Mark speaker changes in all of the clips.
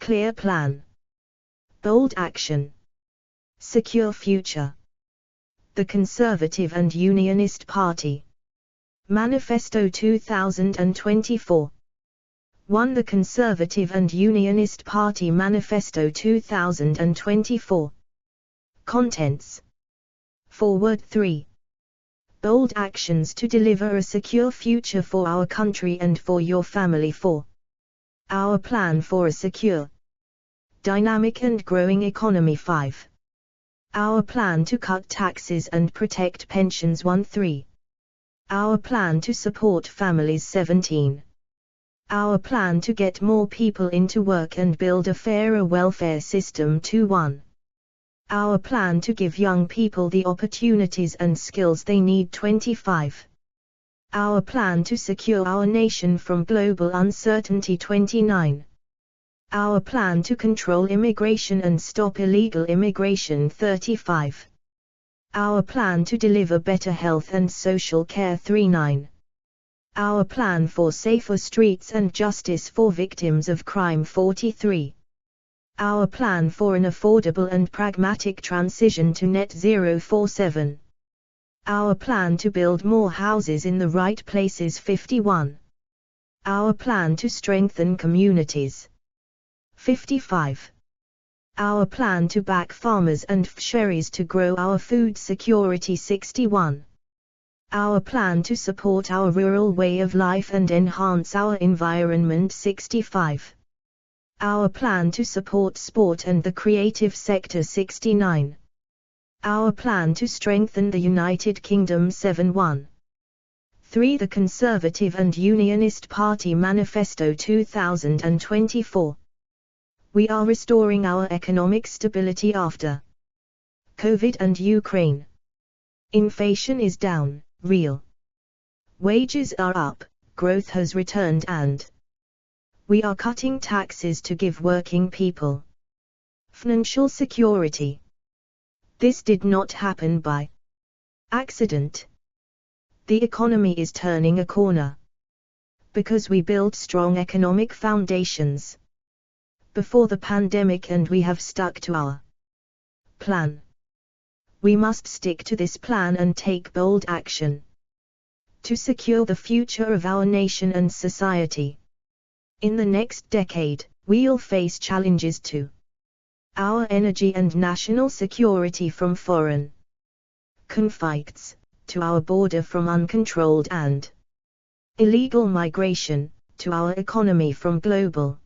Speaker 1: Clear plan. Bold action. Secure future. The Conservative and Unionist Party. Manifesto 2024. 1. The Conservative and Unionist Party Manifesto 2024. Contents. Forward 3. Bold actions to deliver a secure future for our country and for your family. 4. Our plan for a secure, dynamic and growing economy. 5. Our plan to cut taxes and protect pensions. 3. Our plan to support families. 17. Our plan to get more people into work and build a fairer welfare system. 1. Our plan to give young people the opportunities and skills they need. 25. Our plan to secure our nation from global uncertainty. 29. Our plan to control immigration and stop illegal immigration. 35. Our plan to deliver better health and social care. 39. Our plan for safer streets and justice for victims of crime. 43. Our plan for an affordable and pragmatic transition to net zero. 47. Our plan to build more houses in the right places. 51. Our plan to strengthen communities. 55. Our plan to back farmers and fisheries to grow our food security. 61. Our plan to support our rural way of life and enhance our environment. 65. Our plan to support sport and the creative sector. 69. Our plan to strengthen the United Kingdom. 71. 3. The Conservative and Unionist Party Manifesto 2024. We are restoring our economic stability after COVID and Ukraine. Inflation is down, real wages are up, growth has returned, and we are cutting taxes to give working people financial security. This did not happen by accident. The economy is turning a corner because we built strong economic foundations before the pandemic, and we have stuck to our plan. We must stick to this plan and take bold action to secure the future of our nation and society. In the next decade, we'll face challenges to our energy and national security from foreign conflicts, to our border from uncontrolled and illegal migration, to our economy from global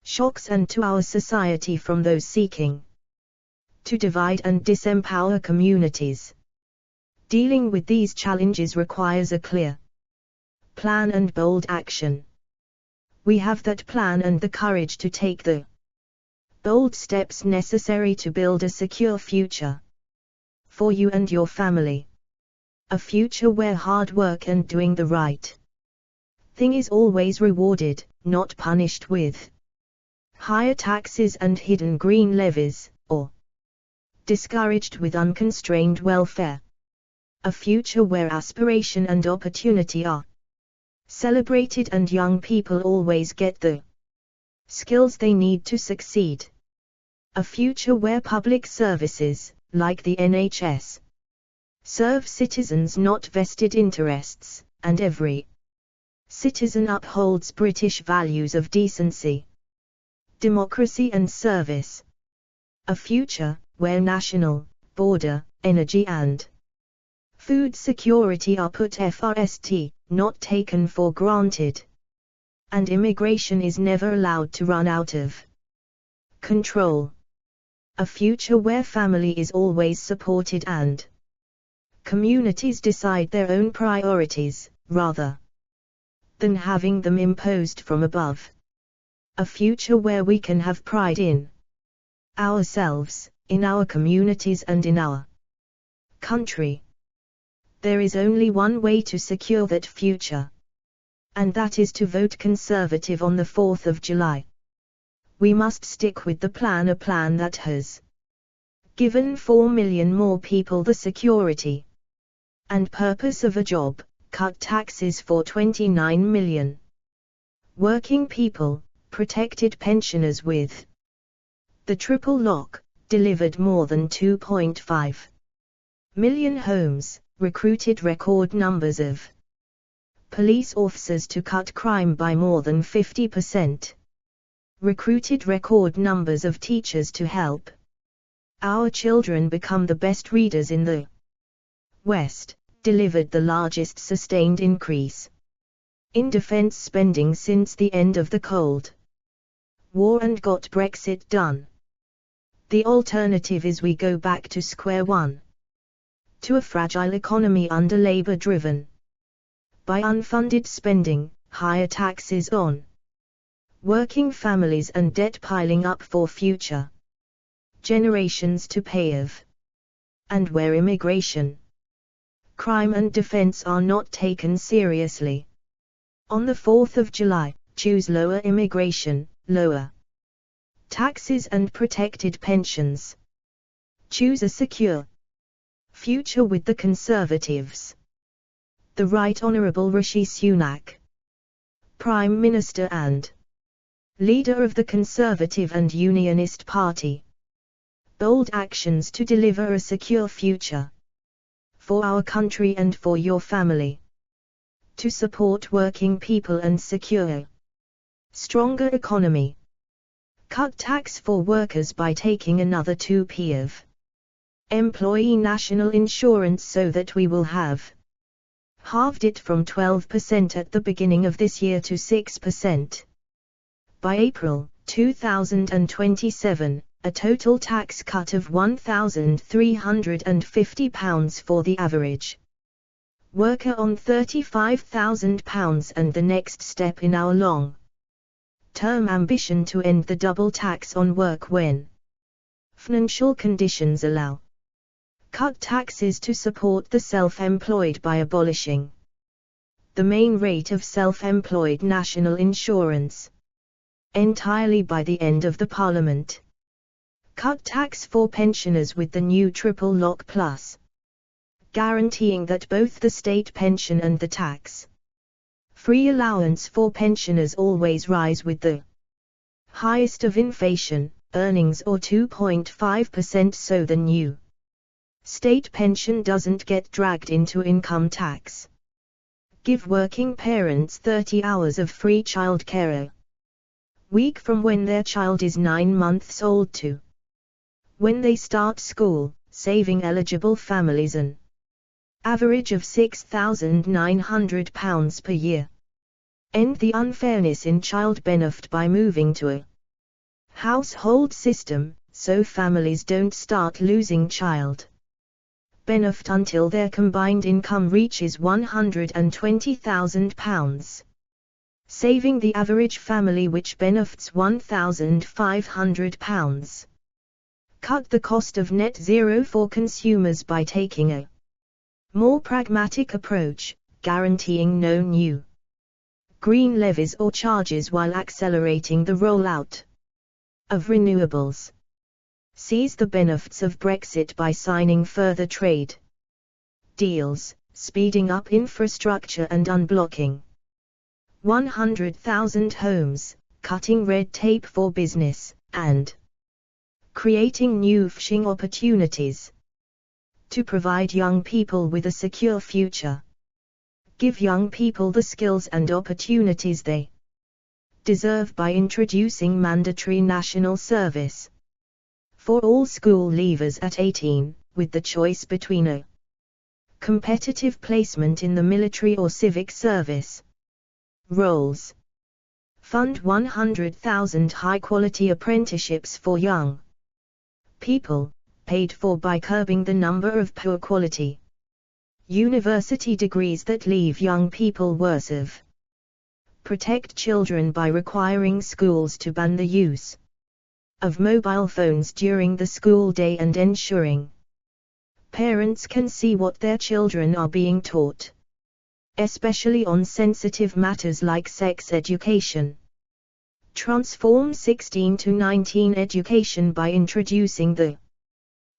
Speaker 1: shocks, and to our society from those seeking to divide and disempower communities. Dealing with these challenges requires a clear plan and bold action. We have that plan and the courage to take the bold steps necessary to build a secure future for you and your family. A future where hard work and doing the right thing is always rewarded, not punished with higher taxes and hidden green levies, or discouraged with unconstrained welfare. A future where aspiration and opportunity are celebrated and young people always get the skills they need to succeed. A future where public services, like the NHS, serve citizens, not vested interests, and every citizen upholds British values of decency, democracy and service. A future where national, border, energy and food security are put first, not taken for granted, and immigration is never allowed to run out of control. A future where family is always supported and communities decide their own priorities, rather than having them imposed from above. A future where we can have pride in ourselves, in our communities and in our country. There is only one way to secure that future, and that is to vote Conservative on the 4th of July. We must stick with the plan, a plan that has given 4 million more people the security and purpose of a job, cut taxes for 29 million working people, protected pensioners with the triple lock, delivered more than 2.5 million homes, recruited record numbers of police officers to cut crime by more than 50%, recruited record numbers of teachers to help our children become the best readers in the West, delivered the largest sustained increase in defense spending since the end of the Cold War and got Brexit done. The alternative is we go back to square one, to a fragile economy under Labour-driven by unfunded spending, higher taxes on working families and debt piling up for future generations to pay of, and where immigration, crime and defense are not taken seriously. On the 4th of July, choose lower immigration, lower taxes and protected pensions. Choose a secure future with the Conservatives. The Right Honourable Rishi Sunak, Prime Minister and leader of the Conservative and Unionist Party. Bold actions to deliver a secure future for our country and for your family. To support working people and secure a stronger economy. Cut tax for workers by taking another 2p of employee national insurance so that we will have halved it from 12% at the beginning of this year to 6%. By April 2027, a total tax cut of £1,350 for the average worker on £35,000 and the next step in our long-term ambition to end the double tax on work when financial conditions allow. Cut taxes to support the self-employed by abolishing the main rate of self-employed national insurance entirely by the end of the Parliament. Cut tax for pensioners with the new triple lock plus, guaranteeing that both the state pension and the tax-free allowance for pensioners always rise with the highest of inflation, earnings or 2.5% so the new state pension doesn't get dragged into income tax. Give working parents 30 hours of free childcare a week from when their child is 9 months old to when they start school, saving eligible families an average of £6,900 per year. End the unfairness in child benefit by moving to a household system, so families don't start losing child benefit until their combined income reaches £120,000, saving the average family which benefits £1,500. Cut the cost of net zero for consumers by taking a more pragmatic approach, guaranteeing no new green levies or charges while accelerating the rollout of renewables. Seize the benefits of Brexit by signing further trade deals, speeding up infrastructure and unblocking 100,000 homes, cutting red tape for business, and creating new fishing opportunities to provide young people with a secure future. Give young people the skills and opportunities they deserve by introducing mandatory national service for all school leavers at 18, with the choice between a competitive placement in the military or civic service roles. Fund 100,000 high-quality apprenticeships for young people, paid for by curbing the number of poor-quality university degrees that leave young people worse off. Protect children by requiring schools to ban the use of mobile phones during the school day and ensuring parents can see what their children are being taught, especially on sensitive matters like sex education. Transform 16 to 19 education by introducing the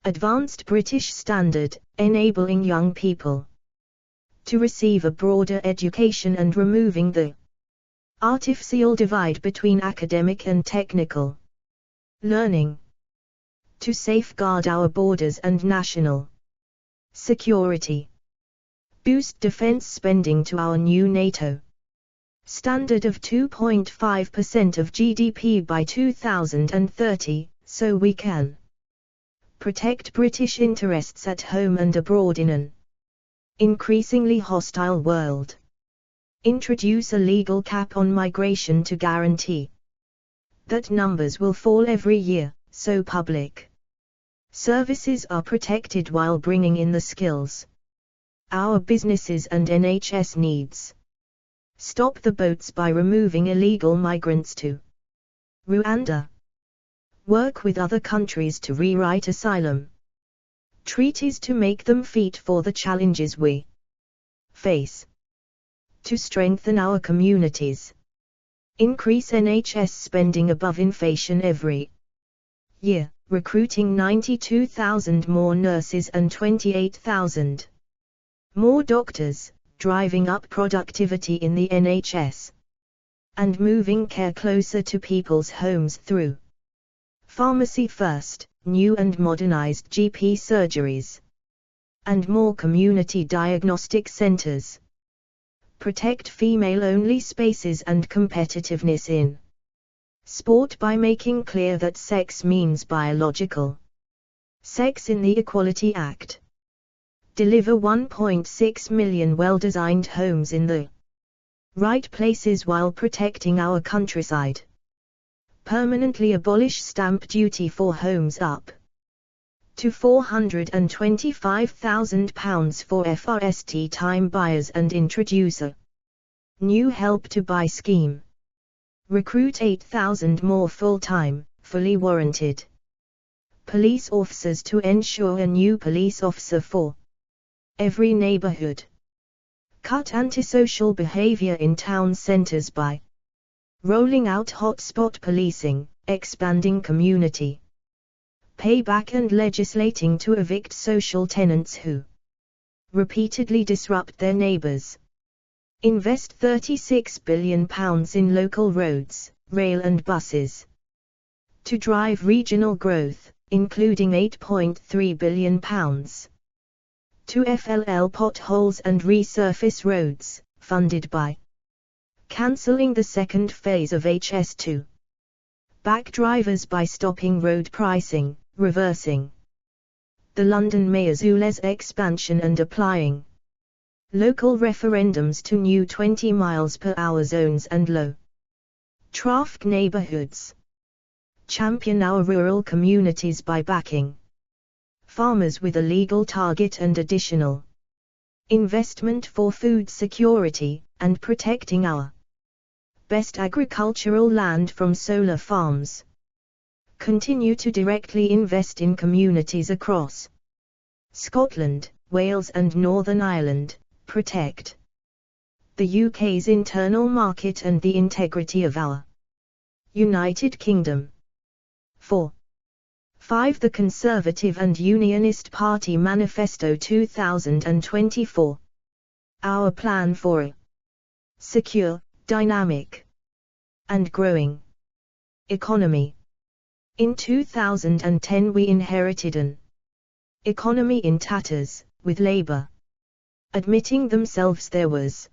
Speaker 1: Advanced British Standard, enabling young people to receive a broader education and removing the artificial divide between academic and technical learning, to safeguard our borders and national security, boost defense spending to our new NATO standard of 2.5% of GDP by 2030, so we can protect British interests at home and abroad in an increasingly hostile world. Introduce a legal cap on migration to guarantee that numbers will fall every year, so public services are protected while bringing in the skills our businesses and NHS needs. Stop the boats by removing illegal migrants to Rwanda. Work with other countries to rewrite asylum treaties to make them fit for the challenges we face. To strengthen our communities. Increase NHS spending above inflation every year, recruiting 92,000 more nurses and 28,000 more doctors, driving up productivity in the NHS, and moving care closer to people's homes through Pharmacy First, new and modernized GP surgeries, and more community diagnostic centers. Protect female-only spaces and competitiveness in sport by making clear that sex means biological sex in the Equality Act. Deliver 1.6 million well-designed homes in the right places while protecting our countryside. Permanently abolish stamp duty for homes up to £425,000 for first-time buyers and introduce a new Help to Buy scheme. Recruit 8,000 more full-time, fully warranted police officers to ensure a new police officer for every neighborhood. Cut antisocial behavior in town centers by rolling out hotspot policing, expanding community payback and legislating to evict social tenants who repeatedly disrupt their neighbors. Invest £36 billion in local roads, rail and buses to drive regional growth, including £8.3 billion to FLL potholes and resurface roads, funded by cancelling the second phase of HS2. Back drivers by stopping road pricing, reversing the London Mayor's ULEZ expansion and applying local referendums to new 20 miles per hour zones and low traffic neighborhoods. Champion our rural communities by backing farmers with a legal target and additional investment for food security, and protecting our best agricultural land from solar farms. Continue to directly invest in communities across Scotland, Wales and Northern Ireland. Protect the UK's internal market and the integrity of our United Kingdom. 4. 5. The Conservative and Unionist Party Manifesto 2024. Our plan for a secure, dynamic, and growing economy. In 2010 we inherited an economy in tatters, with Labour admitting themselves there was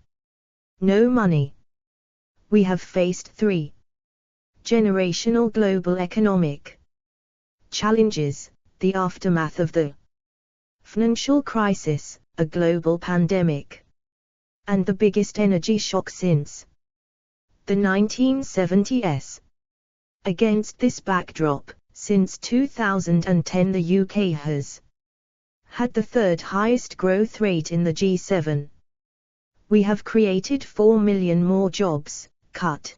Speaker 1: no money. We have faced 3 generational global economic challenges: the aftermath of the financial crisis, a global pandemic, and the biggest energy shock since the 1970s. Against this backdrop, since 2010 the UK has had the 3rd highest growth rate in the G7. We have created 4 million more jobs, cut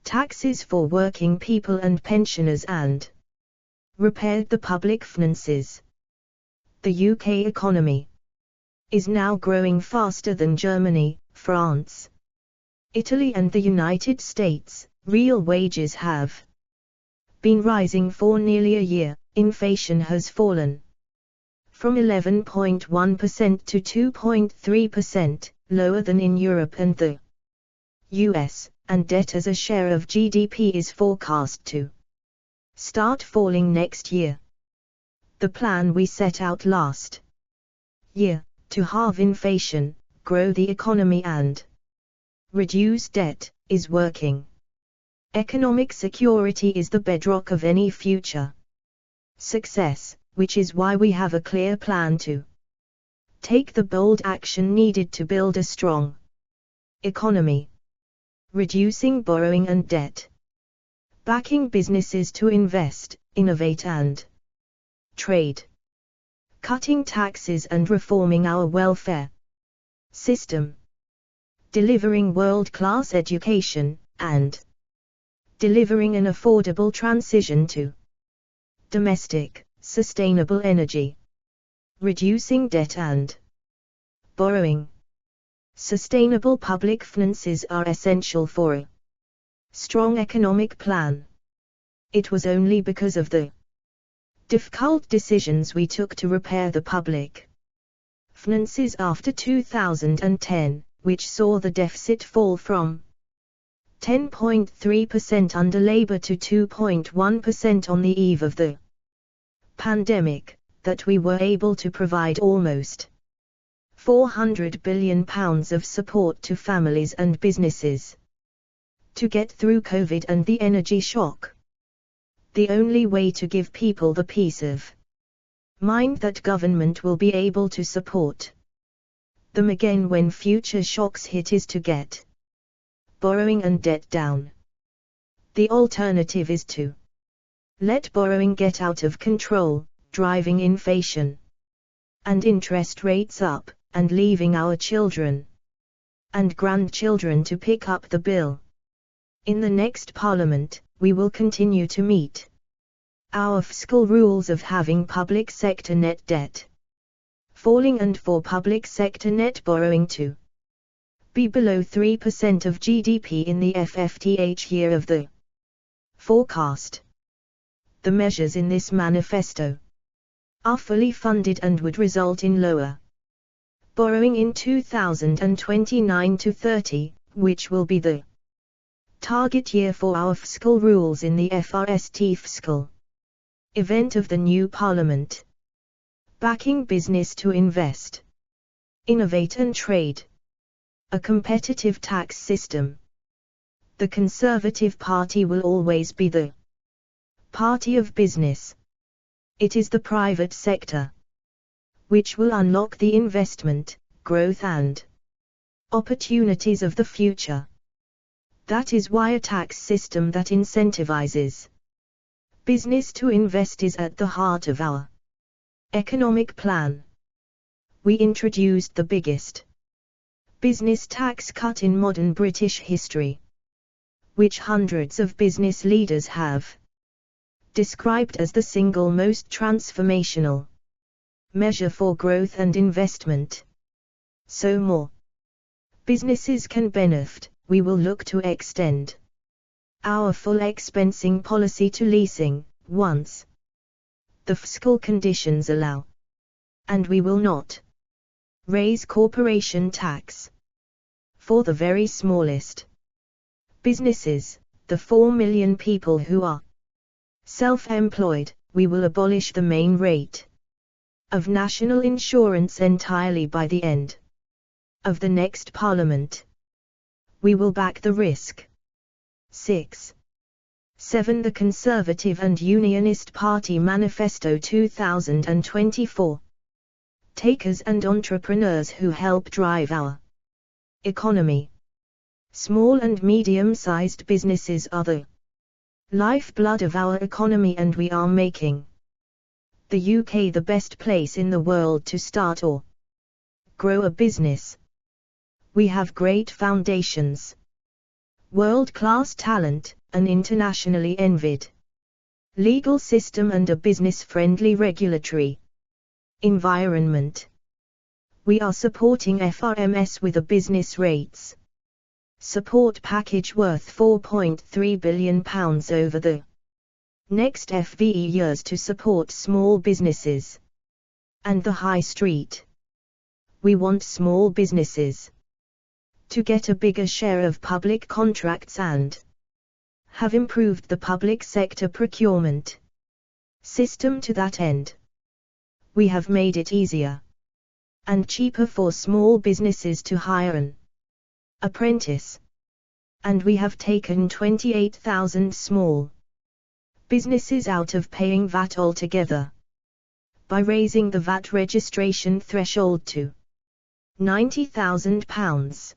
Speaker 1: taxes for working people and pensioners and repaired the public finances. The UK economy is now growing faster than Germany, France, Italy and the United States. Real wages have been rising for nearly a year. Inflation has fallen from 11.1% to 2.3%, lower than in Europe and the US, and debt as a share of GDP is forecast to start falling next year. The plan we set out last year, to halve inflation, grow the economy and reduce debt, is working. Economic security is the bedrock of any future success, which is why we have a clear plan to take the bold action needed to build a strong economy, reducing borrowing and debt, backing businesses to invest, innovate and trade, cutting taxes and reforming our welfare system, delivering world-class education, and delivering an affordable transition to domestic, sustainable energy, reducing debt and borrowing. Sustainable public finances are essential for a strong economic plan. It was only because of the difficult decisions we took to repair the public finances after 2010, which saw the deficit fall from 10.3% under Labour to 2.1% on the eve of the pandemic, that we were able to provide almost £400 billion of support to families and businesses to get through COVID and the energy shock. The only way to give people the peace of mind that government will be able to support them again when future shocks hit is to get borrowing and debt down. The alternative is to let borrowing get out of control, driving inflation and interest rates up, and leaving our children and grandchildren to pick up the bill. In the next Parliament, we will continue to meet our fiscal rules of having public sector net debt falling and for public sector net borrowing to be below 3% of GDP in the FFTH year of the forecast. The measures in this manifesto are fully funded and would result in lower borrowing in 2029 to 30, which will be the target year for our fiscal rules in the FRST fiscal event of the new Parliament. Backing business to invest, innovate and trade. A competitive tax system. The Conservative Party will always be the party of business. It is the private sector which will unlock the investment, growth and opportunities of the future. That is why a tax system that incentivizes business to invest is at the heart of our economic plan. We introduced the biggest business tax cut in modern British history, which hundreds of business leaders have described as the single most transformational measure for growth and investment. So more businesses can benefit. We will look to extend our full expensing policy to leasing, once the fiscal conditions allow. And we will not raise corporation tax for the very smallest businesses, the 4 million people who are self-employed. We will abolish the main rate of national insurance entirely by the end of the next Parliament. We will back the risk. 6. 7. The Conservative and Unionist Party Manifesto 2024. Takers and entrepreneurs who help drive our economy. Small and medium-sized businesses are the lifeblood of our economy, and we are making the UK the best place in the world to start or grow a business. We have great foundations, world-class talent, an internationally envied legal system and a business-friendly regulatory environment. We are supporting FRMS with a business rates support package worth £4.3 billion over the next FVE years to support small businesses and the high street. We want small businesses to get a bigger share of public contracts and have improved the public sector procurement system to that end. We have made it easier and cheaper for small businesses to hire an apprentice. And we have taken 28,000 small businesses out of paying VAT altogether by raising the VAT registration threshold to £90,000.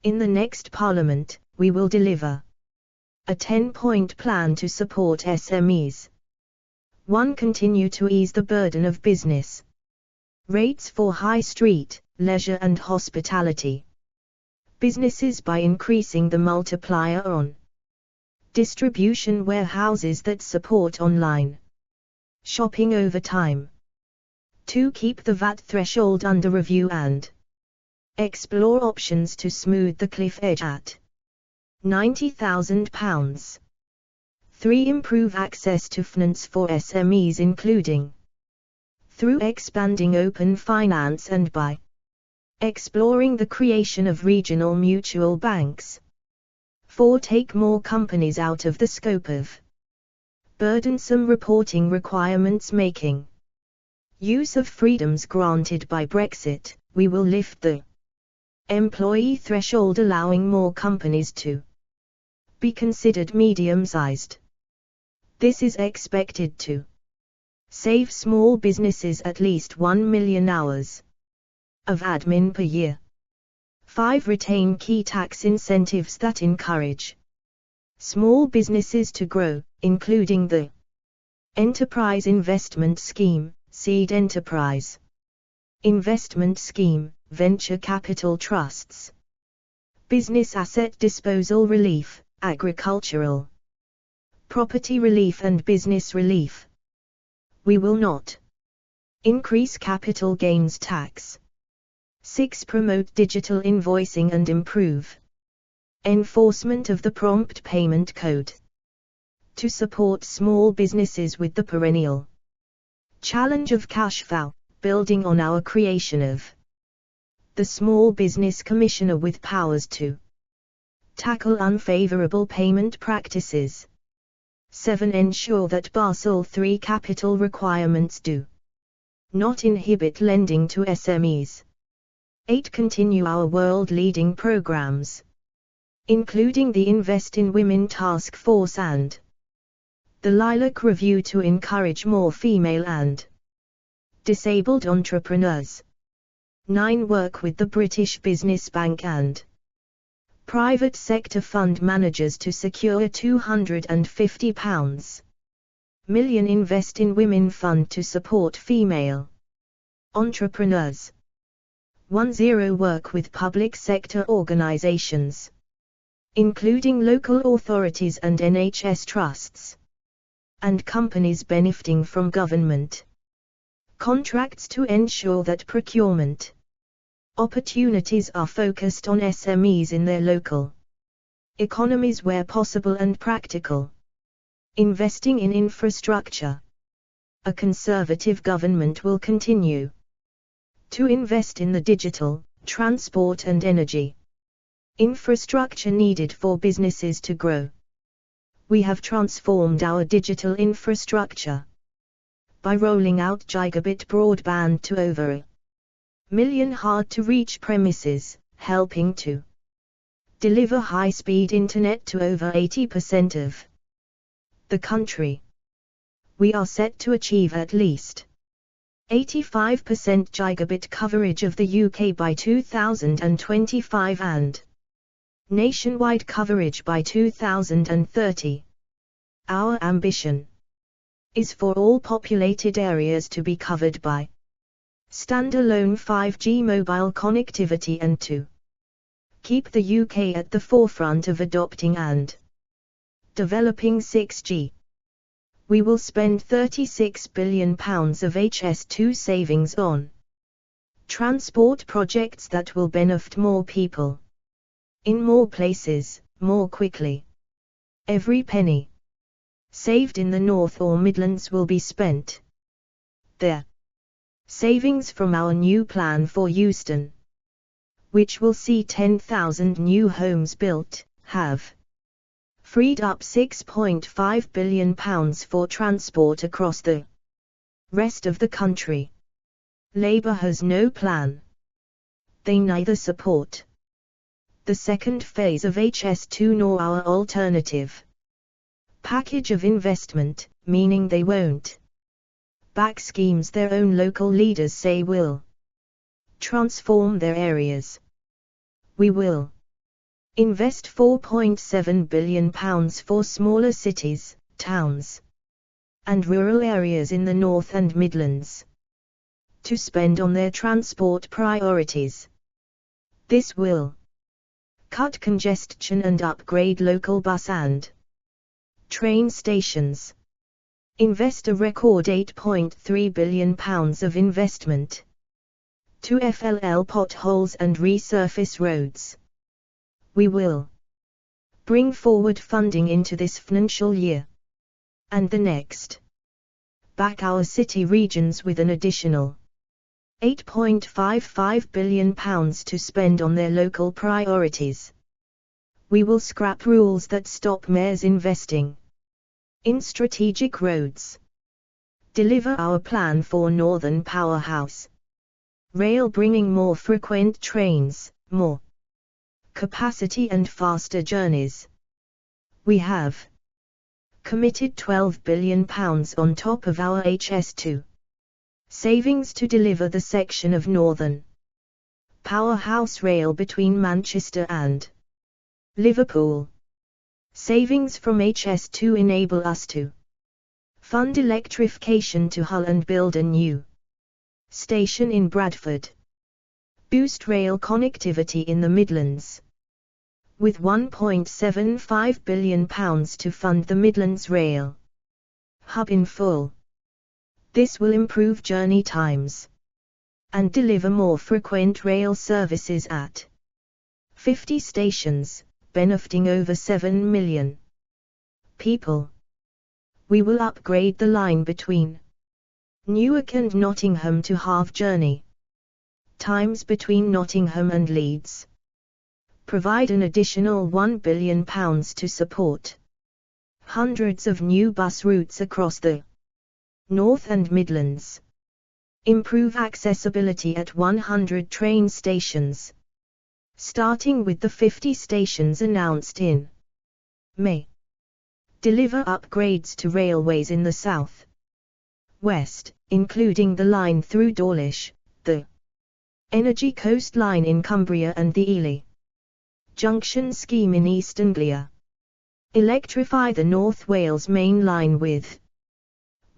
Speaker 1: In the next Parliament, we will deliver a 10-point plan to support SMEs. 1. Continue to ease the burden of business rates for high street, leisure and hospitality businesses by increasing the multiplier on distribution warehouses that support online shopping over time. 2. Keep the VAT threshold under review and explore options to smooth the cliff edge at £90,000. 3. Improve access to finance for SMEs including through expanding open finance and by exploring the creation of regional mutual banks. 4. Take more companies out of the scope of burdensome reporting requirements making use of freedoms granted by Brexit. We will lift the employee threshold allowing more companies to be considered medium-sized. This is expected to save small businesses at least 1 million hours of admin per year. 5. Retain key tax incentives that encourage small businesses to grow, including the Enterprise Investment Scheme, Seed Enterprise Investment Scheme, Venture Capital Trusts, Business Asset Disposal Relief, Agricultural Property Relief and Business Relief. We will not increase capital gains tax. 6. Promote digital invoicing and improve enforcement of the Prompt Payment Code to support small businesses with the perennial challenge of cash flow, building on our creation of the Small Business Commissioner with powers to tackle unfavorable payment practices. 7. Ensure that Basel III capital requirements do not inhibit lending to SMEs. 8. Continue our world-leading programs, including the Invest in Women Task Force and the Lilac Review to encourage more female and disabled entrepreneurs. 9. Work with the British Business Bank and private sector fund managers to secure a £250 million Invest in Women fund to support female entrepreneurs. 10. Work with public sector organisations, including local authorities and NHS trusts, and companies benefiting from government contracts to ensure that procurement opportunities are focused on SMEs in their local economies where possible and practical. Investing in infrastructure. A Conservative government will continue to invest in the digital, transport and energy infrastructure needed for businesses to grow. We have transformed our digital infrastructure by rolling out gigabit broadband to over 1 million hard-to-reach premises, helping to deliver high-speed internet to over 80% of the country. We are set to achieve at least 85% gigabit coverage of the UK by 2025 and nationwide coverage by 2030. Our ambition is for all populated areas to be covered by standalone 5G mobile connectivity and to keep the UK at the forefront of adopting and developing 6G. We will spend £36 billion of HS2 savings on transport projects that will benefit more people in more places, more quickly. Every penny saved in the North or Midlands will be spent there. Savings from our new plan for Euston which will see 10,000 new homes built, have freed up £6.5 billion for transport across the rest of the country. Labour has no plan. They neither support the second phase of HS2 nor our alternative package of investment, meaning they won't back schemes their own local leaders say will transform their areas. We will invest £4.7 billion for smaller cities, towns, and rural areas in the North and Midlands to spend on their transport priorities. This will cut congestion and upgrade local bus and train stations. Invest a record £8.3 billion of investment to FLL potholes and resurface roads. We will bring forward funding into this financial year and the next. Back our city regions with an additional £8.55 billion to spend on their local priorities. We will scrap rules that stop mayors investing in strategic roads. Deliver our plan for Northern Powerhouse Rail, bringing more frequent trains, more capacity and faster journeys. We have committed £12 billion on top of our HS2 savings to deliver the section of Northern Powerhouse Rail between Manchester and Liverpool. Savings from HS2 enable us to fund electrification to Hull and build a new station in Bradford. Boost rail connectivity in the Midlands. With £1.75 billion to fund the Midlands Rail Hub in full. This will improve journey times and deliver more frequent rail services at 50 stations, benefiting over 7 million people. We will upgrade the line between Newark and Nottingham to half journey times between Nottingham and Leeds. Provide an additional £1 billion to support hundreds of new bus routes across the North and Midlands. Improve accessibility at 100 train stations, starting with the 50 stations announced in May. Deliver upgrades to railways in the south west, including the line through Dawlish, the Energy Coast Line in Cumbria and the Ely Junction scheme in East Anglia. Electrify the North Wales Main Line with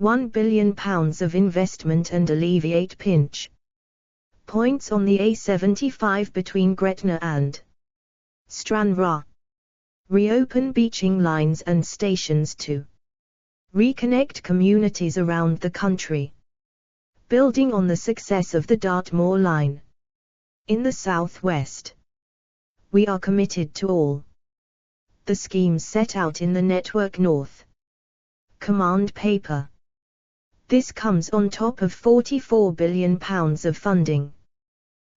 Speaker 1: £1 billion of investment and alleviate pinch points on the A75 between Gretna and Stranraer. Reopen beaching lines and stations to reconnect communities around the country. Building on the success of the Dartmoor line in the southwest. We are committed to all the schemes set out in the Network North Command Paper. This comes on top of £44 billion of funding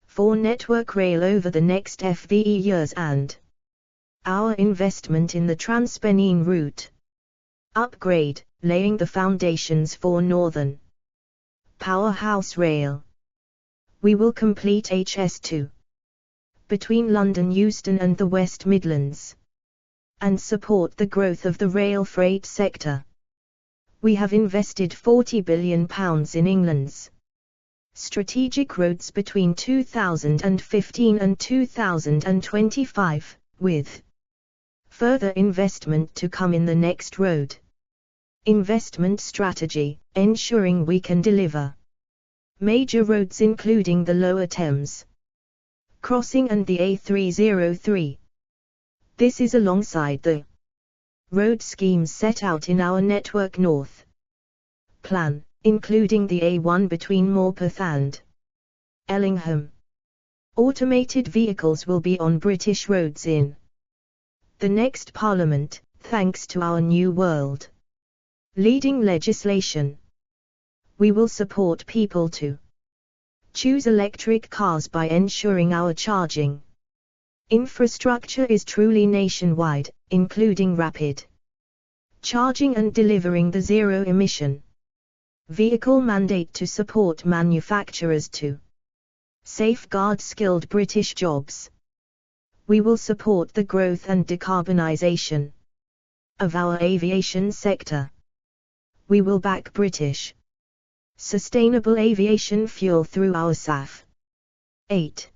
Speaker 1: for Network Rail over the next FVE years and our investment in the Transpennine route upgrade, laying the foundations for Northern Powerhouse Rail. We will complete HS2 between London Euston and the West Midlands and support the growth of the rail freight sector. We have invested £40 billion in England's strategic roads between 2015 and 2025, with further investment to come in the next road investment strategy, ensuring we can deliver major roads including the Lower Thames Crossing and the A303. This is alongside the road schemes set out in our Network North plan, including the A1 between Morpeth and Ellingham. Automated vehicles will be on British roads in the next Parliament, thanks to our New World leading legislation. We will support people to Choose electric cars by ensuring our charging infrastructure is truly nationwide, including rapid charging and delivering the zero-emission vehicle mandate to support manufacturers to safeguard skilled British jobs. We will support the growth and decarbonization of our aviation sector. We will back British sustainable aviation fuel through our SAF. 8.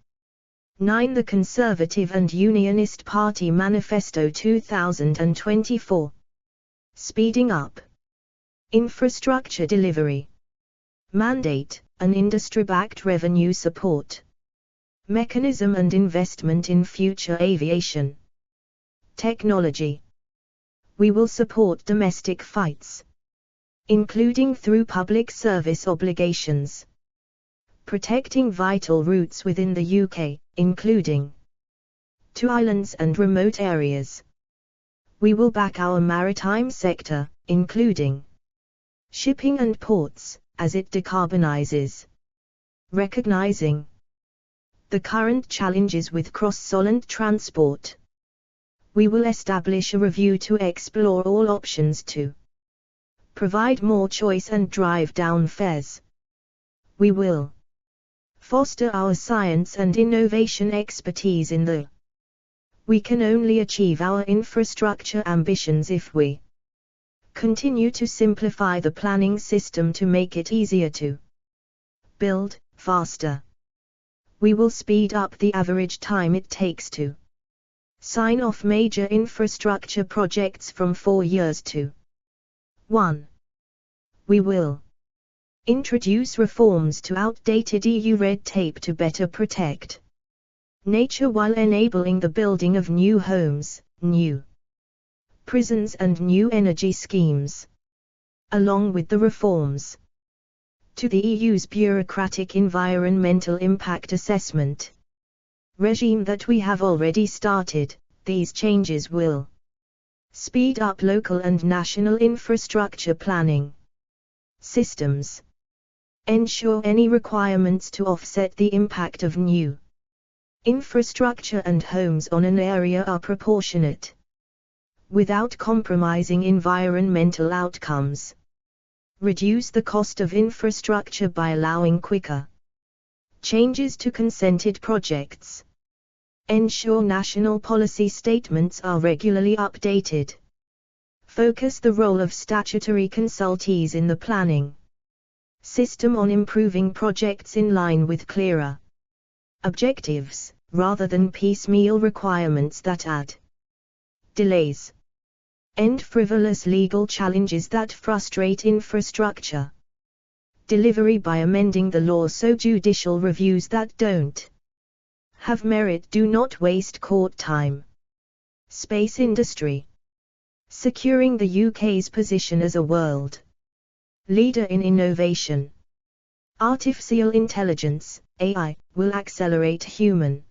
Speaker 1: 9. The Conservative and Unionist Party Manifesto 2024. Speeding up infrastructure delivery. Mandate, an industry-backed revenue support mechanism and investment in future aviation technology. We will support domestic flights, including through public service obligations, protecting vital routes within the UK, including to islands and remote areas. We will back our maritime sector, including shipping and ports, as it decarbonizes. Recognizing the current challenges with cross-Solent transport, we will establish a review to explore all options to provide more choice and drive down fares. We will foster our science and innovation expertise in the. We can only achieve our infrastructure ambitions if we continue to simplify the planning system to make it easier to build faster. We will speed up the average time it takes to sign off major infrastructure projects from 4 years to 1. We will introduce reforms to outdated EU red tape to better protect nature while enabling the building of new homes, new prisons and new energy schemes, along with the reforms to the EU's bureaucratic environmental impact assessment regime that we have already started. These changes will speed up local and national infrastructure planning systems, ensure any requirements to offset the impact of new infrastructure and homes on an area are proportionate, without compromising environmental outcomes. Reduce the cost of infrastructure by allowing quicker changes to consented projects. Ensure national policy statements are regularly updated. Focus the role of statutory consultees in the planning system on improving projects in line with clearer objectives, rather than piecemeal requirements that add delays. End frivolous legal challenges that frustrate infrastructure delivery by amending the law so judicial reviews that don't have merit do not waste court time. Space industry. Securing the UK's position as a world leader in innovation. Artificial intelligence, AI, will accelerate human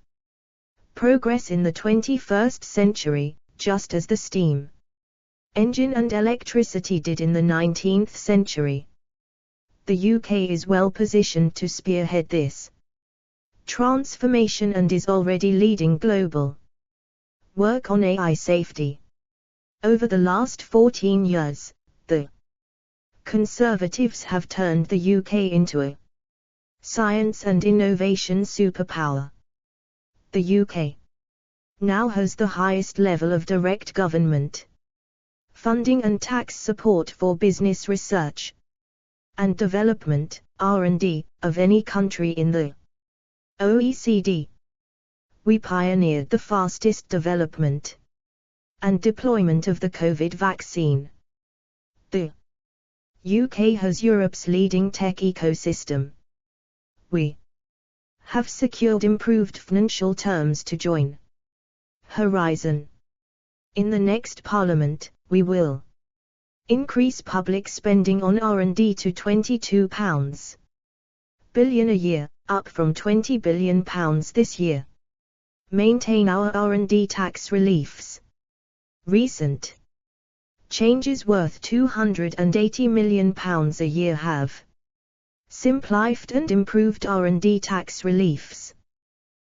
Speaker 1: progress in the 21st century, just as the steam engine and electricity did in the 19th century. The UK is well positioned to spearhead this transformation and is already leading global work on AI safety. Over the last 14 years, the Conservatives have turned the UK into a science and innovation superpower. The UK now has the highest level of direct government funding and tax support for business research and development, R&D, of any country in the OECD. We pioneered the fastest development and deployment of the COVID vaccine. The UK has Europe's leading tech ecosystem. We have secured improved financial terms to join Horizon. In the next Parliament, we will increase public spending on R&D to £22 billion a year, up from £20 billion this year. Maintain our R&D tax reliefs. Recent changes worth £280 million a year have Simplified and improved R&D tax reliefs,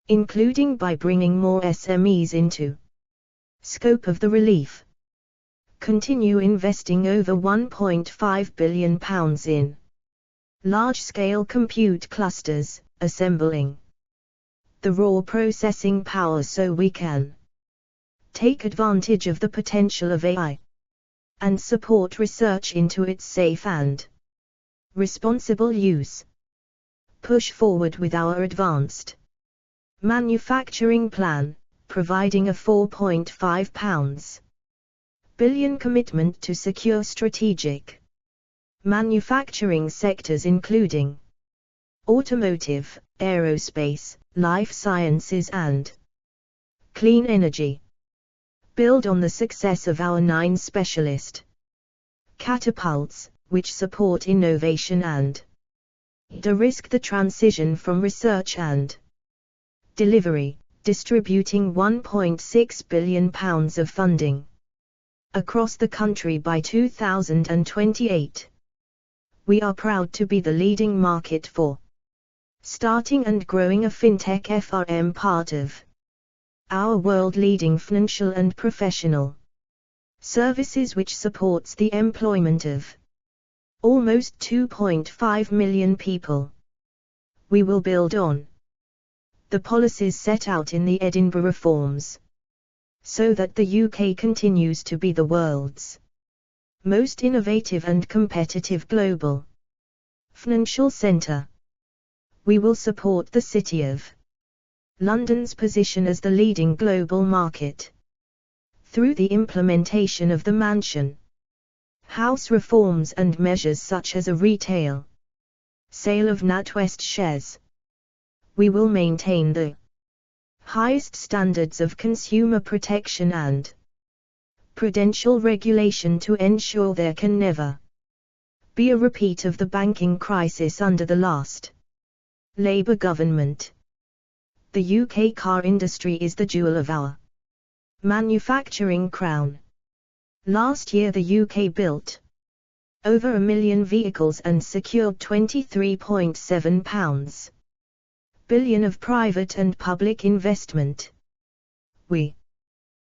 Speaker 1: including by bringing more SMEs into scope of the relief. Continue investing over £1.5 billion in large-scale compute clusters, assembling the raw processing power so we can take advantage of the potential of AI and support research into its safe and responsible use. Push forward with our advanced manufacturing plan, providing a £4.5 billion commitment to secure strategic manufacturing sectors including automotive, aerospace, life sciences and clean energy. Build on the success of our 9 specialist catapults, which support innovation and de-risk the transition from research and delivery, distributing £1.6 billion of funding across the country by 2028. We are proud to be the leading market for starting and growing a fintech FRM, part of our world-leading financial and professional services, which supports the employment of almost 2.5 million people. We will build on the policies set out in the Edinburgh Reforms, so that the UK continues to be the world's most innovative and competitive global financial centre. We will support the City of London's position as the leading global market through the implementation of the Mansion House reforms and measures such as a retail sale of NatWest shares. We will maintain the highest standards of consumer protection and prudential regulation to ensure there can never be a repeat of the banking crisis under the last Labour government. The UK car industry is the jewel of our manufacturing crown. Last year the UK built over 1 million vehicles and secured £23.7 billion of private and public investment. We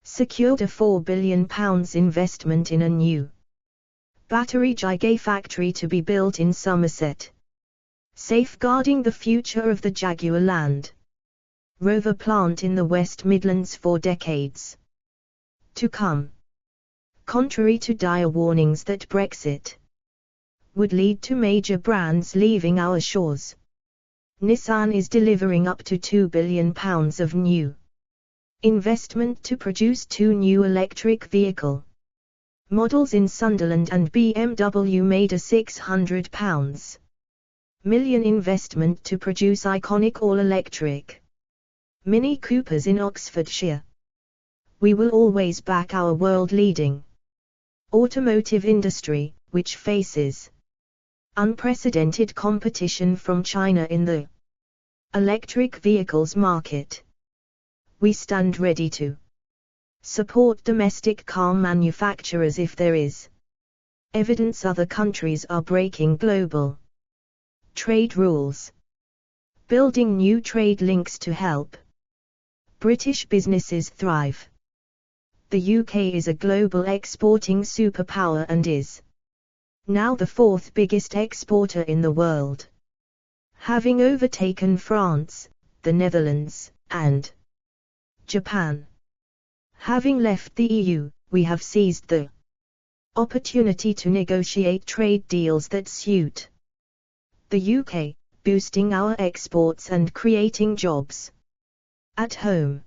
Speaker 1: secured a £4 billion investment in a new battery gigafactory to be built in Somerset, safeguarding the future of the Jaguar Land Rover plant in the West Midlands for decades to come. Contrary to dire warnings that Brexit would lead to major brands leaving our shores, Nissan is delivering up to £2 billion of new investment to produce 2 new electric vehicle models in Sunderland, and BMW made a £600 million investment to produce iconic all-electric Mini Coopers in Oxfordshire. We will always back our world-leading automotive industry, which faces unprecedented competition from China in the electric vehicles market. We stand ready to support domestic car manufacturers if there is evidence other countries are breaking global trade rules. Building new trade links to help British businesses thrive. The UK is a global exporting superpower and is now the 4th biggest exporter in the world, having overtaken France, the Netherlands, and Japan. Having left the EU, we have seized the opportunity to negotiate trade deals that suit the UK, boosting our exports and creating jobs at home.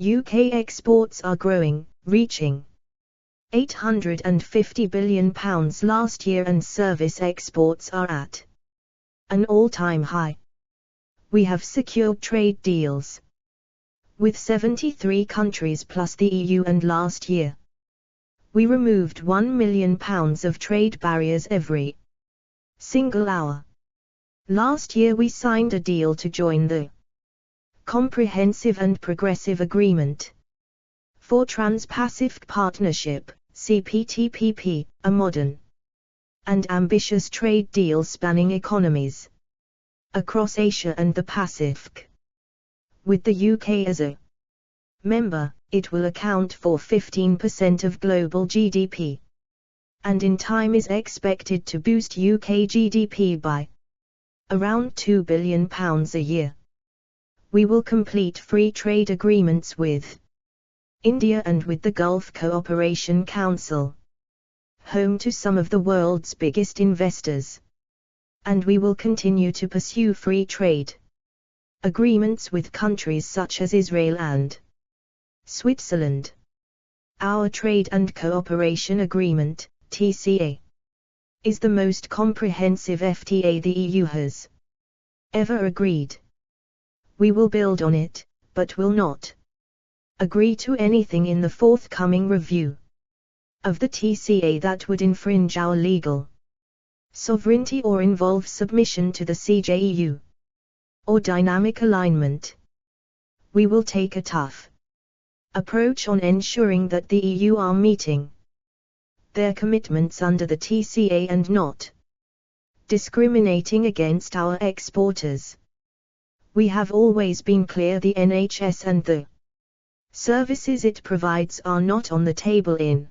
Speaker 1: UK exports are growing, reaching £850 billion last year, and service exports are at an all-time high. We have secured trade deals with 73 countries plus the EU, and last year we removed £1 million of trade barriers every single hour. Last year we signed a deal to join the Comprehensive and Progressive Agreement for Trans-Pacific Partnership, CPTPP, a modern and ambitious trade deals spanning economies across Asia and the Pacific. With the UK as a member, it will account for 15% of global GDP, and in time is expected to boost UK GDP by around £2 billion a year. We will complete free trade agreements with India and with the Gulf Cooperation Council, home to some of the world's biggest investors. And we will continue to pursue free trade agreements with countries such as Israel and Switzerland. Our Trade and Cooperation Agreement, TCA, is the most comprehensive FTA the EU has ever agreed. We will build on it, but will not agree to anything in the forthcoming review of the TCA that would infringe our legal sovereignty or involve submission to the CJEU or dynamic alignment. We will take a tough approach on ensuring that the EU are meeting their commitments under the TCA and not discriminating against our exporters. We have always been clear the NHS and the services it provides are not on the table in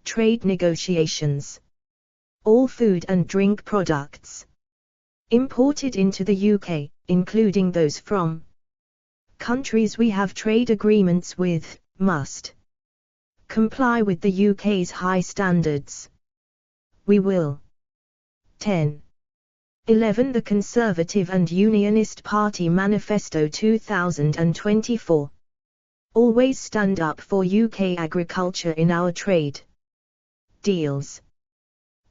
Speaker 1: trade negotiations. All food and drink products imported into the UK, including those from countries we have trade agreements with, must comply with the UK's high standards. We will. 10. 11. The Conservative and Unionist Party Manifesto 2024. Always stand up for UK agriculture in our trade deals.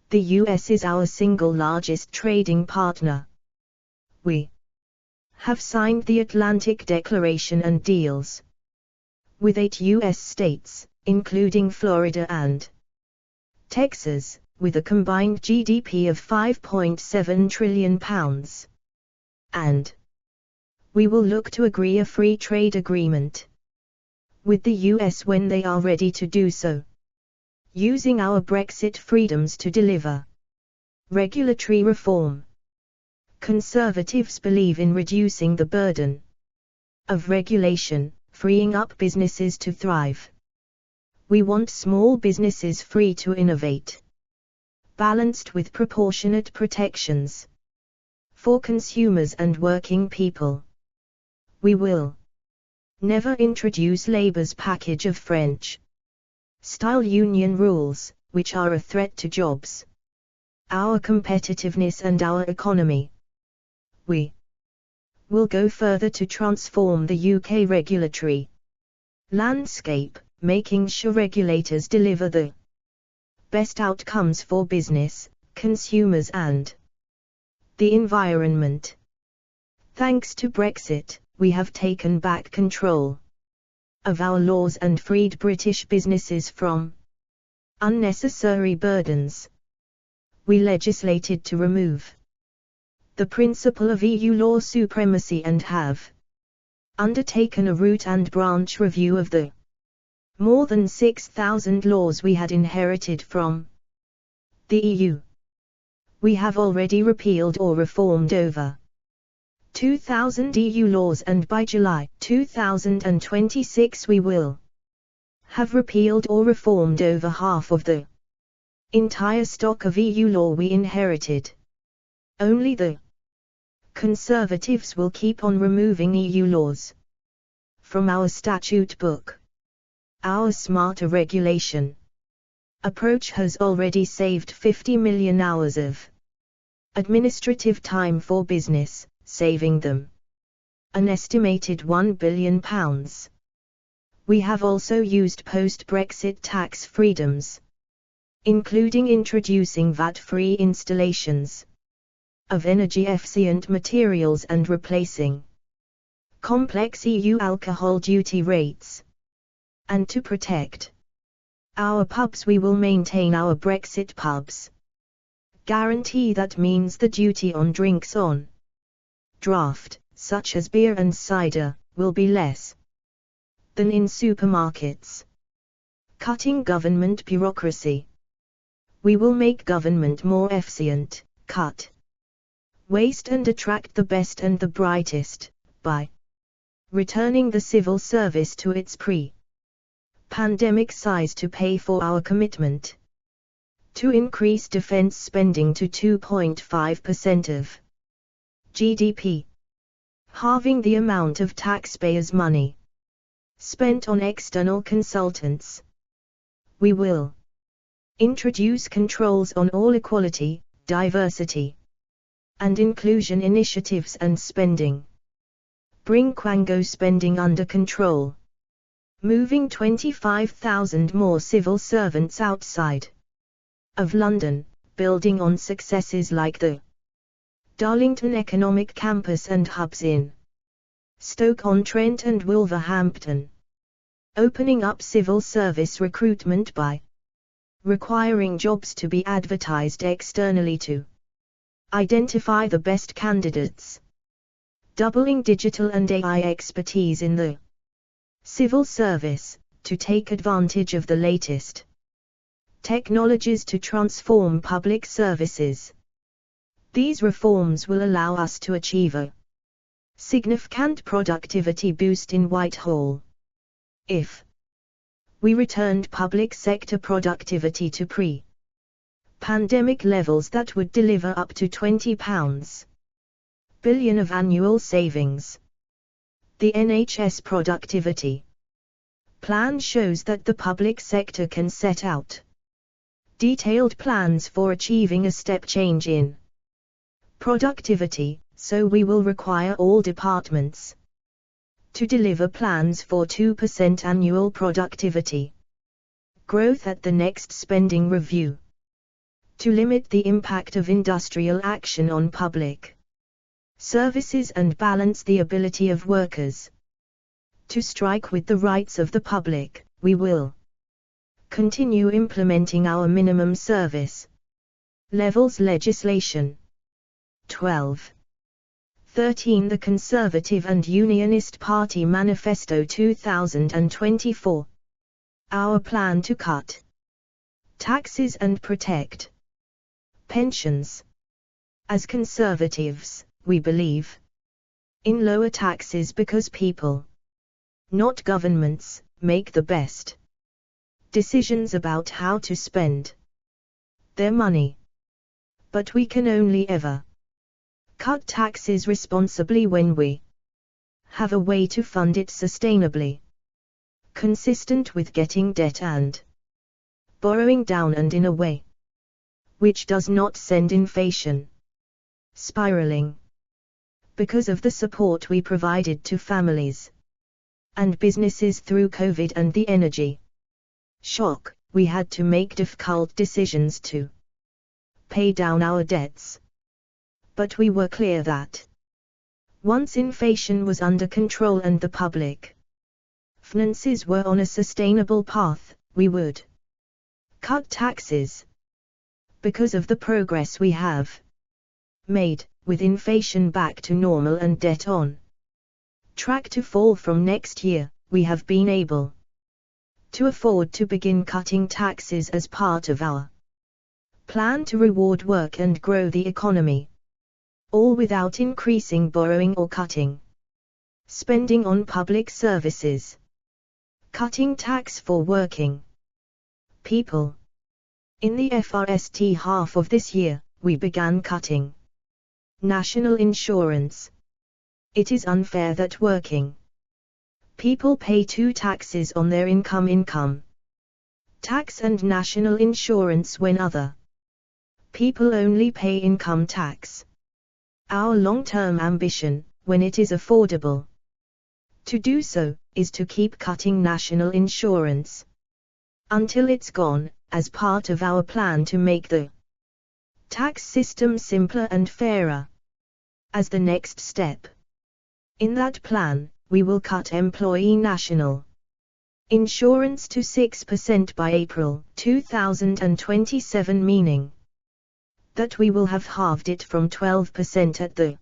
Speaker 1: The US is our single largest trading partner. We have signed the Atlantic Declaration and deals with 8 US states, including Florida and Texas, with a combined GDP of £5.7 trillion. And we will look to agree a free trade agreement with the US when they are ready to do so, using our Brexit freedoms to deliver regulatory reform. Conservatives believe in reducing the burden of regulation, freeing up businesses to thrive. We want small businesses free to innovate, balanced with proportionate protections for consumers and working people. We will never introduce Labour's package of French-style union rules, which are a threat to jobs, our competitiveness and our economy. We will go further to transform the UK regulatory landscape, making sure regulators deliver the best outcomes for business, consumers and the environment. Thanks to Brexit, we have taken back control of our laws and freed British businesses from unnecessary burdens. We legislated to remove the principle of EU law supremacy and have undertaken a root and branch review of the more than 6,000 laws we had inherited from the EU. We have already repealed or reformed over 2,000 EU laws, and by July 2026 we will have repealed or reformed over half of the entire stock of EU law we inherited. Only the Conservatives will keep on removing EU laws from our statute book. Our smarter regulation approach has already saved 50 million hours of administrative time for business, saving them an estimated £1 billion. We have also used post-Brexit tax freedoms, including introducing VAT-free installations of energy-efficient materials and replacing complex EU alcohol duty rates. And to protect our pubs, we will maintain our Brexit pubs guarantee. That means the duty on drinks on draft, such as beer and cider, will be less than in supermarkets, cutting government bureaucracy. We will make government more efficient, cut waste and attract the best and the brightest, by returning the civil service to its pre-pandemic size to pay for our commitment to increase defense spending to 2.5% of GDP, halving the amount of taxpayers' money spent on external consultants. We will introduce controls on all equality, diversity, and inclusion initiatives and spending. Bring Quango spending under control. Moving 25,000 more civil servants outside of London, building on successes like the Darlington Economic Campus and hubs in Stoke-on-Trent and Wolverhampton. Opening up civil service recruitment by requiring jobs to be advertised externally to identify the best candidates. Doubling digital and AI expertise in the civil service, to take advantage of the latest technologies to transform public services. These reforms will allow us to achieve a significant productivity boost in Whitehall. If we returned public sector productivity to pre-pandemic levels, that would deliver up to £20 billion of annual savings. The NHS productivity plan shows that the public sector can set out detailed plans for achieving a step change in productivity, so we will require all departments to deliver plans for 2% annual productivity growth at the next spending review, to limit the impact of industrial action on public services and balance the ability of workers to strike with the rights of the public. We will continue implementing our minimum service levels legislation. 12.13 The Conservative and Unionist Party Manifesto 2024. Our plan to cut taxes and protect pensions. As Conservatives, we believe in lower taxes because people, not governments, make the best decisions about how to spend their money. But we can only ever cut taxes responsibly when we have a way to fund it sustainably, consistent with getting debt and borrowing down, and in a way which does not send inflation spiraling. Because of the support we provided to families and businesses through COVID and the energy shock, we had to make difficult decisions to pay down our debts. But we were clear that once inflation was under control and the public finances were on a sustainable path, we would cut taxes. Because of the progress we have made, with inflation back to normal and debt on track to fall from next year, we have been able to afford to begin cutting taxes as part of our plan to reward work and grow the economy, all without increasing borrowing or cutting spending on public services. Cutting tax for working people. In the first half of this year, we began cutting national insurance. It is unfair that working people pay two taxes on their income tax and national insurance when other people only pay income tax. Our long-term ambition, when it is affordable to do so, is to keep cutting national insurance until it's gone, as part of our plan to make the tax system simpler and fairer. As the next step in that plan, we will cut employee national insurance to 6% by April 2027, meaning that we will have halved it from 12% at the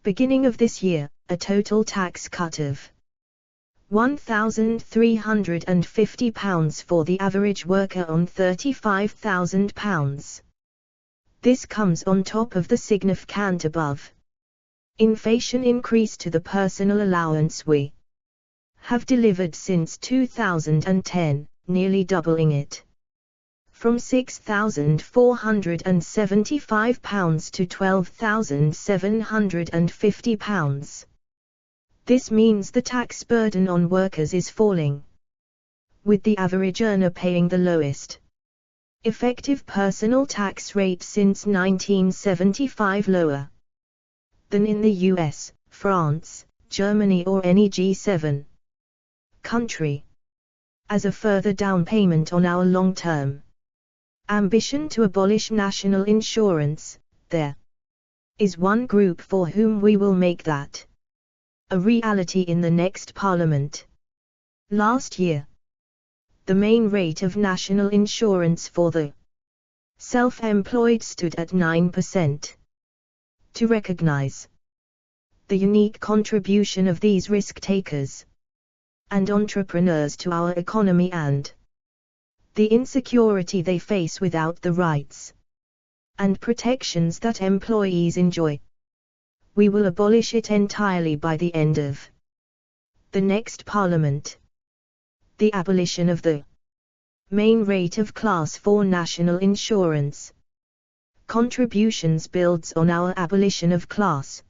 Speaker 1: beginning of this year, a total tax cut of £1,350 for the average worker on £35,000. This comes on top of the significant above inflation increase to the personal allowance we have delivered since 2010, nearly doubling it from £6,475 to £12,750. This means the tax burden on workers is falling, with the average earner paying the lowest effective personal tax rate since 1975, lower than in the US, France, Germany or any G7 country. As a further down payment on our long-term ambition to abolish national insurance, there is one group for whom we will make that a reality in the next Parliament. Last year, the main rate of national insurance for the self-employed stood at 9%. To recognize the unique contribution of these risk-takers and entrepreneurs to our economy and the insecurity they face without the rights and protections that employees enjoy, we will abolish it entirely by the end of the next Parliament. The abolition of the main rate of Class 4 national insurance contributions builds on our abolition of Class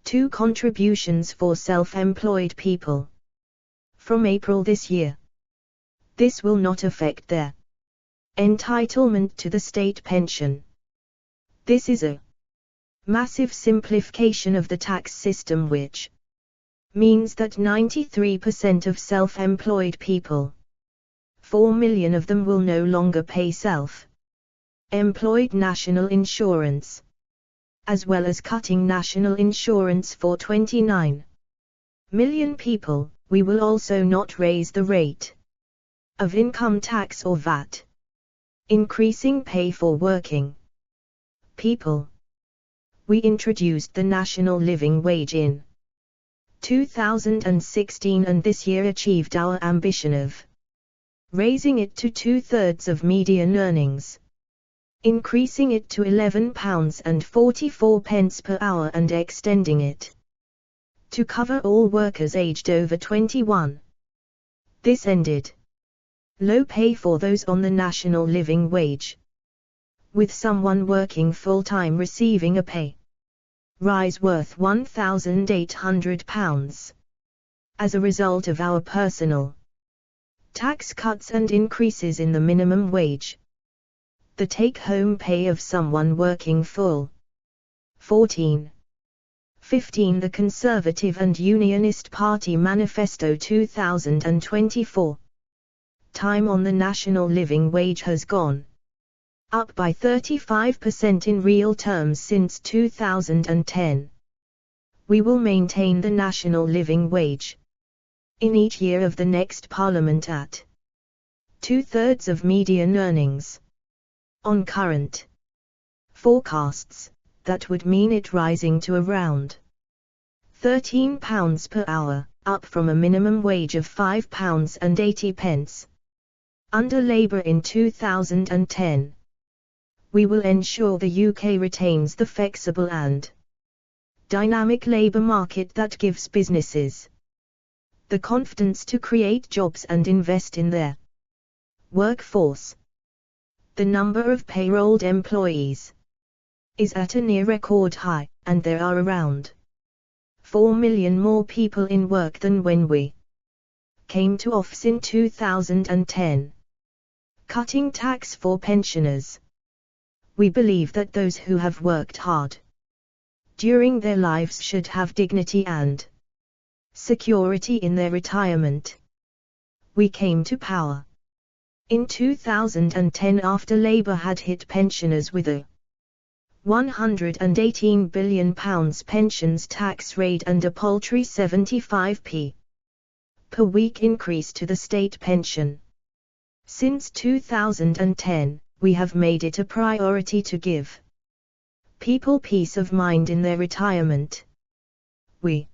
Speaker 1: 2 contributions for self-employed people from April this year. This will not affect their entitlement to the state pension. This is a massive simplification of the tax system, which means that 93% of self-employed people, 4 million of them, will no longer pay self-employed national insurance, as well as cutting national insurance for 29 million people. We will also not raise the rate of income tax or VAT, increasing pay for working people. We introduced the national living wage in 2016 and this year achieved our ambition of raising it to 2/3 of median earnings, increasing it to £11.44 per hour and extending it to cover all workers aged over 21. This ended low pay for those on the national living wage, with someone working full-time receiving a pay rise worth £1,800. As a result of our personal tax cuts and increases in the minimum wage, the take-home pay of someone working full 14. 15. The Conservative and Unionist Party Manifesto 2024. Time on the national living wage has gone up by 35% in real terms since 2010. We will maintain the national living wage in each year of the next Parliament at 2/3 of median earnings. On current forecasts, that would mean it rising to around £13 per hour, up from a minimum wage of £5.80. Under Labour in 2010. We will ensure the UK retains the flexible and dynamic labour market that gives businesses the confidence to create jobs and invest in their workforce. The number of payrolled employees is at a near record high, and there are around 4 million more people in work than when we came to office in 2010. Cutting tax for pensioners. We believe that those who have worked hard during their lives should have dignity and security in their retirement. We came to power in 2010 after Labour had hit pensioners with a £118 billion pensions tax rate and a paltry 75p per week increase to the state pension. Since 2010, we have made it a priority to give people peace of mind in their retirement. We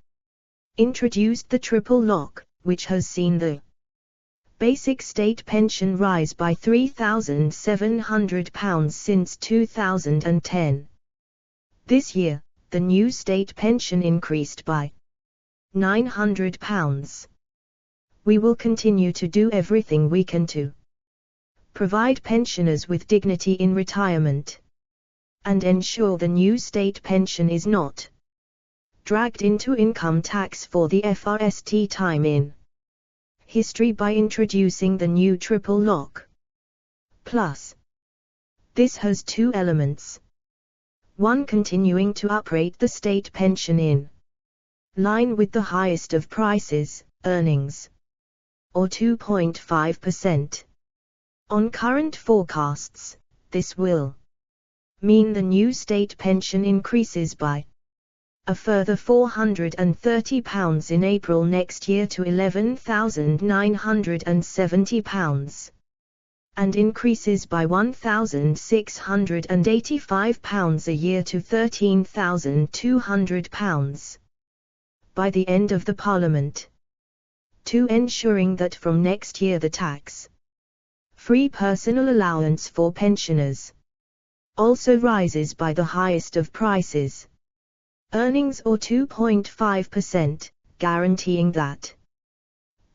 Speaker 1: introduced the triple lock, which has seen the basic state pension rise by £3,700 since 2010. This year, the new state pension increased by £900. We will continue to do everything we can to provide pensioners with dignity in retirement, and ensure the new state pension is not dragged into income tax for the first time in history by introducing the new triple lock plus. This has two elements. One, continuing to uprate the state pension in line with the highest of prices, earnings, or 2.5%. On current forecasts, this will mean the new state pension increases by a further £430 in April next year to £11,970, and increases by £1,685 a year to £13,200 by the end of the Parliament, to ensuring that from next year the tax-free personal allowance for pensioners also rises by the highest of prices, earnings or 2.5%, guaranteeing that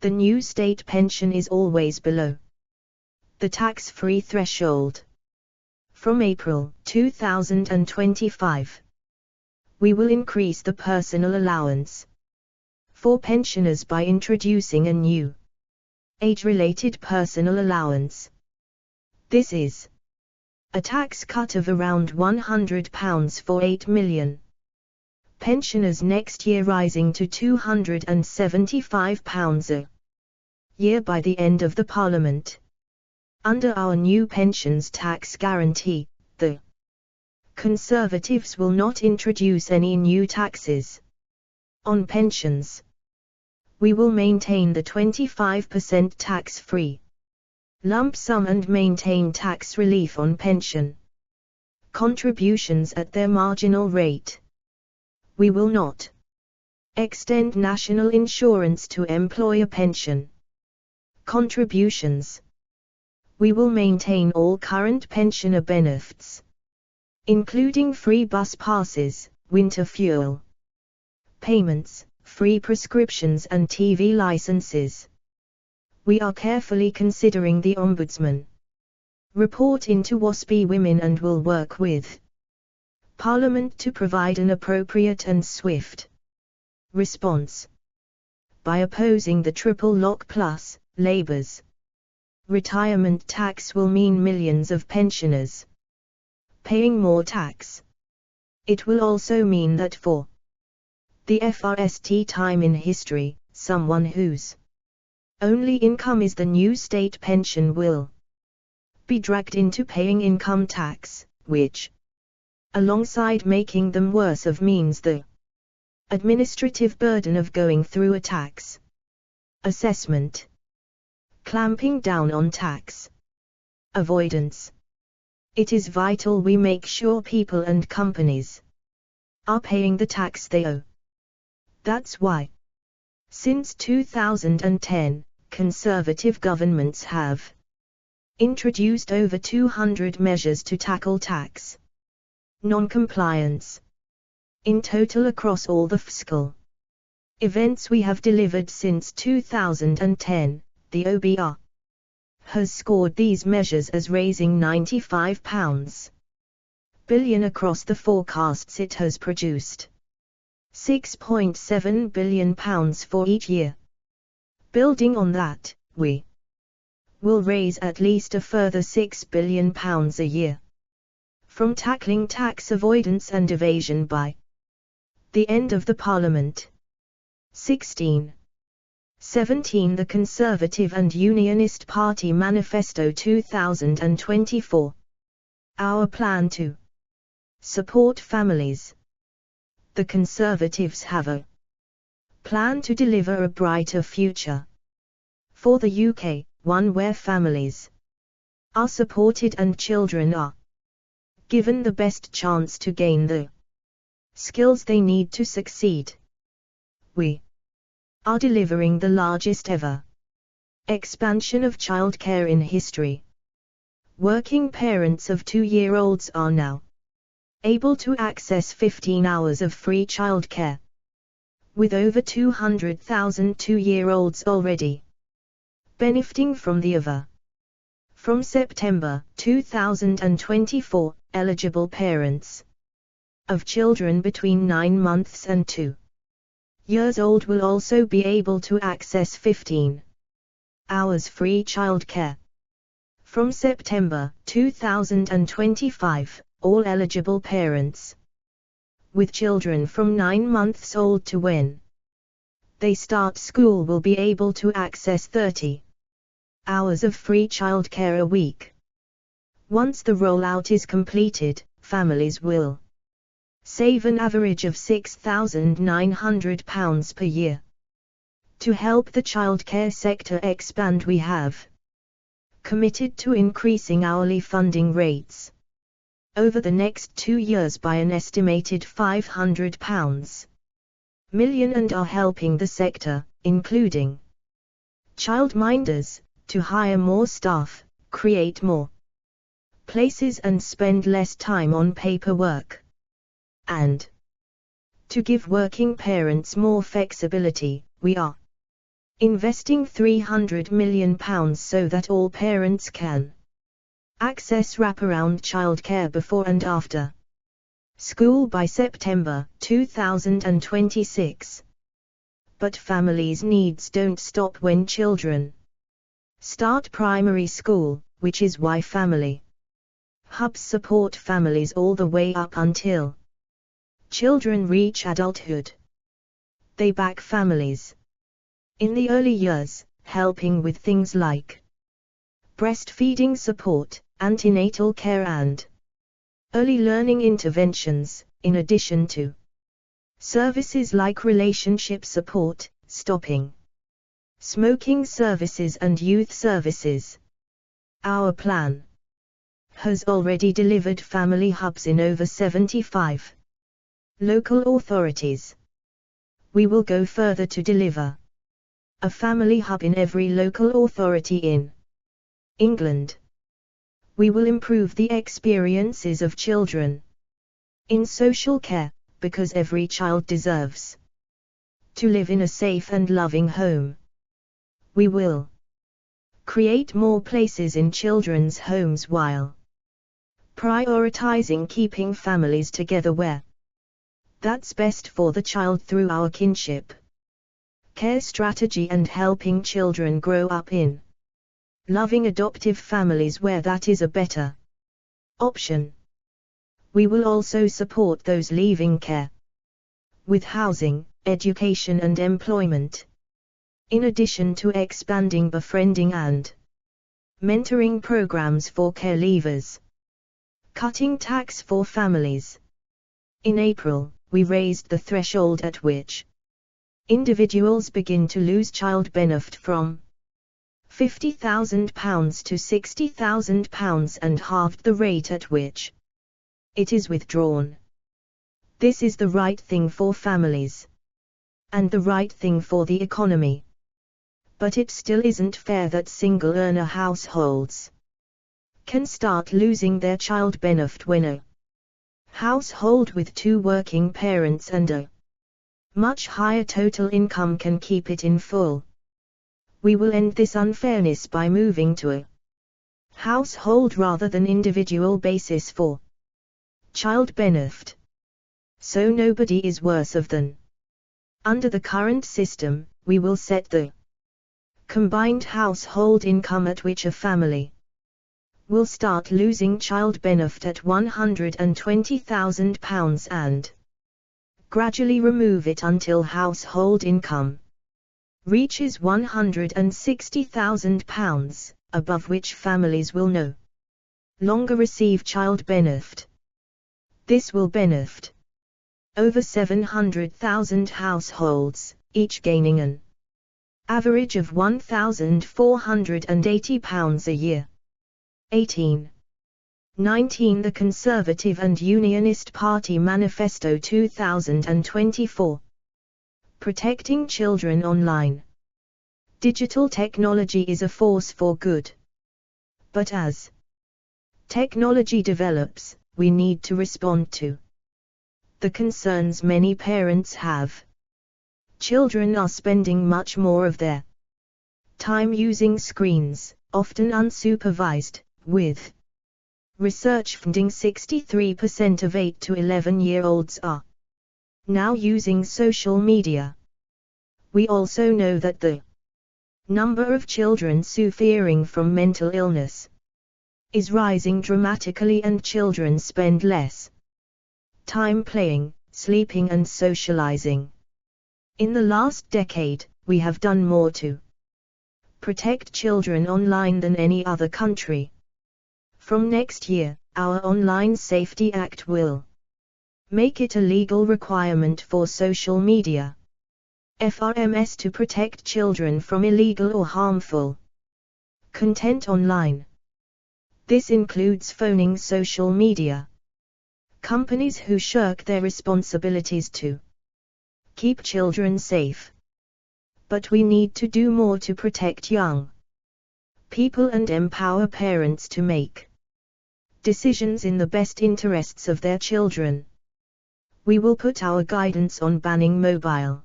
Speaker 1: the new state pension is always below the tax-free threshold. From April 2025, we will increase the personal allowance for pensioners by introducing a new age-related personal allowance. This is a tax cut of around £100 for 8 million pensioners next year, rising to £275 a year by the end of the Parliament. Under our new pensions tax guarantee, the Conservatives will not introduce any new taxes on pensions. We will maintain the 25% tax-free lump sum and maintain tax relief on pension contributions at their marginal rate. We will not extend national insurance to employer pension contributions. We will maintain all current pensioner benefits, including free bus passes, winter fuel payments, free prescriptions and TV licenses. We are carefully considering the Ombudsman report into WASPI Women and will work with Parliament to provide an appropriate and swift response. By opposing the triple lock plus, Labour's retirement tax will mean millions of pensioners paying more tax. It will also mean that for the first time in history, someone whose only income is the new state pension will be dragged into paying income tax, which, alongside making them worse off, means the administrative burden of going through a tax assessment, clamping down on tax avoidance. It is vital we make sure people and companies are paying the tax they owe. That's why, since 2010, Conservative governments have introduced over 200 measures to tackle tax non-compliance. In total, across all the fiscal events we have delivered since 2010, the OBR has scored these measures as raising £95 billion across the forecasts it has produced. £6.7 billion for each year. Building on that, we will raise at least a further £6 billion a year from tackling tax avoidance and evasion by the end of the Parliament. 17. The Conservative and Unionist Party Manifesto 2024. Our plan to support families. The Conservatives have a plan to deliver a brighter future for the UK, one where families are supported and children are given the best chance to gain the skills they need to succeed. We are delivering the largest ever expansion of childcare in history. Working parents of 2-year-olds are now able to access 15 hours of free childcare, with over 200,000 2-year-olds already benefiting from the AVA. From September 2024, eligible parents of children between 9 months and 2 years old will also be able to access 15 hours free childcare. From September 2025, all eligible parents with children from 9 months old to when they start school will be able to access 30 hours of free childcare a week. Once the rollout is completed, families will save an average of £6,900 per year. To help the childcare sector expand, we have committed to increasing hourly funding rates over the next 2 years by an estimated £500 million and are helping the sector, including childminders, to hire more staff, create more places and spend less time on paperwork, and to give working parents more flexibility. We are investing £300 million so that all parents can access wraparound childcare before and after school by September 2026. But families' needs don't stop when children start primary school, which is why family hubs support families all the way up until children reach adulthood. They back families in the early years, helping with things like breastfeeding support, antenatal care and early learning interventions, in addition to services like relationship support, stopping smoking services and youth services. Our plan has already delivered family hubs in over 75 local authorities. We will go further to deliver a family hub in every local authority in England. We will improve the experiences of children in social care, because every child deserves to live in a safe and loving home. We will create more places in children's homes while prioritizing keeping families together where that's best for the child through our kinship care strategy and helping children grow up in loving adoptive families where that is a better option. We will also support those leaving care with housing, education and employment, in addition to expanding befriending and mentoring programs for care leavers. Cutting tax for families. In April, we raised the threshold at which individuals begin to lose child benefit from £50,000 to £60,000 and halved the rate at which it is withdrawn. This is the right thing for families and the right thing for the economy. But it still isn't fair that single-earner households can start losing their child benefit when a household with 2 working parents and a much higher total income can keep it in full. We will end this unfairness by moving to a household rather than individual basis for child benefit, so nobody is worse off than. Under the current system, we will set the combined household income at which a family will start losing child benefit at £120,000 and gradually remove it until household income reaches £160,000, above which families will no longer receive child benefit. This will benefit over 700,000 households, each gaining an average of £1,480 a year. 18.19 The Conservative and Unionist Party Manifesto 2024 Protecting children online. Digital technology is a force for good. But as technology develops, we need to respond to the concerns many parents have. Children are spending much more of their time using screens, often unsupervised, with research finding 63% of 8 to 11-year-olds are now using social media. We also know that the number of children suffering from mental illness is rising dramatically, and children spend less time playing, sleeping and socializing. In the last decade, we have done more to protect children online than any other country. From next year, our Online Safety Act will make it a legal requirement for social media FRMs to protect children from illegal or harmful content online. This includes phoning social media companies who shirk their responsibilities to keep children safe. But we need to do more to protect young people and empower parents to make decisions in the best interests of their children. We will put our guidance on banning mobile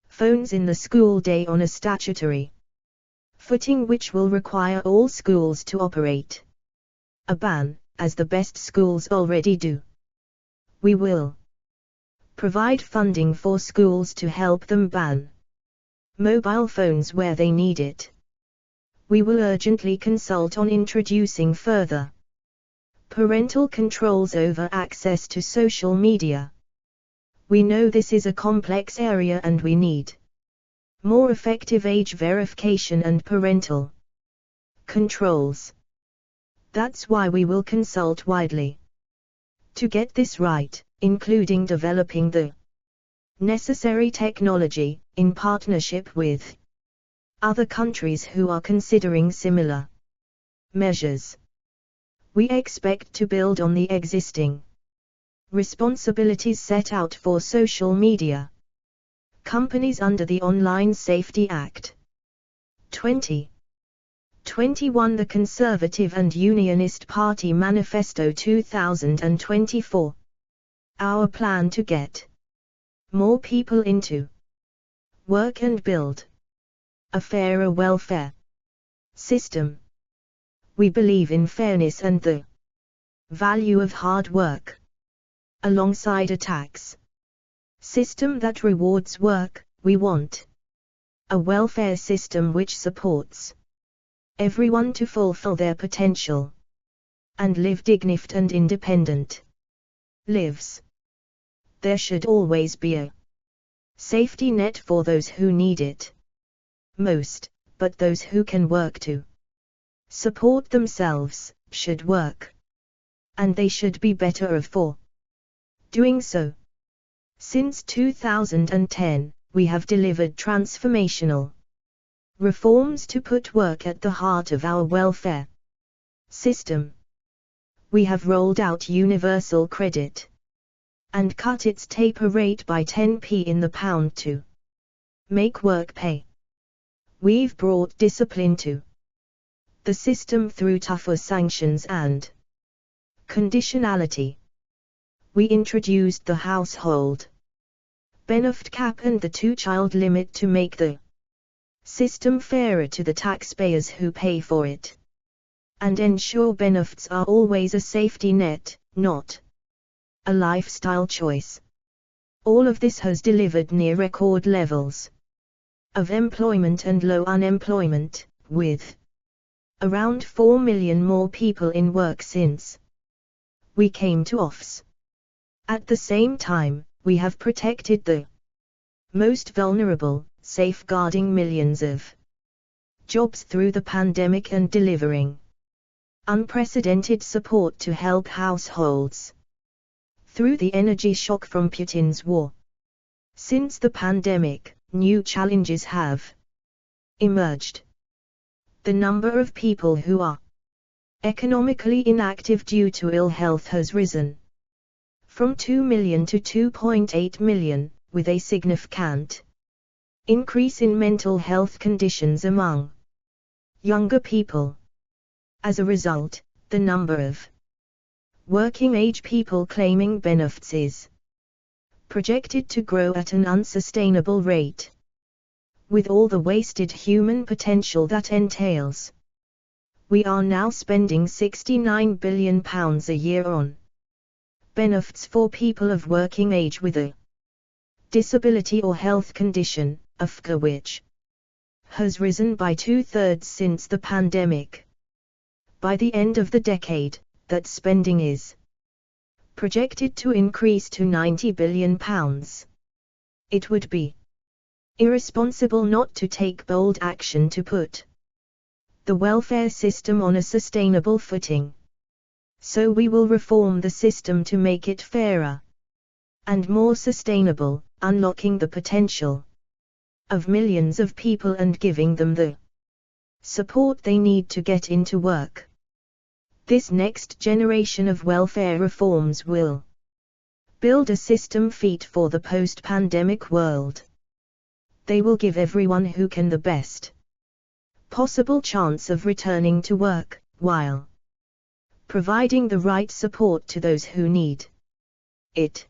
Speaker 1: phones in the school day on a statutory footing, which will require all schools to operate a ban, as the best schools already do. We will provide funding for schools to help them ban mobile phones where they need it. We will urgently consult on introducing further parental controls over access to social media. We know this is a complex area and we need more effective age verification and parental controls. That's why we will consult widely to get this right, including developing the necessary technology, in partnership with other countries who are considering similar measures. We expect to build on the existing responsibilities set out for social media companies under the Online Safety Act 2021, the Conservative and Unionist Party Manifesto 2024. Our plan to get more people into work and build a fairer welfare system. We believe in fairness and the value of hard work, alongside a tax system that rewards work. We want a welfare system which supports everyone to fulfill their potential and live dignified and independent lives. There should always be a safety net for those who need it most, but those who can work to support themselves should work, and they should be better off for doing so. Since 2010, we have delivered transformational reforms to put work at the heart of our welfare system. We have rolled out universal credit and cut its taper rate by 10p in the pound to make work pay. We've brought discipline to the system through tougher sanctions and conditionality. We introduced the household benefit cap and the 2-child limit to make the system fairer to the taxpayers who pay for it, and ensure benefits are always a safety net, not a lifestyle choice. All of this has delivered near record levels of employment and low unemployment, with around 4 million more people in work since we came to office. At the same time, we have protected the most vulnerable, safeguarding millions of jobs through the pandemic and delivering unprecedented support to help households through the energy shock from Putin's war. Since the pandemic, new challenges have emerged. The number of people who are economically inactive due to ill health has risen from 2 million to 2.8 million, with a significant Increase in mental health conditions among younger people. As a result, the number of working-age people claiming benefits is projected to grow at an unsustainable rate, with all the wasted human potential that entails. We are now spending £69 billion a year on benefits for people of working age with a disability or health condition, a figure which has risen by 2/3 since the pandemic. By the end of the decade, that spending is projected to increase to £90 billion. It would be irresponsible not to take bold action to put the welfare system on a sustainable footing. So we will reform the system to make it fairer and more sustainable, unlocking the potential of millions of people and giving them the support they need to get into work. This next generation of welfare reforms will build a system fit for the post-pandemic world. They will give everyone who can the best possible chance of returning to work, while providing the right support to those who need it.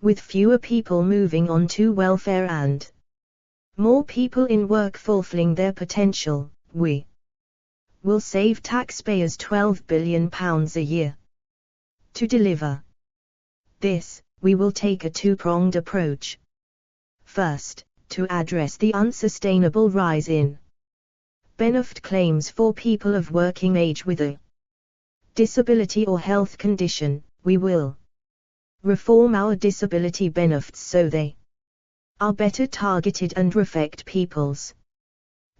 Speaker 1: With fewer people moving on to welfare and more people in work fulfilling their potential, we will save taxpayers £12 billion a year. To deliver this, we will take a two-pronged approach. First, to address the unsustainable rise in benefit claims for people of working age with a disability or health condition, we will reform our disability benefits so they are better targeted and reflect people's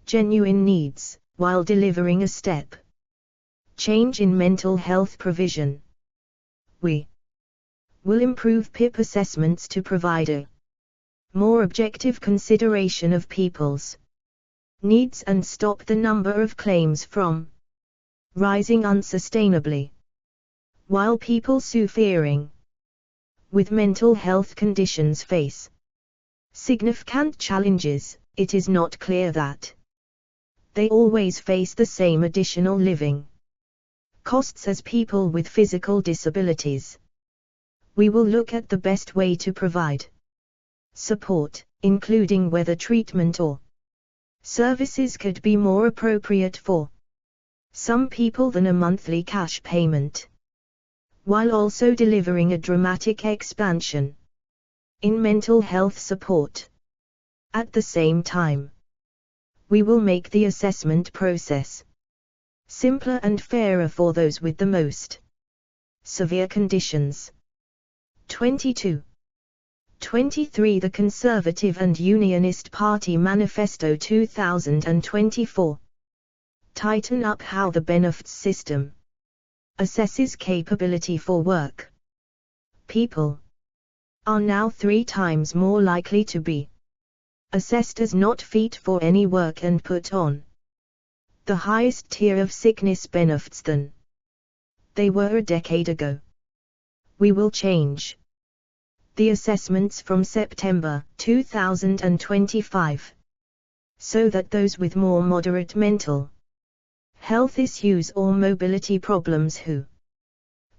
Speaker 1: genuine needs, while delivering a step change in mental health provision. We will improve PIP assessments to provide a more objective consideration of people's needs and stop the number of claims from rising unsustainably. While people suffering with mental health conditions face significant challenges, it is not clear that they always face the same additional living costs as people with physical disabilities. We will look at the best way to provide support, including whether treatment or services could be more appropriate for some people than a monthly cash payment, while also delivering a dramatic expansion in mental health support. At the same time, we will make the assessment process simpler and fairer for those with the most severe conditions. 22. 23. The Conservative and Unionist Party Manifesto 2024. Tighten up how the benefits system assesses capability for work. People are now 3 times more likely to be assessed as not fit for any work and put on the highest tier of sickness benefits than they were a decade ago. We will change the assessments from September 2025 so that those with more moderate mental health issues or mobility problems who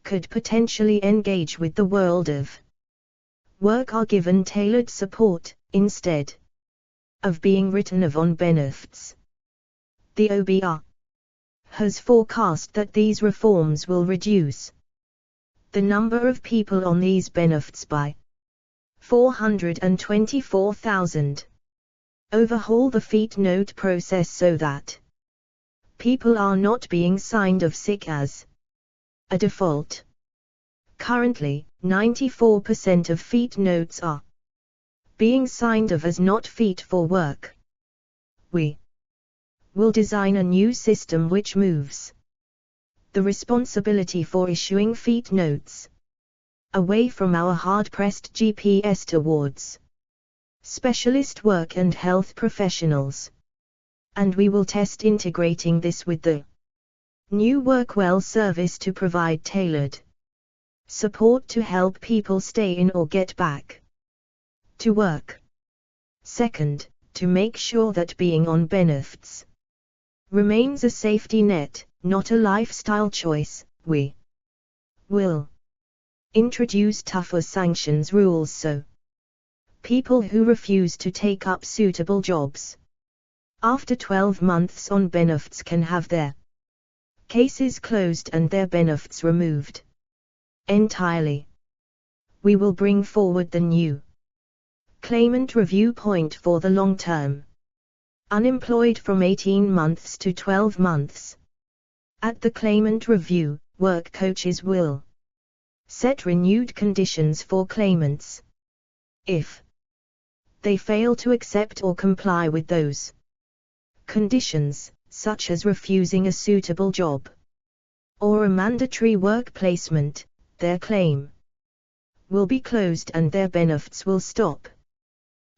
Speaker 1: could potentially engage with the world of work are given tailored support, instead of being written off on benefits. The OBR has forecast that these reforms will reduce the number of people on these benefits by 424,000. Overhaul the FEET note process so that people are not being signed off sick as a default. Currently, 94% of FEET notes are being signed off as not fit for work. We will design a new system which moves the responsibility for issuing FEET notes away from our hard-pressed GPS towards specialist work and health professionals. And we will test integrating this with the new WorkWell service to provide tailored support to help people stay in or get back to work. Second, to make sure that being on benefits remains a safety net, not a lifestyle choice. We will introduce tougher sanctions rules so people who refuse to take up suitable jobs after 12 months on benefits can have their cases closed and their benefits removed entirely. We will bring forward the new claimant review point for the long term unemployed from 18 months to 12 months. At the claimant review, work coaches will set renewed conditions for claimants. If they fail to accept or comply with those conditions, such as refusing a suitable job or a mandatory work placement, their claim will be closed and their benefits will stop.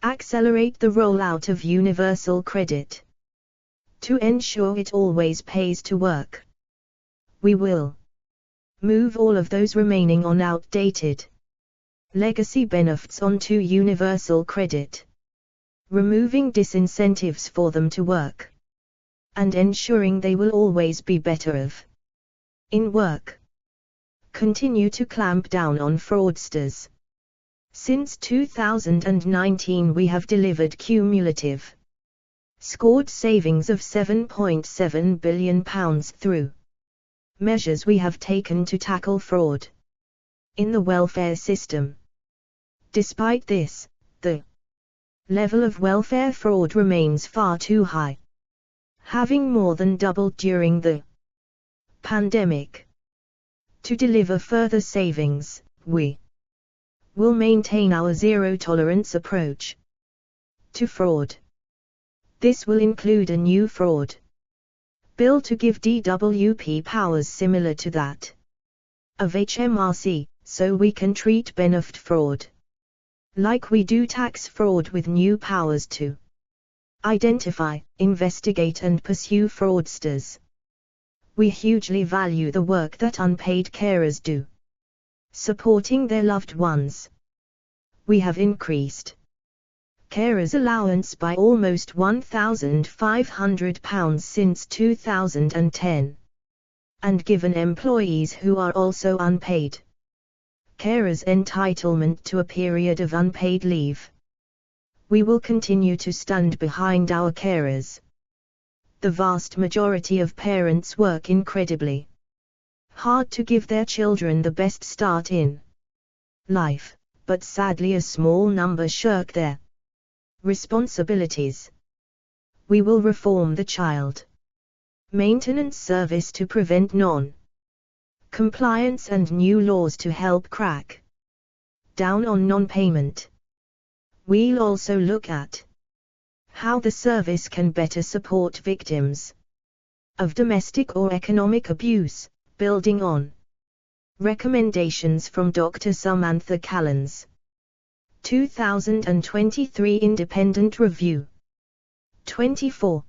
Speaker 1: Accelerate the rollout of universal credit to ensure it always pays to work. We will move all of those remaining on outdated legacy benefits onto universal credit, removing disincentives for them to work and ensuring they will always be better off in work. Continue to clamp down on fraudsters. Since 2019 we have delivered cumulative scored savings of £7.7 billion through measures we have taken to tackle fraud in the welfare system. Despite this, the level of welfare fraud remains far too high, having more than doubled during the pandemic. To deliver further savings, we will maintain our zero-tolerance approach to fraud. This will include a new fraud bill to give DWP powers similar to that of HMRC, so we can treat benefit fraud like we do tax fraud, with new powers to identify, investigate and pursue fraudsters. We hugely value the work that unpaid carers do, supporting their loved ones. We have increased carers' allowance by almost £1,500 since 2010, and given employees who are also unpaid carers entitlement to a period of unpaid leave. We will continue to stand behind our carers. The vast majority of parents work incredibly hard to give their children the best start in life, but sadly a small number shirk their responsibilities. We will reform the child maintenance service to prevent non-compliance and new laws to help crack down on non-payment. We'll also look at how the service can better support victims of domestic or economic abuse, building on recommendations from Dr. Samantha Callan's 2023 Independent Review. 24.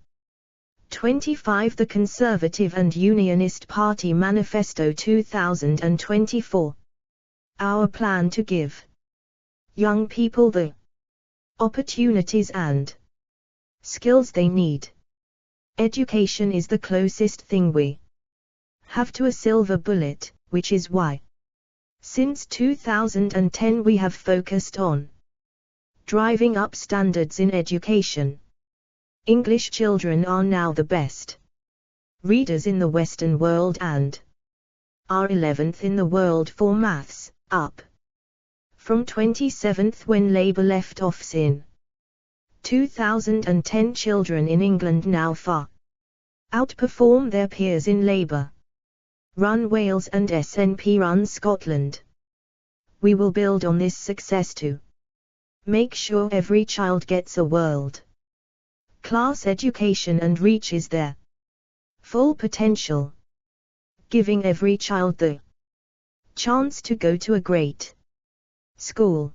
Speaker 1: 25 The Conservative and Unionist Party Manifesto 2024. Our plan to give young people the opportunities and skills they need. Education is the closest thing we have to a silver bullet, which is why since 2010 we have focused on driving up standards in education. English children are now the best readers in the Western world and are 11th in the world for maths, up from 27th when Labour left office in 2010. Children in England now far outperform their peers in Labour-run Wales and SNP-run Scotland. We will build on this success to make sure every child gets a world-class education and reaches their full potential, giving every child the chance to go to a great school.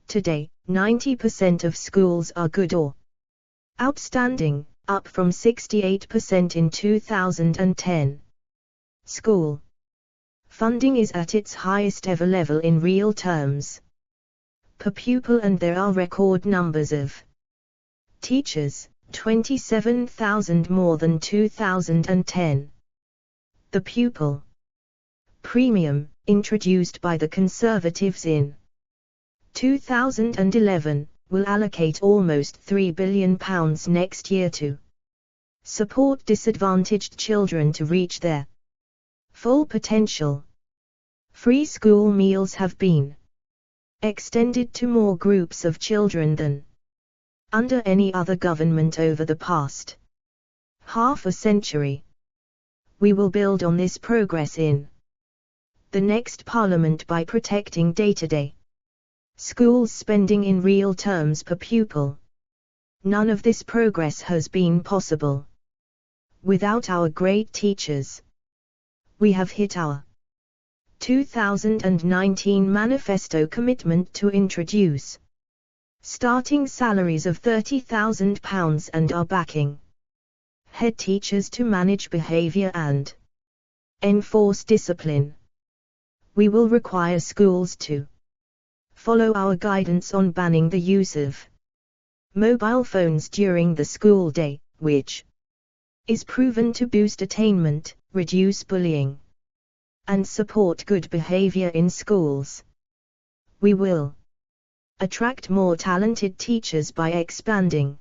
Speaker 1: Today, 90% of schools are good or outstanding, up from 68% in 2010. School funding is at its highest ever level in real terms per pupil, and there are record numbers of Teachers, 27,000 more than 2010. The pupil premium, introduced by the Conservatives in 2011, will allocate almost £3 billion next year to support disadvantaged children to reach their full potential. Free school meals have been extended to more groups of children than under any other government over the past half a century. We will build on this progress in the next Parliament by protecting day-to-day schools spending in real terms per pupil. None of this progress has been possible without our great teachers. We have hit our 2019 Manifesto commitment to introduce starting salaries of £30,000 and are backing head teachers to manage behaviour and enforce discipline. We will require schools to follow our guidance on banning the use of mobile phones during the school day, which is proven to boost attainment, reduce bullying, and support good behavior in schools. We will attract more talented teachers by expanding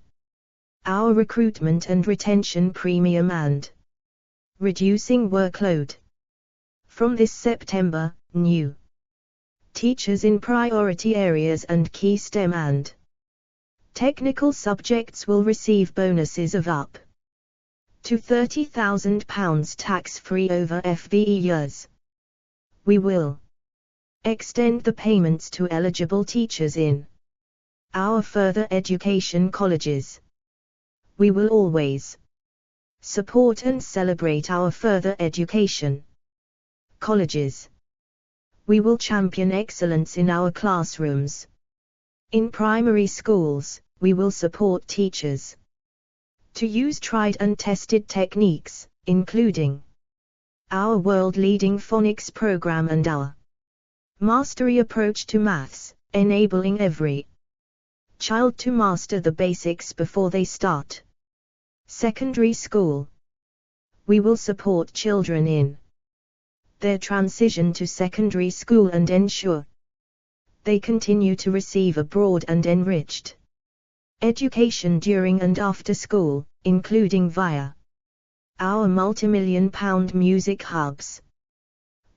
Speaker 1: our recruitment and retention premium and reducing workload. From this September, new teachers in priority areas and key STEM and technical subjects will receive bonuses of up to £30,000 tax-free over FVE years. We will extend the payments to eligible teachers in our further education colleges. We will always support and celebrate our further education colleges. We will champion excellence in our classrooms. In primary schools, we will support teachers to use tried and tested techniques, including our world-leading phonics program and our mastery approach to maths, enabling every child to master the basics before they start secondary school. We will support children in their transition to secondary school and ensure they continue to receive a broad and enriched education during and after school, including via our multi-million-pound music hubs.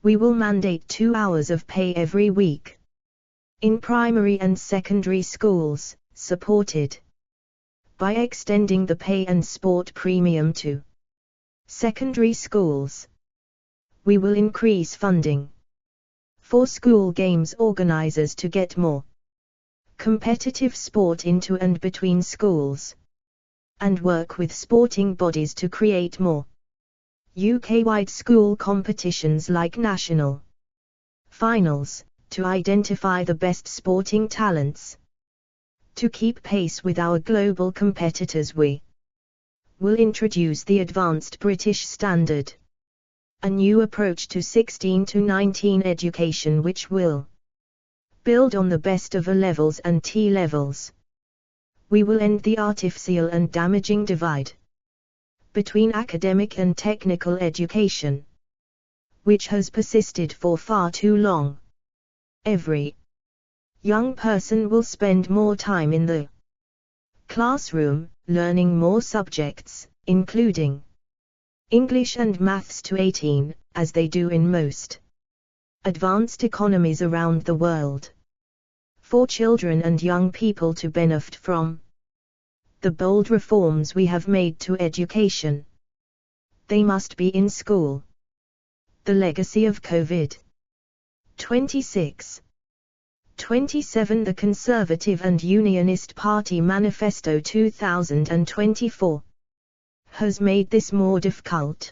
Speaker 1: We will mandate 2 hours of pay every week in primary and secondary schools, supported by extending the pay and sport premium to secondary schools. We will increase funding for school games organizers to get more competitive sport into and between schools, and work with sporting bodies to create more UK-wide school competitions like national finals, to identify the best sporting talents. To keep pace with our global competitors, we will introduce the Advanced British Standard, a new approach to 16 to 19 education which will build on the best of A-levels and T-levels. We will end the artificial and damaging divide between academic and technical education, which has persisted for far too long. Every young person will spend more time in the classroom, learning more subjects, including English and maths to 18, as they do in most advanced economies around the world. For children and young people to benefit from the bold reforms we have made to education, they must be in school. The legacy of COVID. 26. 27. The Conservative and Unionist Party Manifesto 2024 has made this more difficult.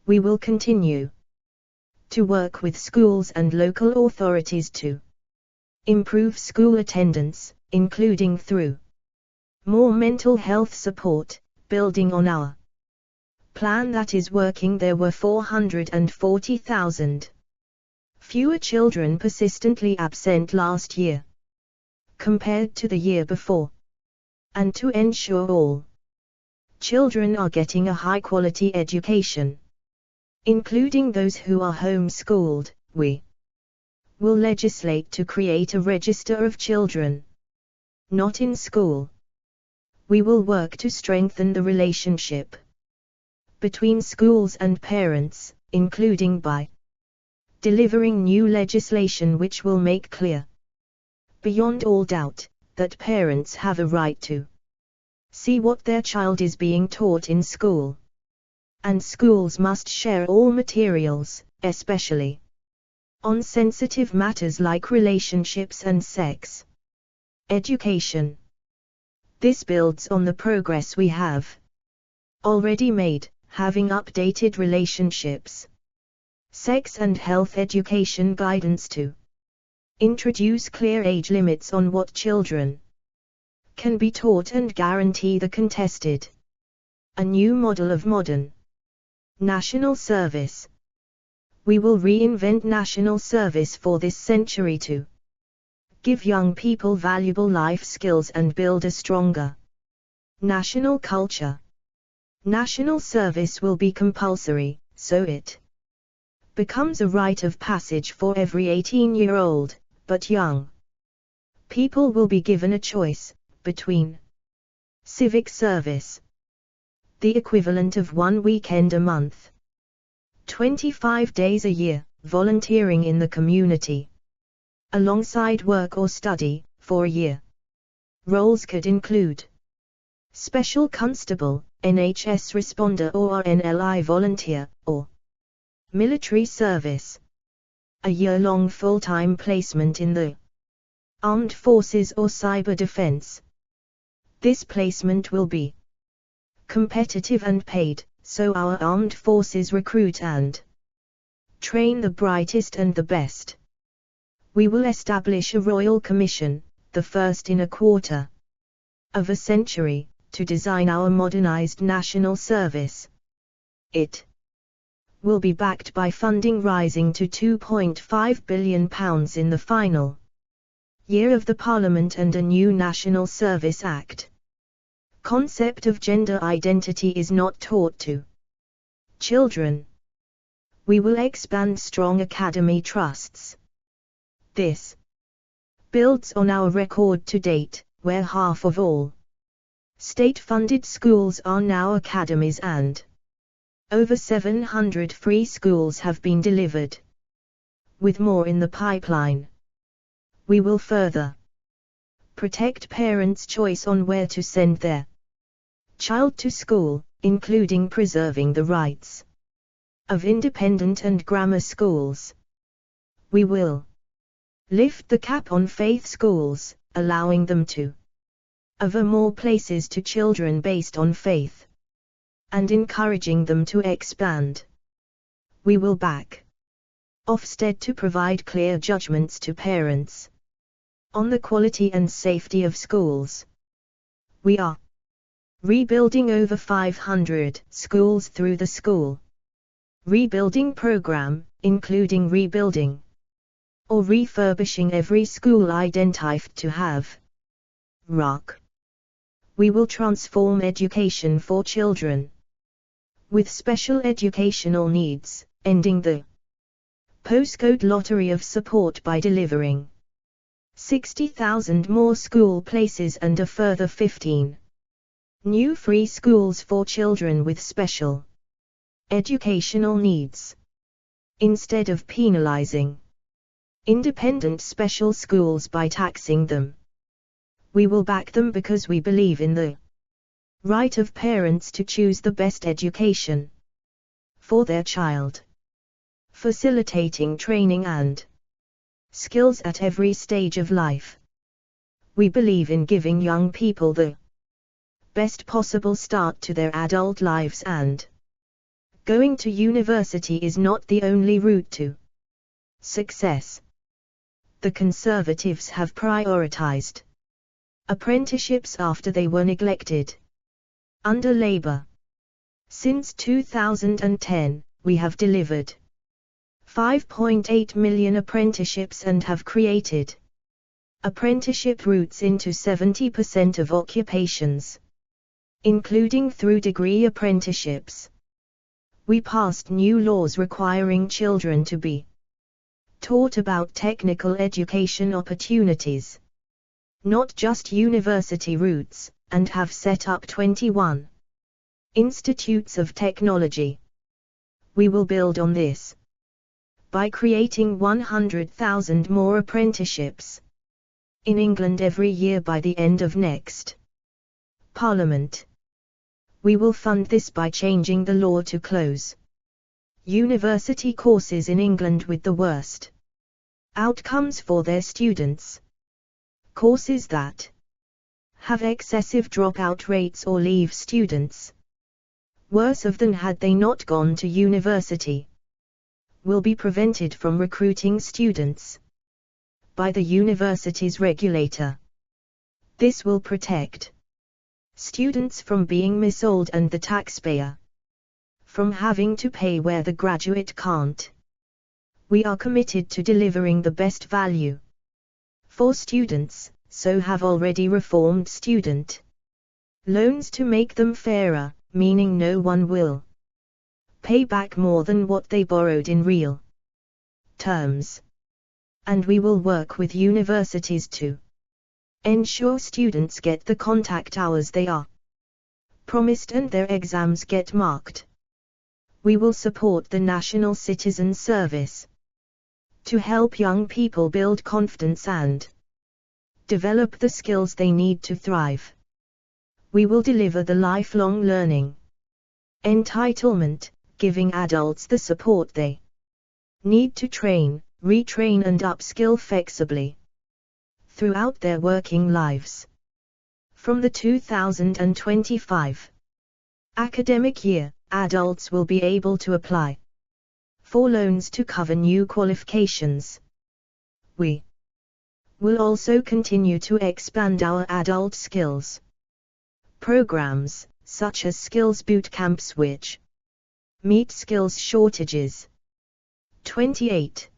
Speaker 1: We will continue to work with schools and local authorities to improve school attendance, including through more mental health support, building on our plan that is working. There were 440,000 fewer children persistently absent last year compared to the year before. and to ensure all children are getting a high-quality education, including those who are homeschooled, we will legislate to create a register of children not in school. We will work to strengthen the relationship between schools and parents, including by delivering new legislation which will make clear, beyond all doubt, that parents have a right to see what their child is being taught in school. And schools must share all materials, especially on sensitive matters like relationships and sex education. This builds on the progress we have already made, having updated relationships, sex and health education guidance to introduce clear age limits on what children can be taught and guarantee the contested a new model of modern national service. We will reinvent national service for this century to give young people valuable life skills and build a stronger national culture. National service will be compulsory, so it becomes a rite of passage for every 18-year-old, but young people will be given a choice between civic service, the equivalent of 1 weekend a month, 25 days a year, volunteering in the community, alongside work or study, for a year. Roles could include special constable, NHS responder or RNLI volunteer, or military service. A year-long full-time placement in the armed forces or cyber defense. This placement will be competitive and paid, so our armed forces recruit and train the brightest and the best. We will establish a royal commission, the first in a quarter of a century, to design our modernized national service. It will be backed by funding rising to £2.5 billion in the final year of the Parliament and a new National Service Act. Concept of gender identity is not taught to children. We will expand strong academy trusts. This builds on our record to date, where half of all state-funded schools are now academies and over 700 free schools have been delivered, with more in the pipeline. We will further protect parents' choice on where to send their child to school, including preserving the rights of independent and grammar schools. We will lift the cap on faith schools, allowing them to offer more places to children based on faith, and encouraging them to expand. We will back Ofsted to provide clear judgments to parents on the quality and safety of schools. We are rebuilding over 500 schools through the school rebuilding program, including rebuilding or refurbishing every school identified to have rock. We will transform education for children with special educational needs, ending the postcode lottery of support by delivering 60,000 more school places and a further 15 new free schools for children with special educational needs. Instead of penalizing independent special schools by taxing them, we will back them because we believe in the right of parents to choose the best education for their child, facilitating training and skills at every stage of life. We believe in giving young people the best possible start to their adult lives, and going to university is not the only route to success. The Conservatives have prioritized apprenticeships after they were neglected under Labour. Since 2010, we have delivered 5.8 million apprenticeships and have created Apprenticeship routes into 70% of occupations, including through degree apprenticeships. We passed new laws requiring children to be taught about technical education opportunities, not just university routes, and have set up 21 institutes of technology. We will build on this by creating 100,000 more apprenticeships in England every year by the end of next Parliament. We will fund this by changing the law to close university courses in England with the worst outcomes for their students. Courses that have excessive dropout rates or leave students worse off than had they not gone to university will be prevented from recruiting students by the university's regulator. This will protect students from being missold and the taxpayer from having to pay where the graduate can't. We are committed to delivering the best value for students, so have already reformed student loans to make them fairer, meaning no one will pay back more than what they borrowed in real terms. And we will work with universities to ensure students get the contact hours they are promised and their exams get marked. We will support the National Citizen Service to help young people build confidence and develop the skills they need to thrive. We will deliver the lifelong learning entitlement, giving adults the support they need to train, retrain and upskill flexibly throughout their working lives. From the 2025 academic year, adults will be able to apply for loans to cover new qualifications. We will also continue to expand our adult skills programs, such as skills boot camps which meet skills shortages. 28.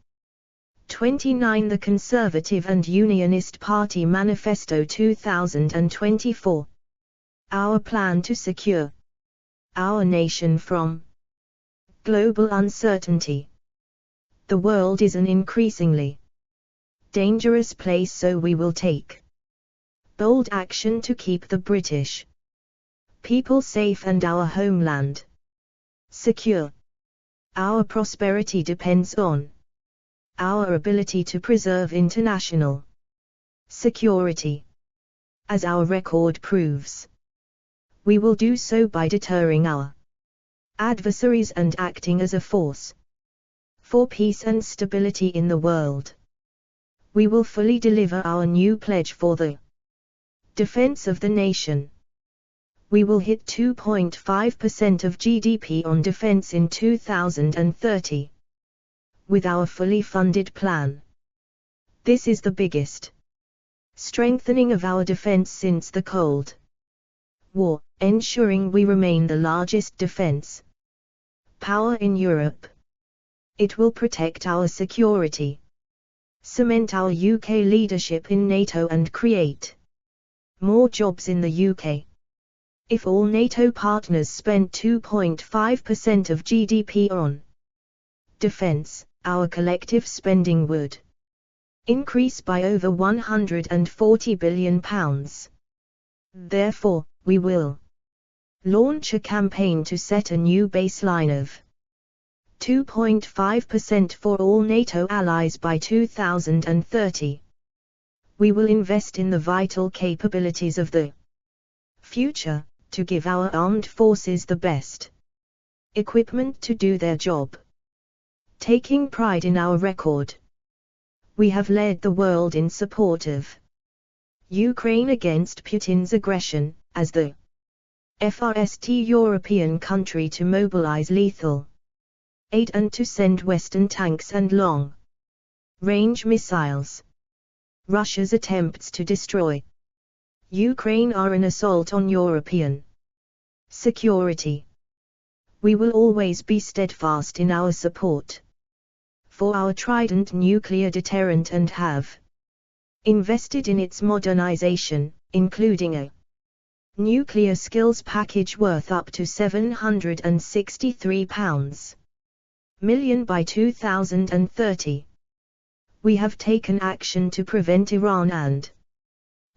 Speaker 1: 29 The Conservative and Unionist Party Manifesto 2024. Our plan to secure our nation from global uncertainty. The world is an increasingly dangerous place, so we will take bold action to keep the British people safe and our homeland secure. Our prosperity depends on our ability to preserve international security. As our record proves, we will do so by deterring our adversaries and acting as a force for peace and stability in the world. We will fully deliver our new pledge for the defense of the nation. We will hit 2.5% of GDP on defense in 2030. With our fully funded plan. This is the biggest strengthening of our defense since the Cold War, ensuring we remain the largest defense power in Europe. It will protect our security, cement our UK leadership in NATO and create more jobs in the UK. If all NATO partners spent 2.5% of GDP on defense, our collective spending would increase by over £140 billion. Therefore, we will launch a campaign to set a new baseline of 2.5% for all NATO allies by 2030. We will invest in the vital capabilities of the future, to give our armed forces the best equipment to do their job. Taking pride in our record, we have led the world in support of Ukraine against Putin's aggression, as the first European country to mobilize lethal aid and to send Western tanks and long-range missiles. Russia's attempts to destroy Ukraine are an assault on European security. We will always be steadfast in our support for our Trident nuclear deterrent and have invested in its modernization, including a nuclear skills package worth up to £763 million by 2030. We have taken action to prevent Iran and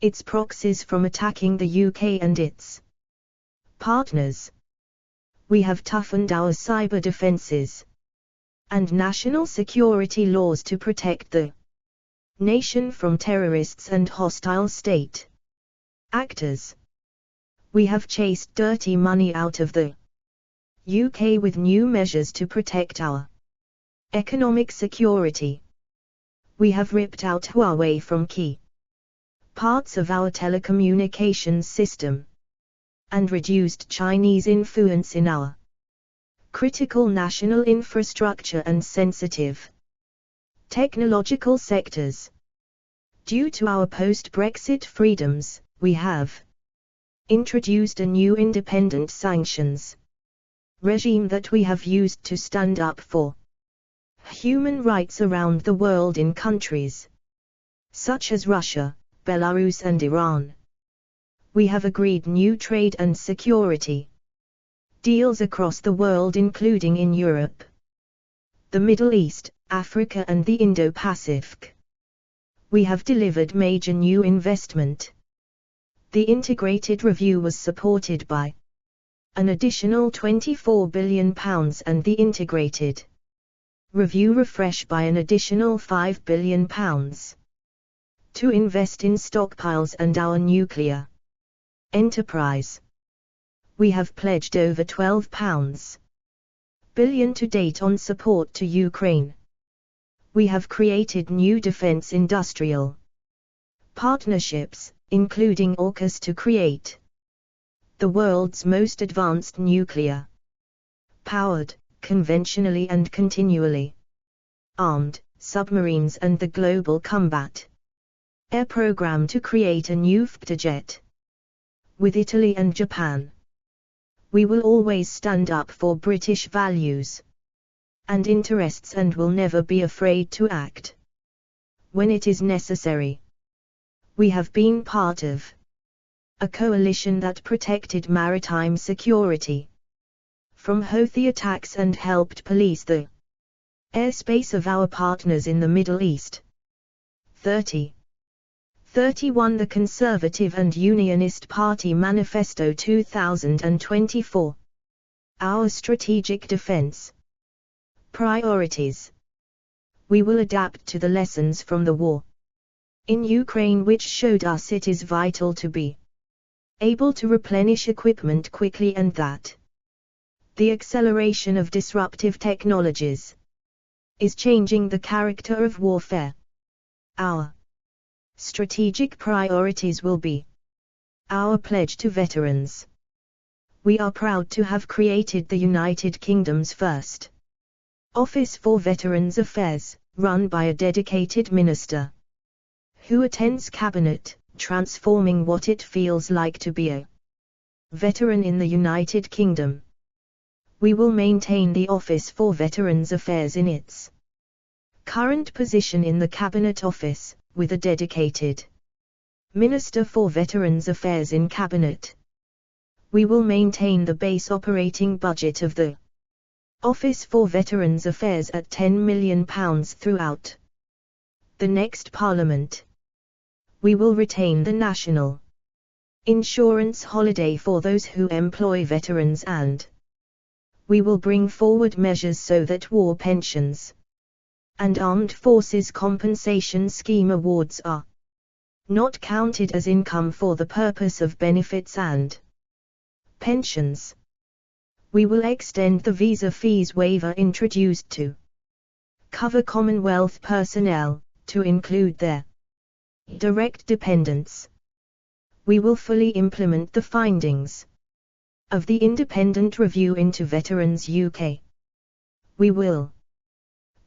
Speaker 1: its proxies from attacking the UK and its partners. We have toughened our cyber defenses and national security laws to protect the nation from terrorists and hostile state actors. We have chased dirty money out of the UK with new measures to protect our economic security. We have ripped out Huawei from key parts of our telecommunications system and reduced Chinese influence in our critical national infrastructure and sensitive technological sectors. Due to our post-Brexit freedoms, we have introduced a new independent sanctions regime that we have used to stand up for human rights around the world in countries such as Russia, Belarus and Iran. We have agreed new trade and security deals across the world, including in Europe, the Middle East, Africa and the Indo-Pacific. We have delivered major new investment. The integrated review was supported by an additional £24 billion and the integrated review refresh by an additional £5 billion to invest in stockpiles and our nuclear enterprise. We have pledged over £12 billion to date on support to Ukraine. We have created new defense industrial partnerships, including AUKUS, to create the world's most advanced nuclear powered, conventionally and continually armed, submarines and the Global Combat Air Program to create a new fighter-jet with Italy and Japan. We will always stand up for British values and interests and will never be afraid to act when it is necessary. We have been part of a coalition that protected maritime security from Houthi attacks and helped police the airspace of our partners in the Middle East. 31 The Conservative and Unionist Party Manifesto 2024. Our strategic defense priorities. We will adapt to the lessons from the war in Ukraine, which showed us it is vital to be able to replenish equipment quickly and that the acceleration of disruptive technologies is changing the character of warfare. Our strategic priorities will be our pledge to veterans. We are proud to have created the United Kingdom's first Office for Veterans Affairs, run by a dedicated minister who attends Cabinet, transforming what it feels like to be a veteran in the United Kingdom. We will maintain the Office for Veterans Affairs in its current position in the Cabinet Office, with a dedicated Minister for Veterans Affairs in Cabinet. We will maintain the base operating budget of the Office for Veterans Affairs at £10 million throughout the next Parliament. We will retain the national insurance holiday for those who employ veterans, and we will bring forward measures so that war pensions and Armed Forces Compensation Scheme awards are not counted as income for the purpose of benefits and pensions. We will extend the visa fees waiver introduced to cover Commonwealth personnel, to include their direct dependents. We will fully implement the findings of the independent review into Veterans UK. We will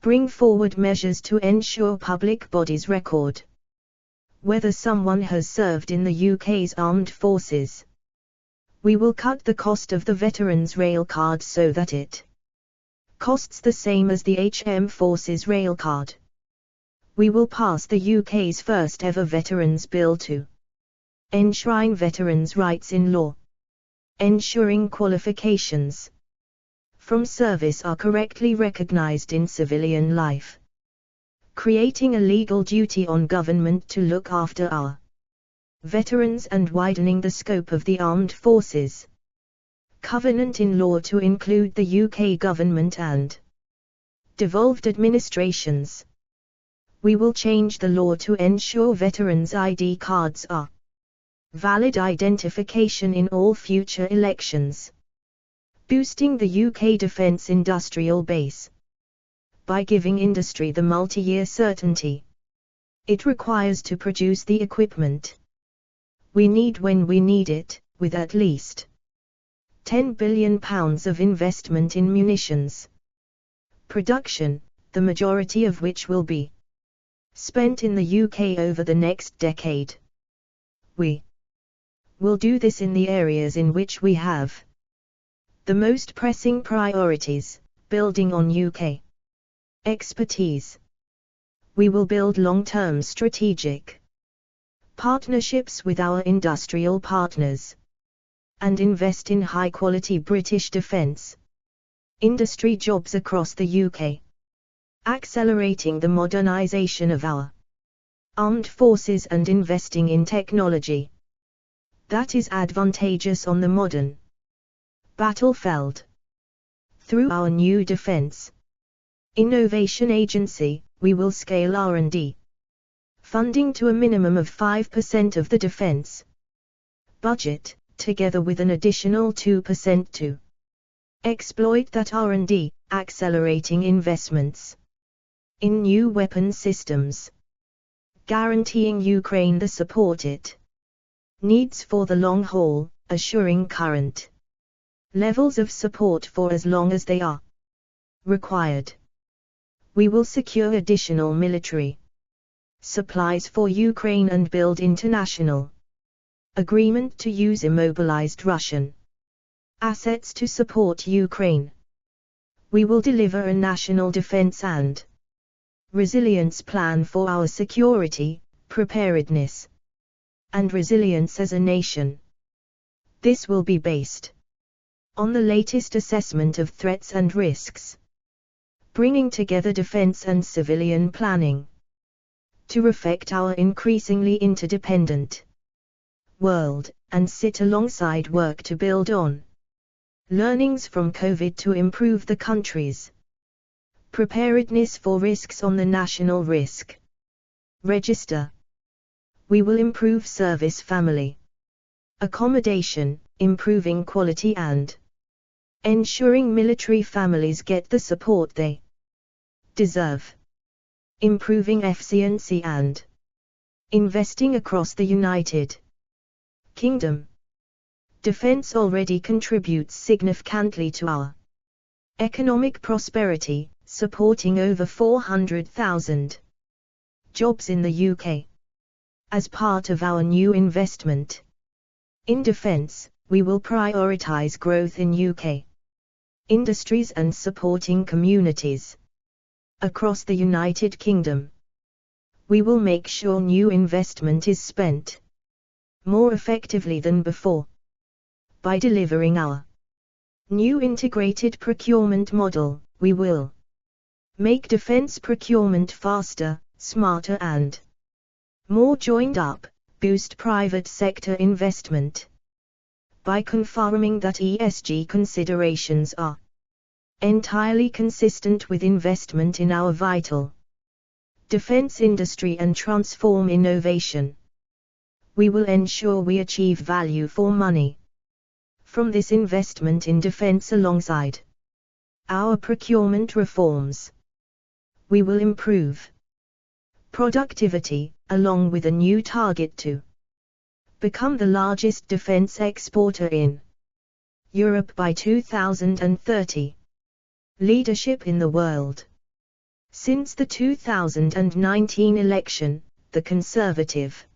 Speaker 1: bring forward measures to ensure public bodies record whether someone has served in the UK's armed forces. We will cut the cost of the Veterans Rail Card so that it costs the same as the HM Forces Rail Card. We will pass the UK's first ever Veterans Bill to enshrine veterans' rights in law, ensuring qualifications from service are correctly recognised in civilian life, creating a legal duty on government to look after our veterans and widening the scope of the armed forces covenant in law to include the UK government and devolved administrations. We will change the law to ensure veterans' ID cards are valid identification in all future elections, boosting the UK defence industrial base by giving industry the multi-year certainty it requires to produce the equipment we need when we need it, with at least £10 billion of investment in munitions production, the majority of which will be spent in the UK over the next decade. We will do this in the areas in which we have the most pressing priorities, building on UK expertise. We will build long-term strategic partnerships with our industrial partners and invest in high-quality British defence industry jobs across the UK, accelerating the modernisation of our armed forces and investing in technology that is advantageous on the modern battlefield. Through our new Defence Innovation Agency, we will scale R&D funding to a minimum of 5% of the defence budget, together with an additional 2% to exploit that R&D, accelerating investments in new weapon systems, guaranteeing Ukraine the support it needs for the long haul, assuring current levels of support for as long as they are required. We will secure additional military supplies for Ukraine and build international agreement to use immobilized Russian assets to support Ukraine. We will deliver a national defense and resilience plan for our security, preparedness, and resilience as a nation. This will be based on the latest assessment of threats and risks, bringing together defense and civilian planning to reflect our increasingly interdependent world, and sit alongside work to build on learnings from COVID to improve the country's preparedness for risks on the National Risk Register. We will improve service family accommodation, improving quality and ensuring military families get the support they deserve, improving efficiency and investing across the United Kingdom. Defence already contributes significantly to our economic prosperity, supporting over 400,000 jobs in the UK. As part of our new investment in defence, we will prioritise growth in UK industries and supporting communities across the United Kingdom. We will make sure new investment is spent more effectively than before by delivering our new integrated procurement model. We will make defence procurement faster, smarter and more joined up, boost private sector investment by confirming that ESG considerations are entirely consistent with investment in our vital defence industry and transform innovation. We will ensure we achieve value for money from this investment in defence alongside our procurement reforms. We will improve productivity, along with a new target to become the largest defence exporter in Europe by 2030. Leadership in the world. Since the 2019 election, the Conservative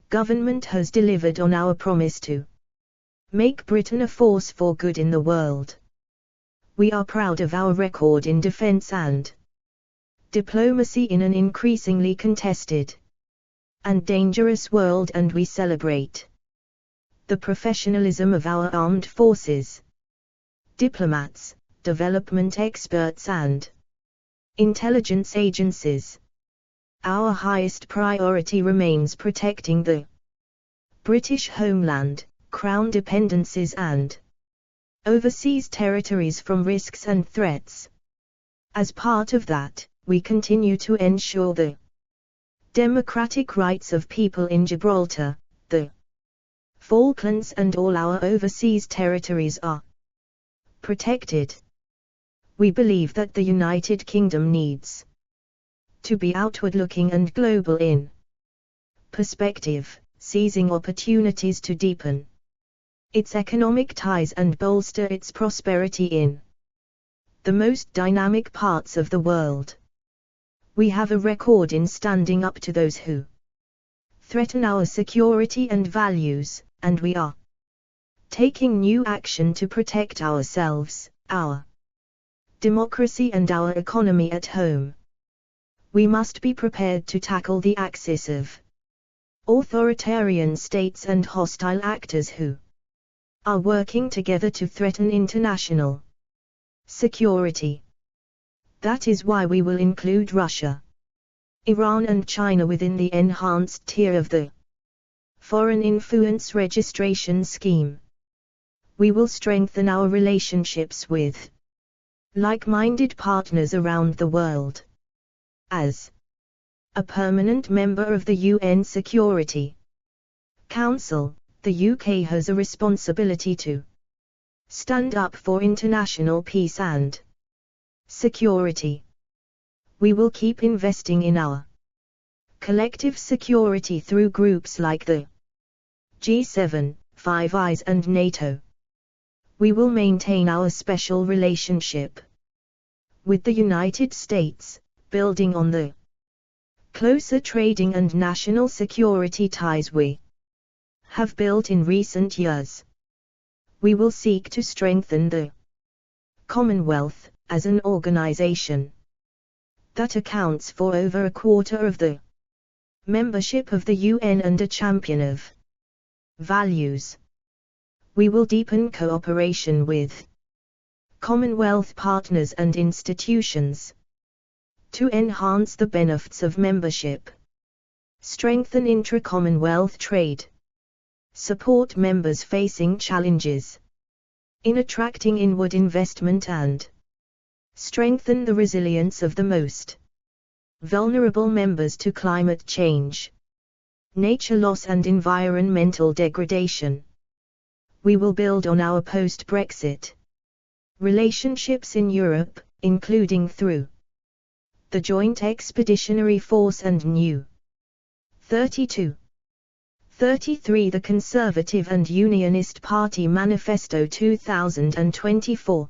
Speaker 1: government has delivered on our promise to make Britain a force for good in the world. We are proud of our record in defence and diplomacy in an increasingly contested and dangerous world, and we celebrate the professionalism of our armed forces, diplomats, development experts and intelligence agencies. Our highest priority remains protecting the British homeland, Crown dependencies and overseas territories from risks and threats. As part of that, we continue to ensure the democratic rights of people in Gibraltar, the Falklands and all our overseas territories are protected. We believe that the United Kingdom needs to be outward-looking and global in perspective, seizing opportunities to deepen its economic ties and bolster its prosperity in the most dynamic parts of the world. We have a record in standing up to those who threaten our security and values, and we are taking new action to protect ourselves, our democracy and our economy at home. We must be prepared to tackle the axis of authoritarian states and hostile actors who are working together to threaten international security. That is why we will include Russia, Iran and China within the enhanced tier of the Foreign Influence Registration Scheme. We will strengthen our relationships with like-minded partners around the world. As a permanent member of the UN Security Council, the UK has a responsibility to stand up for international peace and security. We will keep investing in our collective security through groups like the G7, Five Eyes and NATO. We will maintain our special relationship with the United States, building on the closer trading and national security ties we have built in recent years. We will seek to strengthen the Commonwealth as an organization that accounts for over a quarter of the membership of the UN and a champion of values. We will deepen cooperation with Commonwealth partners and institutions to enhance the benefits of membership, strengthen intra-Commonwealth trade, support members facing challenges in attracting inward investment and strengthen the resilience of the most vulnerable members to climate change, nature loss and environmental degradation. We will build on our post-Brexit relationships in Europe, including through the Joint Expeditionary Force and New 32. 33 The Conservative and Unionist Party Manifesto 2024.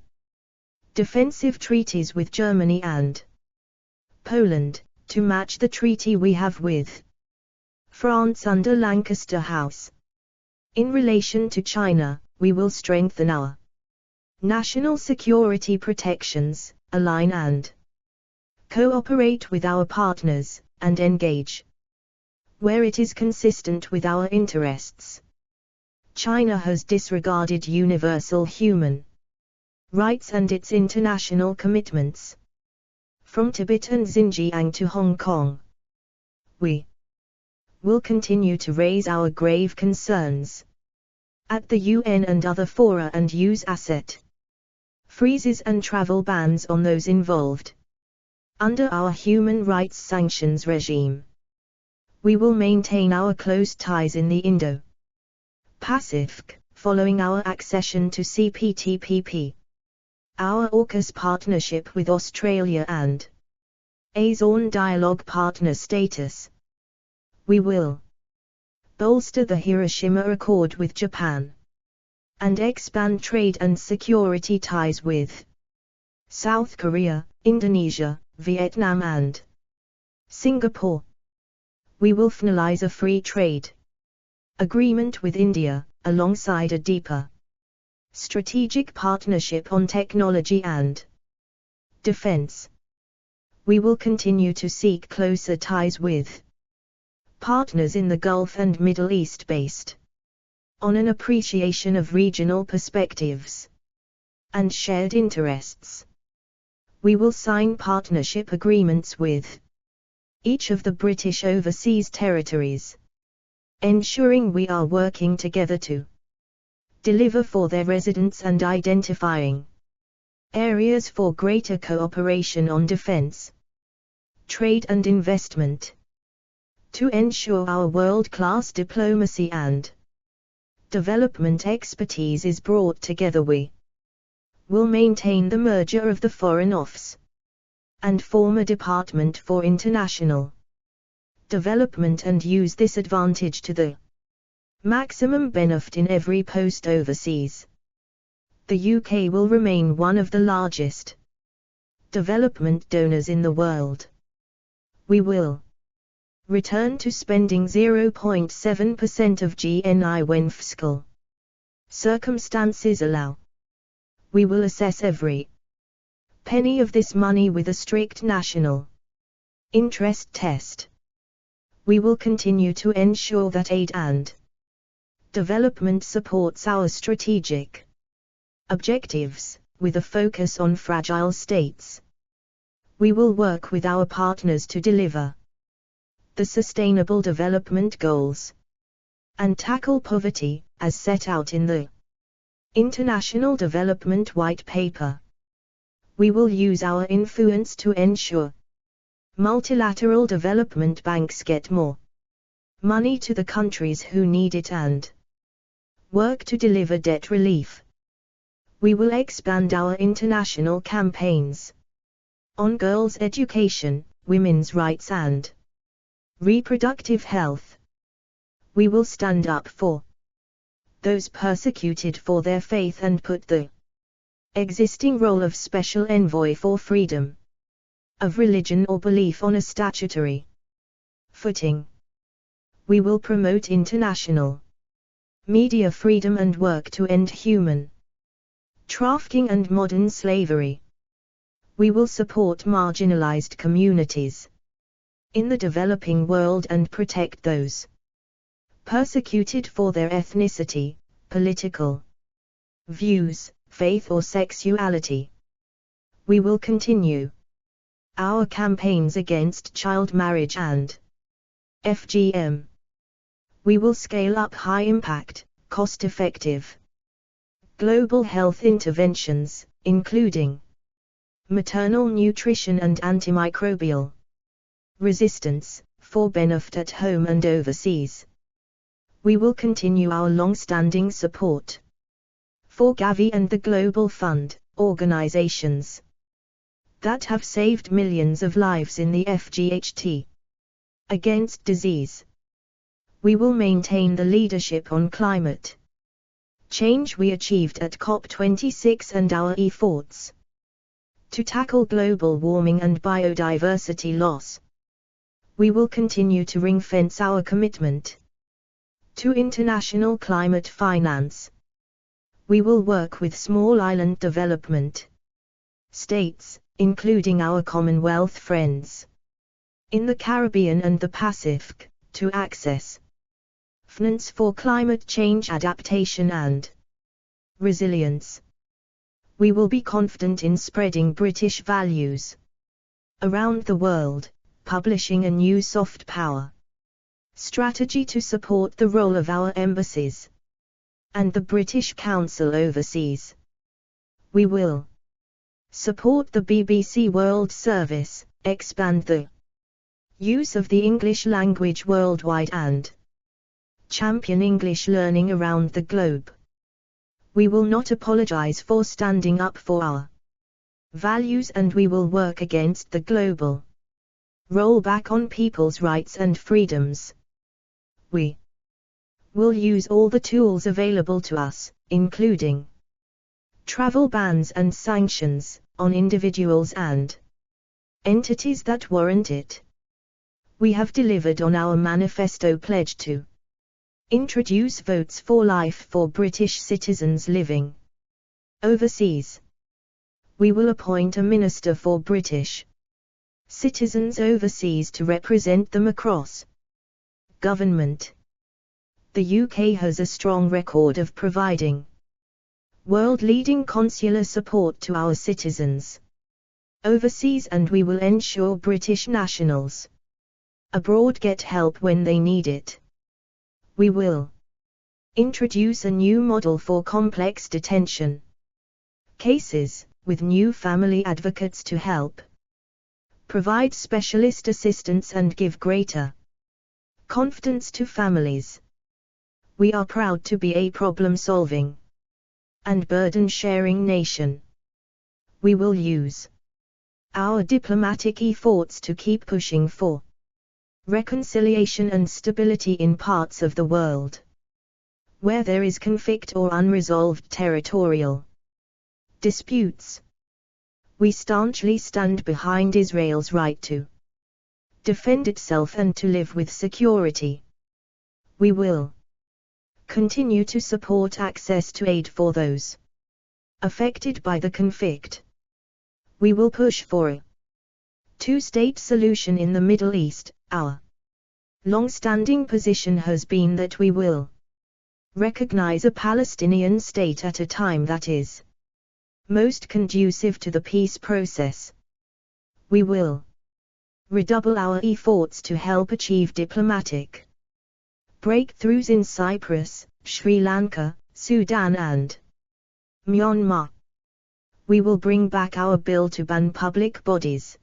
Speaker 1: Defensive treaties with Germany and Poland, to match the treaty we have with France under Lancaster House. In relation to China, we will strengthen our national security protections, align and cooperate with our partners, and engage where it is consistent with our interests. China has disregarded universal human rights and its international commitments. From Tibet and Xinjiang to Hong Kong, we will continue to raise our grave concerns at the UN and other fora and use asset freezes and travel bans on those involved under our human rights sanctions regime. We will maintain our close ties in the Indo-Pacific, following our accession to CPTPP, our AUKUS partnership with Australia and ASEAN dialogue partner status. We will bolster the Hiroshima Accord with Japan and expand trade and security ties with South Korea, Indonesia, Vietnam and Singapore. We will finalize a free trade agreement with India, alongside a deeper strategic partnership on technology and defense. We will continue to seek closer ties with partners in the Gulf and Middle East based on an appreciation of regional perspectives and shared interests. We will sign partnership agreements with each of the British overseas territories, ensuring we are working together to deliver for their residents and identifying areas for greater cooperation on defence, trade and investment. To ensure our world-class diplomacy and development expertise is brought together, we will maintain the merger of the Foreign Office and form a Department for International Development and use this advantage to the maximum benefit in every post overseas. The UK will remain one of the largest development donors in the world. We will return to spending 0.7% of GNI when fiscal circumstances allow. We will assess every penny of this money with a strict national interest test. We will continue to ensure that aid and development supports our strategic objectives, with a focus on fragile states. We will work with our partners to deliver the Sustainable Development Goals and tackle poverty, as set out in the International Development White Paper. We will use our influence to ensure multilateral development banks get more money to the countries who need it and work to deliver debt relief. We will expand our international campaigns on girls' education, women's rights and reproductive health. We will stand up for those persecuted for their faith and put the existing role of Special Envoy for freedom of religion or belief on a statutory footing. We will promote international media freedom and work to end human trafficking and modern slavery. We will support marginalized communities in the developing world and protect those persecuted for their ethnicity, political views, faith or sexuality. We will continue our campaigns against child marriage and FGM. We will scale up high-impact, cost-effective global health interventions, including maternal nutrition and antimicrobial resistance, for benefit at home and overseas. We will continue our long-standing support for Gavi and the Global Fund, organizations that have saved millions of lives in the FGHT against disease. We will maintain the leadership on climate change we achieved at COP26 and our efforts to tackle global warming and biodiversity loss. We will continue to ring-fence our commitment to international climate finance. We will work with small island development states, including our Commonwealth friends in the Caribbean and the Pacific, to access finance for climate change adaptation and resilience. We will be confident in spreading British values around the world, publishing a new soft power strategy to support the role of our embassies and the British Council overseas. We will support the BBC World Service, expand the use of the English language worldwide and champion English learning around the globe. We will not apologize for standing up for our values, and we will work against the global rollback on people's rights and freedoms. We will use all the tools available to us, including travel bans and sanctions on individuals and entities that warrant it. We have delivered on our manifesto pledge to introduce votes for life for British citizens living overseas. We will appoint a Minister for British citizens overseas to represent them across. Government. The UK has a strong record of providing world-leading consular support to our citizens overseas, and we will ensure British nationals abroad get help when they need it. We will introduce a new model for complex detention cases, with new family advocates to help provide specialist assistance and give greater confidence to families. We are proud to be a problem-solving and burden-sharing nation. We will use our diplomatic efforts to keep pushing for reconciliation and stability in parts of the world where there is conflict or unresolved territorial disputes. We staunchly stand behind Israel's right to defend itself and to live with security. We will continue to support access to aid for those affected by the conflict. We will push for a two-state solution in the Middle East. Our long-standing position has been that we will recognize a Palestinian state at a time that is most conducive to the peace process. We will redouble our efforts to help achieve diplomatic breakthroughs in Cyprus, Sri Lanka, Sudan and Myanmar. We will bring back our bill to ban public bodies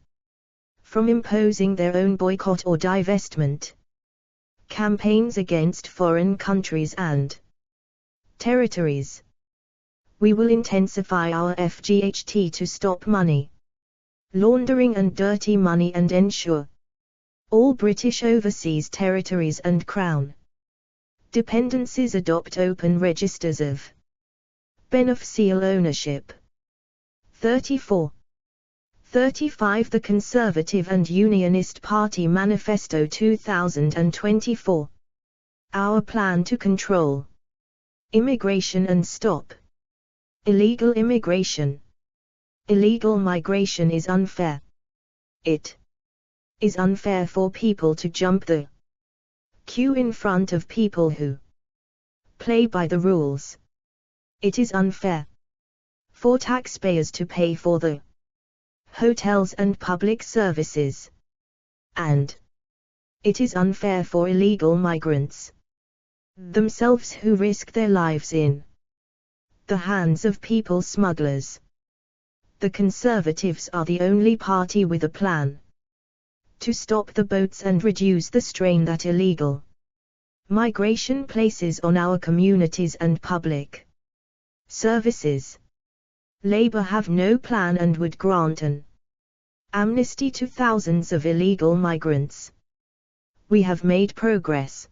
Speaker 1: from imposing their own boycott or divestment campaigns against foreign countries and territories. We will intensify our FGHT to stop money laundering and dirty money and ensure all British overseas territories and Crown dependencies adopt open registers of beneficial ownership. 34. 35. The Conservative and Unionist Party Manifesto 2024. Our plan to control immigration and stop illegal immigration. Illegal migration is unfair. It is unfair for people to jump the queue in front of people who play by the rules. It is unfair for taxpayers to pay for the hotels and public services. And it is unfair for illegal migrants themselves who risk their lives in the hands of people smugglers. The Conservatives are the only party with a plan to stop the boats and reduce the strain that illegal migration places on our communities and public services. Labour have no plan and would grant an amnesty to thousands of illegal migrants. We have made progress.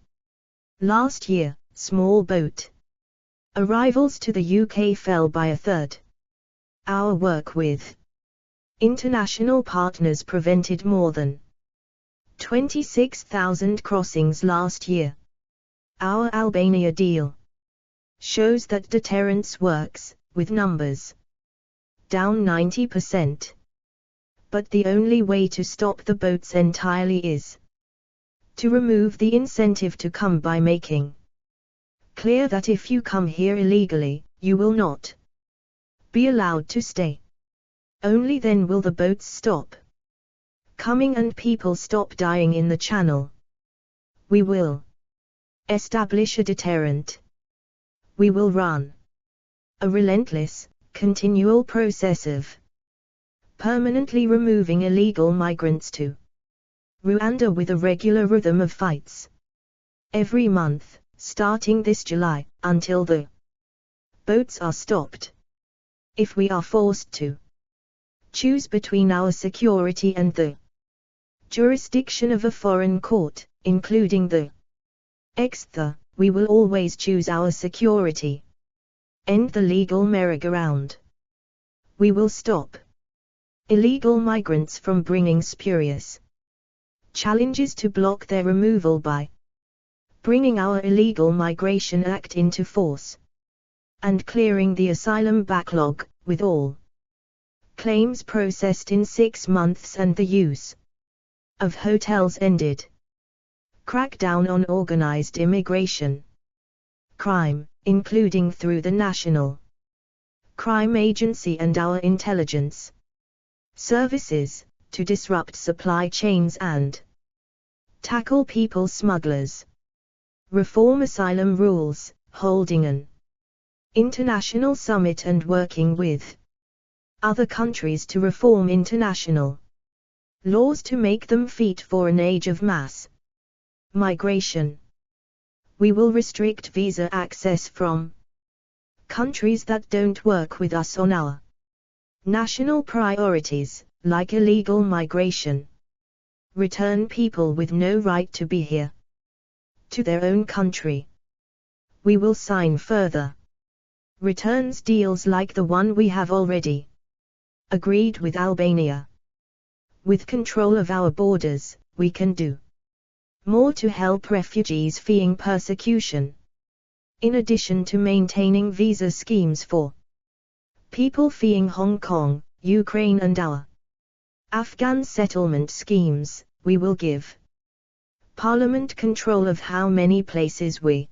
Speaker 1: Last year, small boat arrivals to the UK fell by a third. Our work with international partners prevented more than 26,000 crossings last year. Our Albania deal shows that deterrence works, with numbers down 90%. But the only way to stop the boats entirely is to remove the incentive to come by making clear that if you come here illegally, you will not be allowed to stay. Only then will the boats stop coming and people stop dying in the channel. We will establish a deterrent. We will run a relentless, continual process of permanently removing illegal migrants to Rwanda with a regular rhythm of fights every month, starting this July, until the boats are stopped. If we are forced to choose between our security and the jurisdiction of a foreign court, including the EXTHA, we will always choose our security. End the legal merry-go-round. We will stop illegal migrants from bringing spurious challenges to block their removal by bringing our Illegal Migration Act into force and clearing the asylum backlog, with all claims processed in 6 months and the use of hotels ended. Crackdown on organized immigration. Crime, including through the National Crime Agency and our intelligence services, to disrupt supply chains and tackle people smugglers. Reform asylum rules, holding an international summit and working with other countries to reform international laws to make them fit for an age of mass migration. We will restrict visa access from countries that don't work with us on our national priorities, like illegal migration. Return people with no right to be here to their own country. We will sign further returns deals like the one we have already agreed with Albania. With control of our borders, we can do more to help refugees fleeing persecution, in addition to maintaining visa schemes for people fleeing Hong Kong, Ukraine and our Afghan settlement schemes. We will give Parliament control of how many places we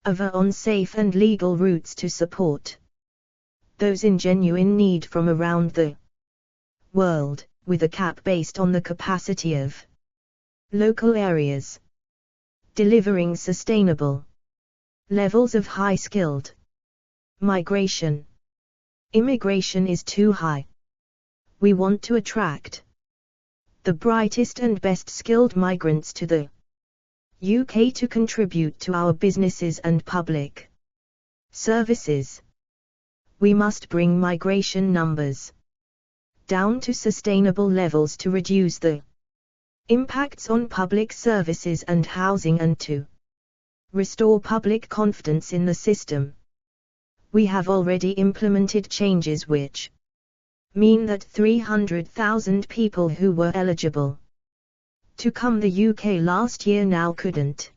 Speaker 1: have on safe and legal routes to support those in genuine need from around the world, with a cap based on the capacity of local areas, delivering sustainable levels of high-skilled migration. Immigration is too high. We want to attract the brightest and best skilled migrants to the UK to contribute to our businesses and public services. We must bring migration numbers down to sustainable levels to reduce the impacts on public services and housing and to restore public confidence in the system. We have already implemented changes which mean that 300,000 people who were eligible to come the UK last year now couldn't.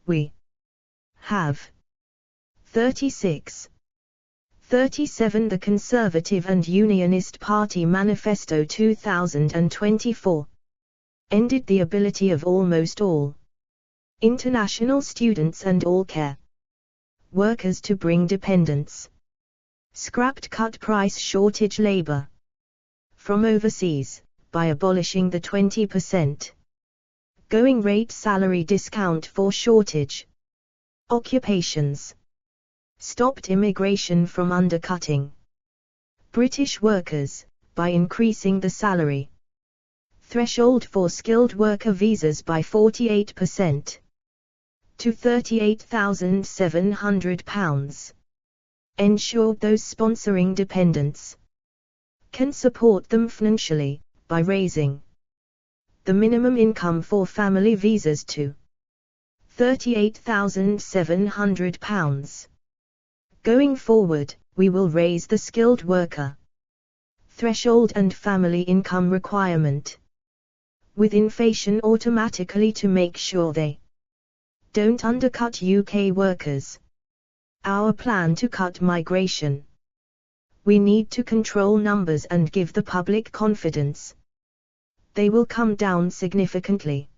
Speaker 1: We have 37 The Conservative and Unionist Party Manifesto 2024 ended the ability of almost all international students and all care workers to bring dependents. Scrapped cut price shortage labor from overseas, by abolishing the 20% going rate salary discount for shortage occupations. Stopped immigration from undercutting British workers, by increasing the salary threshold for skilled worker visas by 48% to £38,700. Ensured those sponsoring dependents can support them financially, by raising the minimum income for family visas to £38,700. Going forward, we will raise the skilled worker threshold and family income requirement with inflation automatically to make sure they don't undercut UK workers. Our plan to cut migration. We need to control numbers and give the public confidence. They will come down significantly.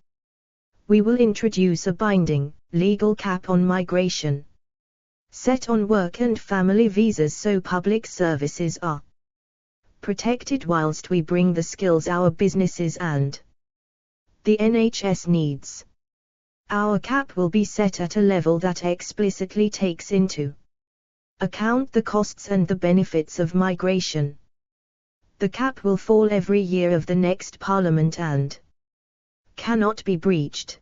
Speaker 1: We will introduce a binding, legal cap on migration, set on work and family visas so public services are protected whilst we bring the skills our businesses and the NHS needs. Our cap will be set at a level that explicitly takes into account the costs and the benefits of migration. The cap will fall every year of the next Parliament and cannot be breached.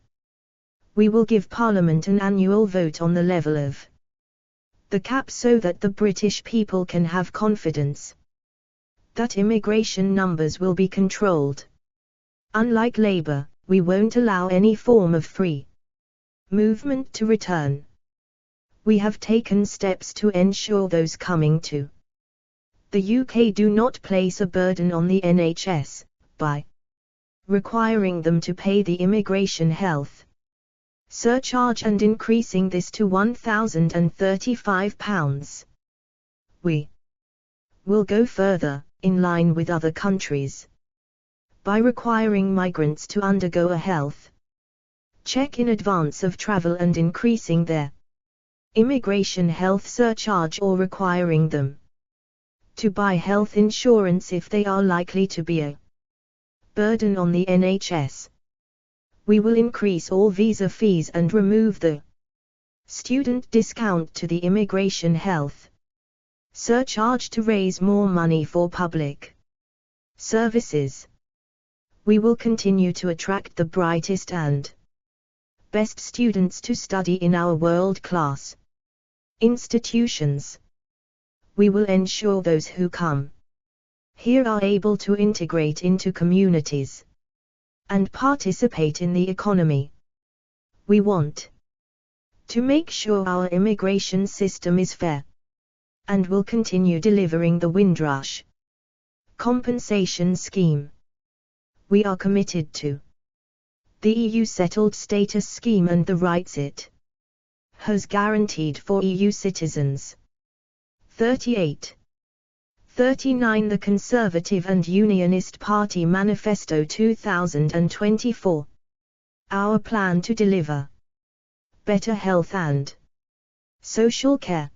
Speaker 1: We will give Parliament an annual vote on the level of the cap so that the British people can have confidence that immigration numbers will be controlled. Unlike Labour, we won't allow any form of free movement to return. We have taken steps to ensure those coming to the UK do not place a burden on the NHS, by requiring them to pay the immigration health surcharge and increasing this to £1,035. We will go further, in line with other countries. by requiring migrants to undergo a health check in advance of travel and increasing their immigration health surcharge or requiring them to buy health insurance if they are likely to be a burden on the NHS. We will increase all visa fees and remove the student discount to the immigration health surcharge to raise more money for public services. We will continue to attract the brightest and best students to study in our world-class institutions. We will ensure those who come here are able to integrate into communities and participate in the economy. We want to make sure our immigration system is fair and will continue delivering the Windrush compensation scheme. We are committed to the EU settled status scheme and the rights it has guaranteed for EU citizens. 38. 39. The Conservative and Unionist Party Manifesto 2024. Our plan to deliver better health and social care.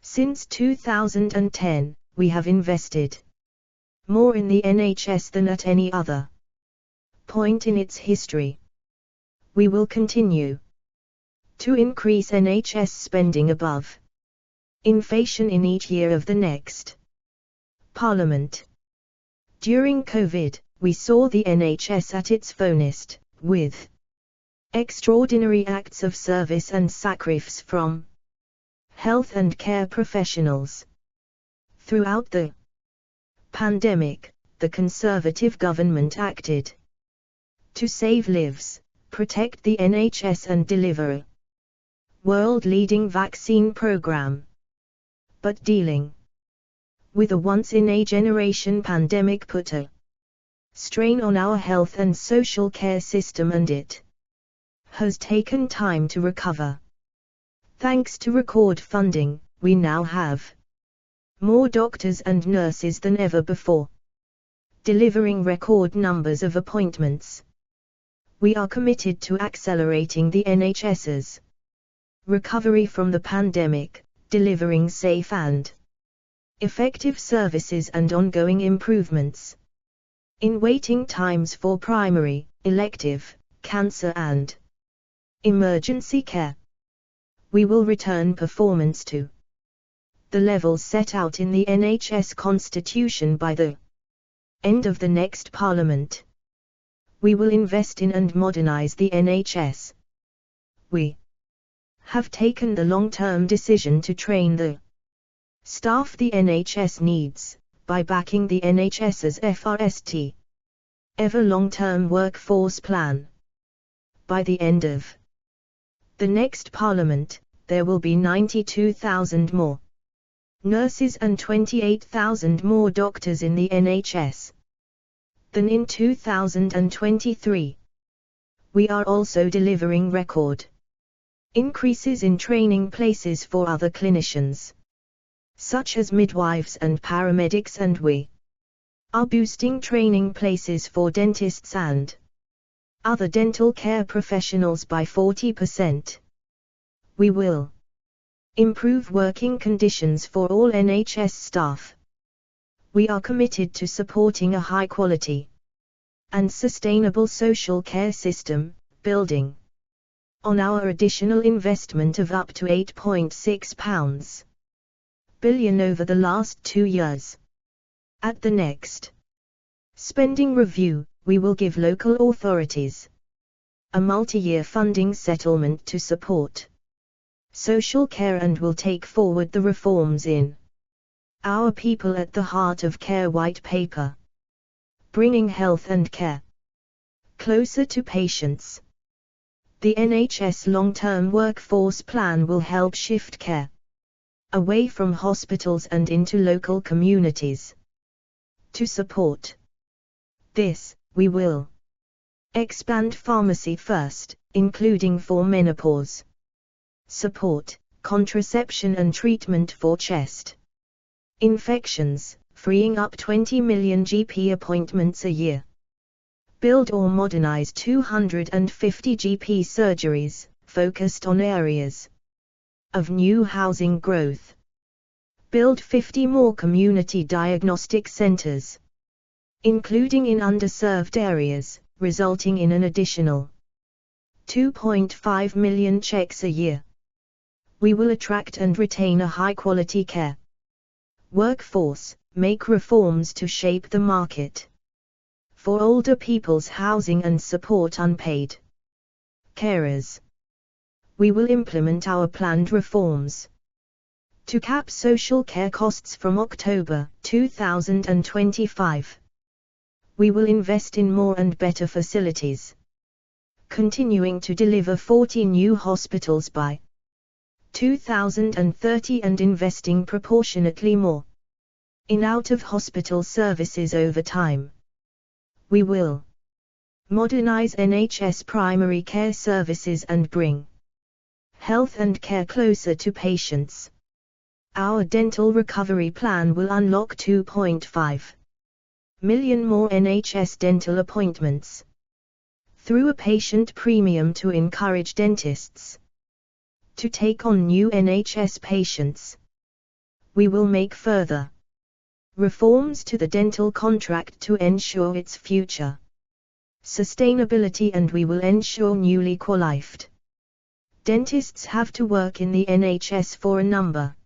Speaker 1: Since 2010, we have invested more in the NHS than at any other point in its history. We will continue to increase NHS spending above inflation in each year of the next Parliament. During COVID, we saw the NHS at its finest, with extraordinary acts of service and sacrifice from health and care professionals. Throughout the pandemic, the Conservative government acted to save lives, protect the NHS and deliver a world-leading vaccine program. But dealing with a once-in-a-generation pandemic put a strain on our health and social care system, and it has taken time to recover. Thanks to record funding, we now have more doctors and nurses than ever before, delivering record numbers of appointments. We are committed to accelerating the NHS's recovery from the pandemic, delivering safe and effective services and ongoing improvements in waiting times for primary, elective, cancer and emergency care. We will return performance to the levels set out in the NHS Constitution by the end of the next Parliament. We will invest in and modernise the NHS. We have taken the long-term decision to train the staff the NHS needs, by backing the NHS's FRST, ever long-term workforce plan. By the end of the next Parliament, there will be 92,000 more nurses and 28,000 more doctors in the NHS than in 2023. We are also delivering record increases in training places for other clinicians, such as midwives and paramedics, and we are boosting training places for dentists and other dental care professionals by 40%. We will improve working conditions for all NHS staff. We are committed to supporting a high-quality and sustainable social care system, building on our additional investment of up to £8.6 billion over the last 2 years. At the next spending review, we will give local authorities a multi-year funding settlement to support social care and will take forward the reforms in Our People at the Heart of Care White Paper, bringing health and care closer to patients. The NHS long-term workforce plan will help shift care away from hospitals and into local communities. To support this, we will expand pharmacy first, including for menopause support, contraception and treatment for chest infections, freeing up 20 million GP appointments a year. Build or modernize 250 GP surgeries, focused on areas of new housing growth. Build 50 more community diagnostic centers, including in underserved areas, resulting in an additional 2.5 million checks a year. We will attract and retain a high-quality care workforce, make reforms to shape the market for older people's housing and support unpaid carers. We will implement our planned reforms to cap social care costs from October 2025. We will invest in more and better facilities, continuing to deliver 40 new hospitals by 2030 and investing proportionately more in out-of-hospital services over time. We will modernize NHS primary care services and bring health and care closer to patients. Our dental recovery plan will unlock 2.5 million more NHS dental appointments through a patient premium to encourage dentists to take on new NHS patients. We will make further reforms to the dental contract to ensure its future sustainability, and we will ensure newly qualified dentists have to work in the NHS for a number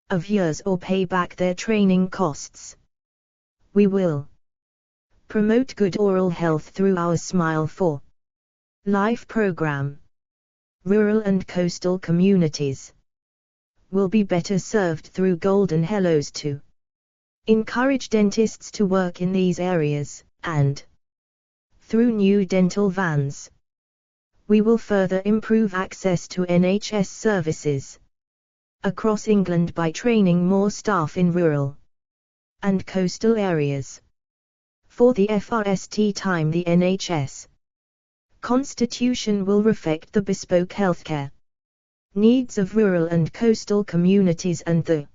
Speaker 1: of years or pay back their training costs. We will promote good oral health through our Smile for Life program. Rural and coastal communities will be better served through Golden Hellos to encourage dentists to work in these areas, and through new dental vans. We will further improve access to NHS services across England by training more staff in rural and coastal areas. For the first time, the NHS Constitution will reflect the bespoke healthcare needs of rural and coastal communities and the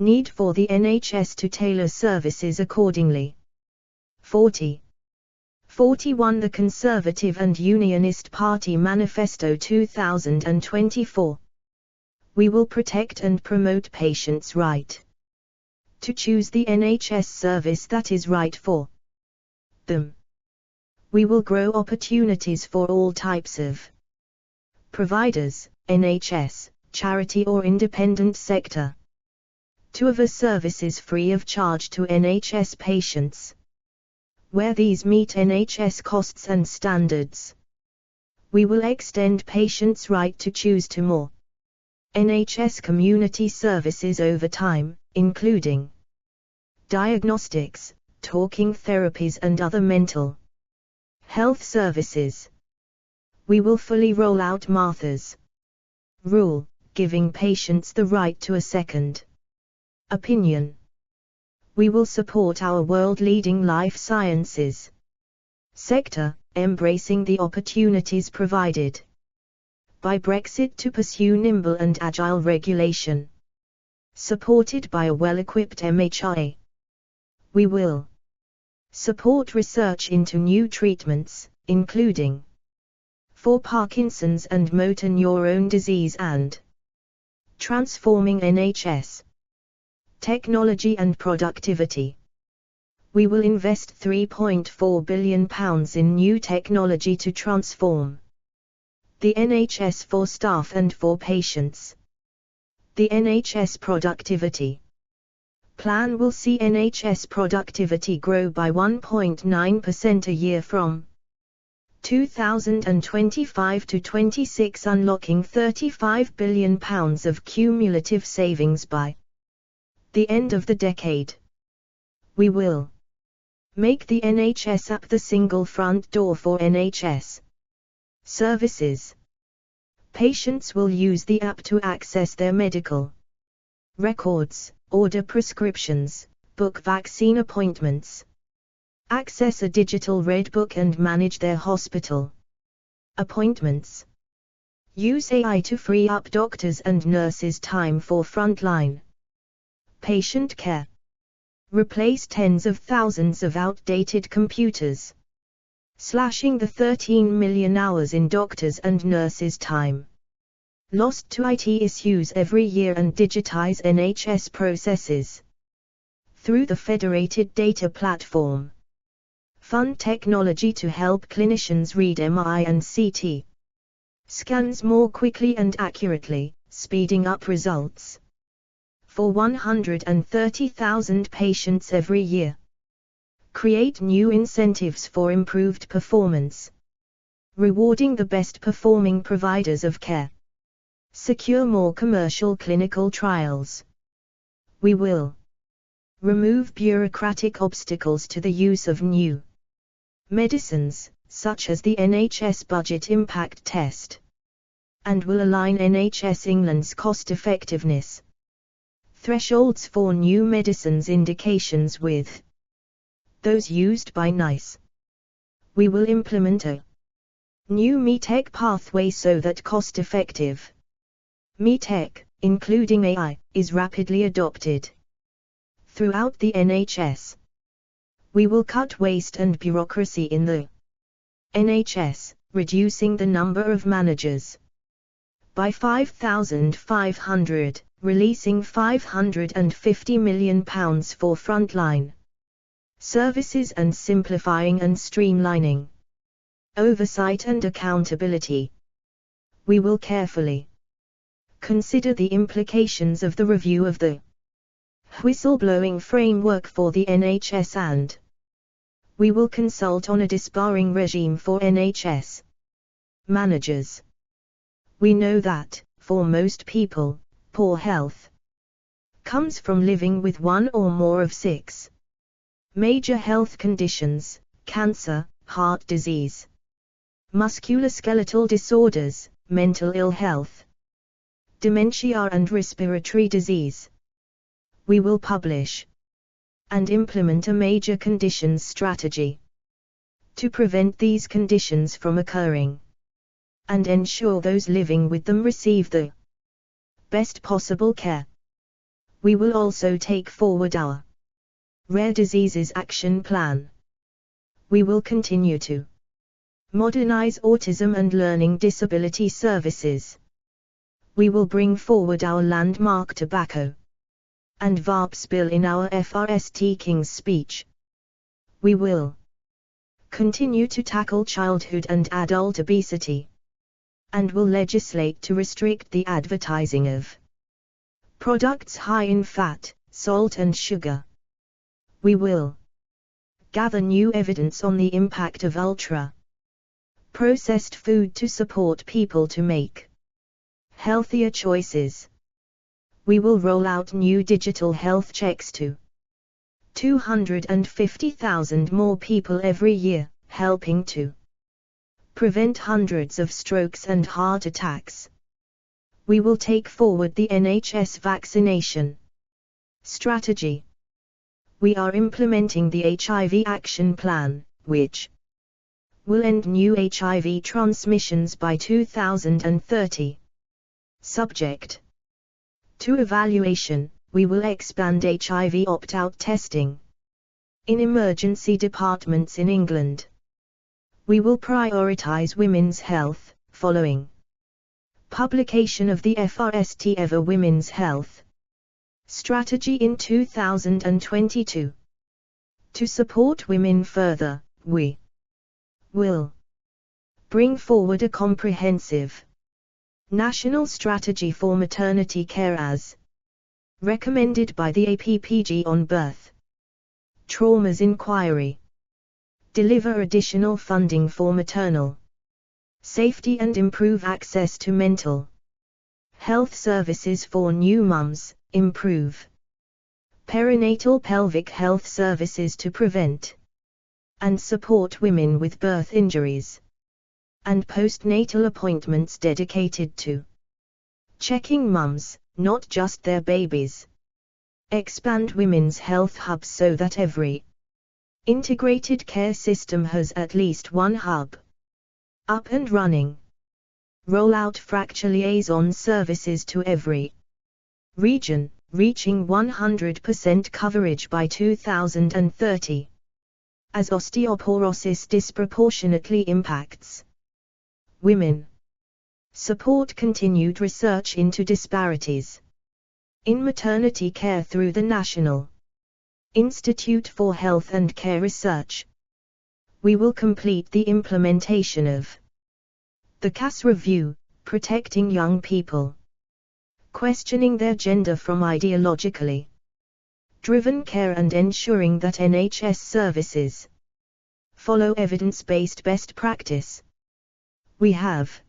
Speaker 1: need for the NHS to tailor services accordingly. 41 The Conservative and Unionist Party Manifesto 2024. We will protect and promote patients' right to choose the NHS service that is right for them. We will grow opportunities for all types of providers, NHS, charity or independent sector, to offer services free of charge to NHS patients, where these meet NHS costs and standards. We will extend patients' right to choose to more NHS community services over time, including diagnostics, talking therapies and other mental health services. We will fully roll out Martha's Rule, giving patients the right to a second opinion. We will support our world-leading life sciences sector, embracing the opportunities provided by Brexit to pursue nimble and agile regulation, supported by a well-equipped MHRA. We will support research into new treatments, including for Parkinson's and motor neurone disease, and transforming NHS technology and productivity. We will invest £3.4 billion in new technology to transform the NHS for staff and for patients. The NHS productivity plan will see NHS productivity grow by 1.9% a year from 2025 to 26, unlocking £35 billion of cumulative savings by the end of the decade. We will make the NHS app the single front door for NHS services. Patients will use the app to access their medical records, order prescriptions, book vaccine appointments, access a digital red book and manage their hospital appointments. Use AI to free up doctors and nurses' time for frontline patient care. Replace tens of thousands of outdated computers slashing the 13 million hours in doctors' and nurses' time lost to IT issues every year and digitize NHS processes through the Federated Data Platform. Fund technology to help clinicians read MRI and CT scans more quickly and accurately, speeding up results for 130,000 patients every year. Create new incentives for improved performance, rewarding the best performing providers of care. Secure more commercial clinical trials. We will remove bureaucratic obstacles to the use of new medicines, such as the NHS Budget Impact Test, and will align NHS England's cost-effectiveness thresholds for new medicines indications with those used by NICE. We will implement a new METEC pathway so that cost-effective METEC, including AI, is rapidly adopted throughout the NHS. We will cut waste and bureaucracy in the NHS, reducing the number of managers by 5,500, releasing £550 million for frontline services and simplifying and streamlining oversight and accountability. We will carefully consider the implications of the review of the whistleblowing framework for the NHS and we will consult on a disbarring regime for NHS managers. We know that, for most people, poor health comes from living with one or more of 6 major health conditions: cancer, heart disease, musculoskeletal disorders, mental ill health, dementia and respiratory disease. We will publish and implement a major conditions strategy to prevent these conditions from occurring and ensure those living with them receive the best possible care. We will also take forward our Rare Diseases Action Plan. We will continue to modernize autism and learning disability services. We will bring forward our landmark tobacco and VAPs bill in our FRST King's Speech. We will continue to tackle childhood and adult obesity, and will legislate to restrict the advertising of products high in fat, salt and sugar. We will gather new evidence on the impact of ultra-processed food to support people to make healthier choices. We will roll out new digital health checks to 250,000 more people every year, helping to prevent hundreds of strokes and heart attacks. We will take forward the NHS vaccination strategy. We are implementing the HIV Action Plan, which will end new HIV transmissions by 2030. Subject to evaluation, we will expand HIV opt-out testing in emergency departments in England. We will prioritize women's health, following publication of the FRST Ever Women's Health Strategy in 2022. To support women further, we will bring forward a comprehensive national strategy for maternity care as recommended by the APPG on birth traumas inquiry. Deliver additional funding for maternal safety and improve access to mental health services for new mums. Improve perinatal pelvic health services to prevent and support women with birth injuries, and postnatal appointments dedicated to checking mums, not just their babies. Expand women's health hubs so that every integrated care system has at least one hub up and running. Roll out fracture liaison services to every region, reaching 100% coverage by 2030. as osteoporosis disproportionately impacts women. Support continued research into disparities in maternity care through the National Institute for Health and Care Research. We will complete the implementation of the CAS review, protecting young people, questioning their gender from ideologically driven care and ensuring that NHS services follow evidence-based best practice. We have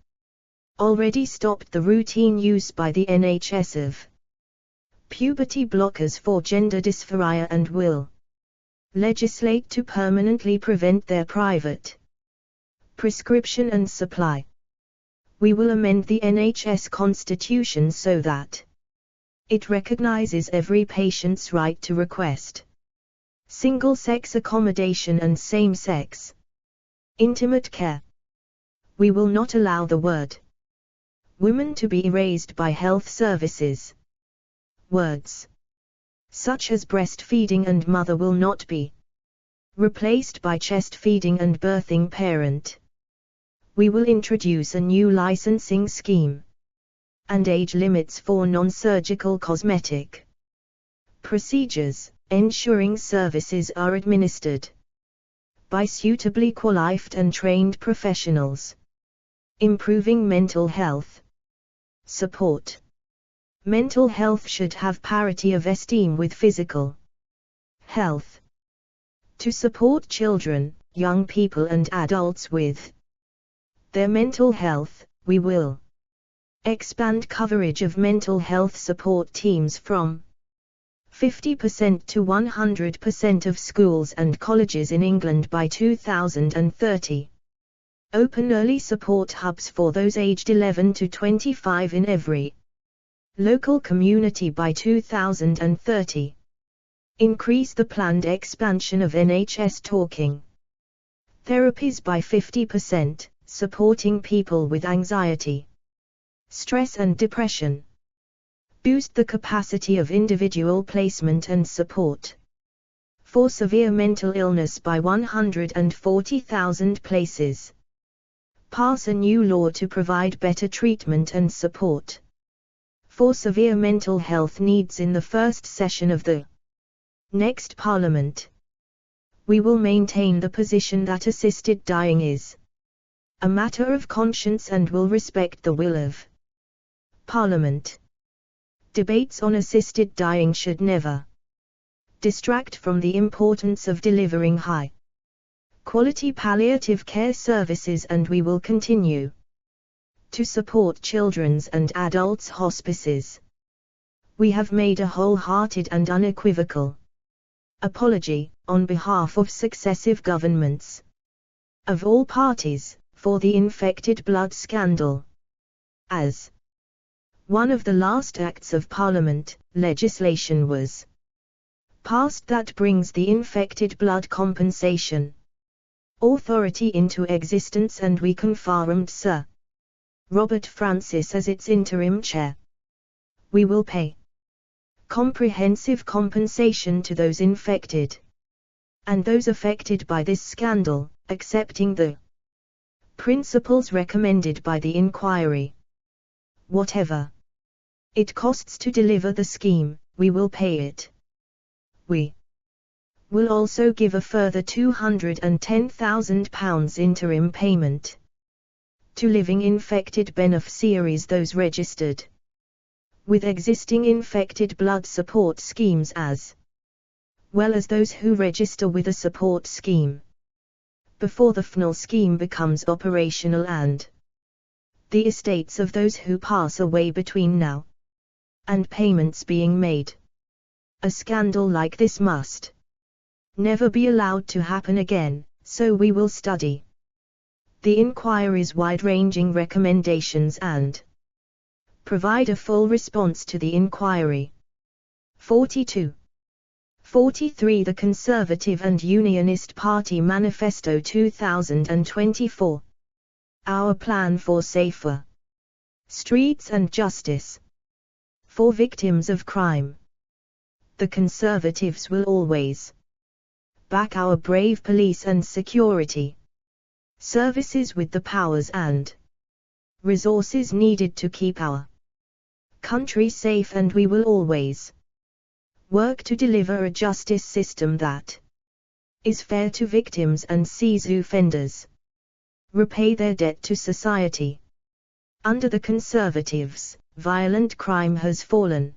Speaker 1: already stopped the routine use by the NHS of puberty blockers for gender dysphoria and will legislate to permanently prevent their private prescription and supply. We will amend the NHS constitution so that it recognizes every patient's right to request single-sex accommodation and same-sex intimate care. We will not allow the word women to be erased by health services. Words such as breastfeeding and mother will not be replaced by chest feeding and birthing parent. We will introduce a new licensing scheme and age limits for non-surgical cosmetic procedures, ensuring services are administered by suitably qualified and trained professionals. Improving mental health support. Mental health should have parity of esteem with physical health. To support children, young people and adults with their mental health, we will expand coverage of mental health support teams from 50% to 100% of schools and colleges in England by 2030. Open early support hubs for those aged 11 to 25 in every local community by 2030. Increase the planned expansion of NHS talking therapies by 50%, supporting people with anxiety, stress and depression. Boost the capacity of individual placement and support for severe mental illness by 140,000 places. Pass a new law to provide better treatment and support for severe mental health needs in the first session of the next Parliament. We will maintain the position that assisted dying is a matter of conscience and will respect the will of Parliament. Debates on assisted dying should never distract from the importance of delivering high-quality palliative care services, and we will continue to support children's and adults' hospices. We have made a wholehearted and unequivocal apology, on behalf of successive governments of all parties, for the infected blood scandal. As one of the last acts of Parliament, legislation was passed that brings the Infected Blood Compensation Authority into existence, and we confirmed Sir Robert Francis as its interim chair. We will pay comprehensive compensation to those infected and those affected by this scandal, accepting the principles recommended by the inquiry. Whatever it costs to deliver the scheme, we will pay it. We will also give a further £210,000 interim payment to living infected beneficiaries, those registered with existing infected blood support schemes, as well as those who register with a support scheme before the FNL scheme becomes operational, and the estates of those who pass away between now and payments being made. A scandal like this must never be allowed to happen again, so we will study the inquiry's wide-ranging recommendations and provide a full response to the inquiry. 42. 43. The Conservative and Unionist Party Manifesto 2024. Our plan for safer streets and justice for victims of crime. The Conservatives will always back our brave police and security services with the powers and resources needed to keep our country safe, and we will always work to deliver a justice system that is fair to victims and sees offenders repay their debt to society. Under the Conservatives, violent crime has fallen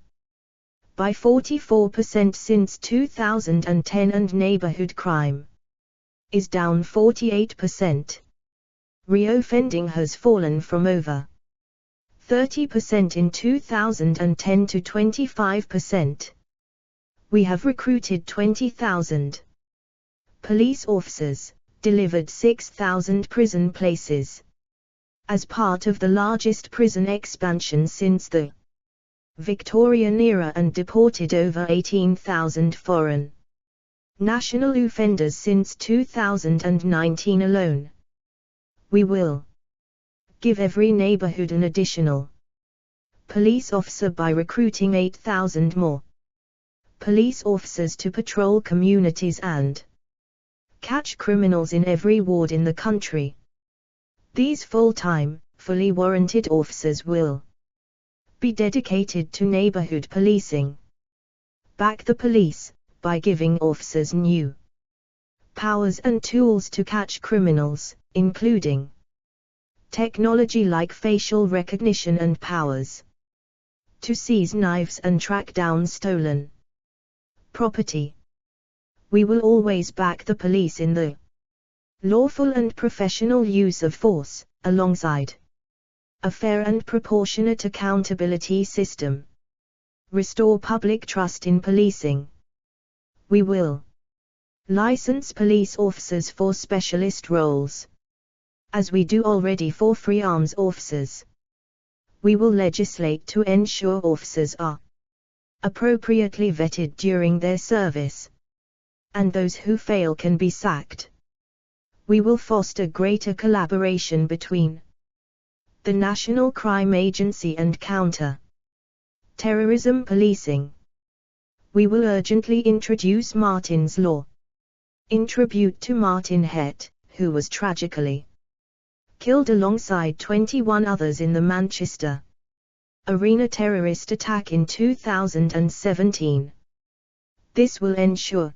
Speaker 1: by 44% since 2010, and neighborhood crime is down 48%. Reoffending has fallen from over 30% in 2010 to 25%. We have recruited 20,000 police officers, delivered 6,000 prison places, as part of the largest prison expansion since the Victorian era, and deported over 18,000 foreign national offenders since 2019 alone. We will give every neighborhood an additional police officer by recruiting 8,000 more police officers to patrol communities and catch criminals in every ward in the country. These full-time, fully warranted officers will be dedicated to neighborhood policing. Back the police by giving officers new powers and tools to catch criminals, including technology like facial recognition and powers to seize knives and track down stolen property. We will always back the police in the lawful and professional use of force, alongside a fair and proportionate accountability system. Restore public trust in policing. We will license police officers for specialist roles, as we do already for free arms officers. We will legislate to ensure officers are appropriately vetted during their service, and those who fail can be sacked. We will foster greater collaboration between the National Crime Agency and counter-terrorism policing. We will urgently introduce Martin's Law, in tribute to Martin Hett, who was tragically killed alongside 21 others in the Manchester arena terrorist attack in 2017. This will ensure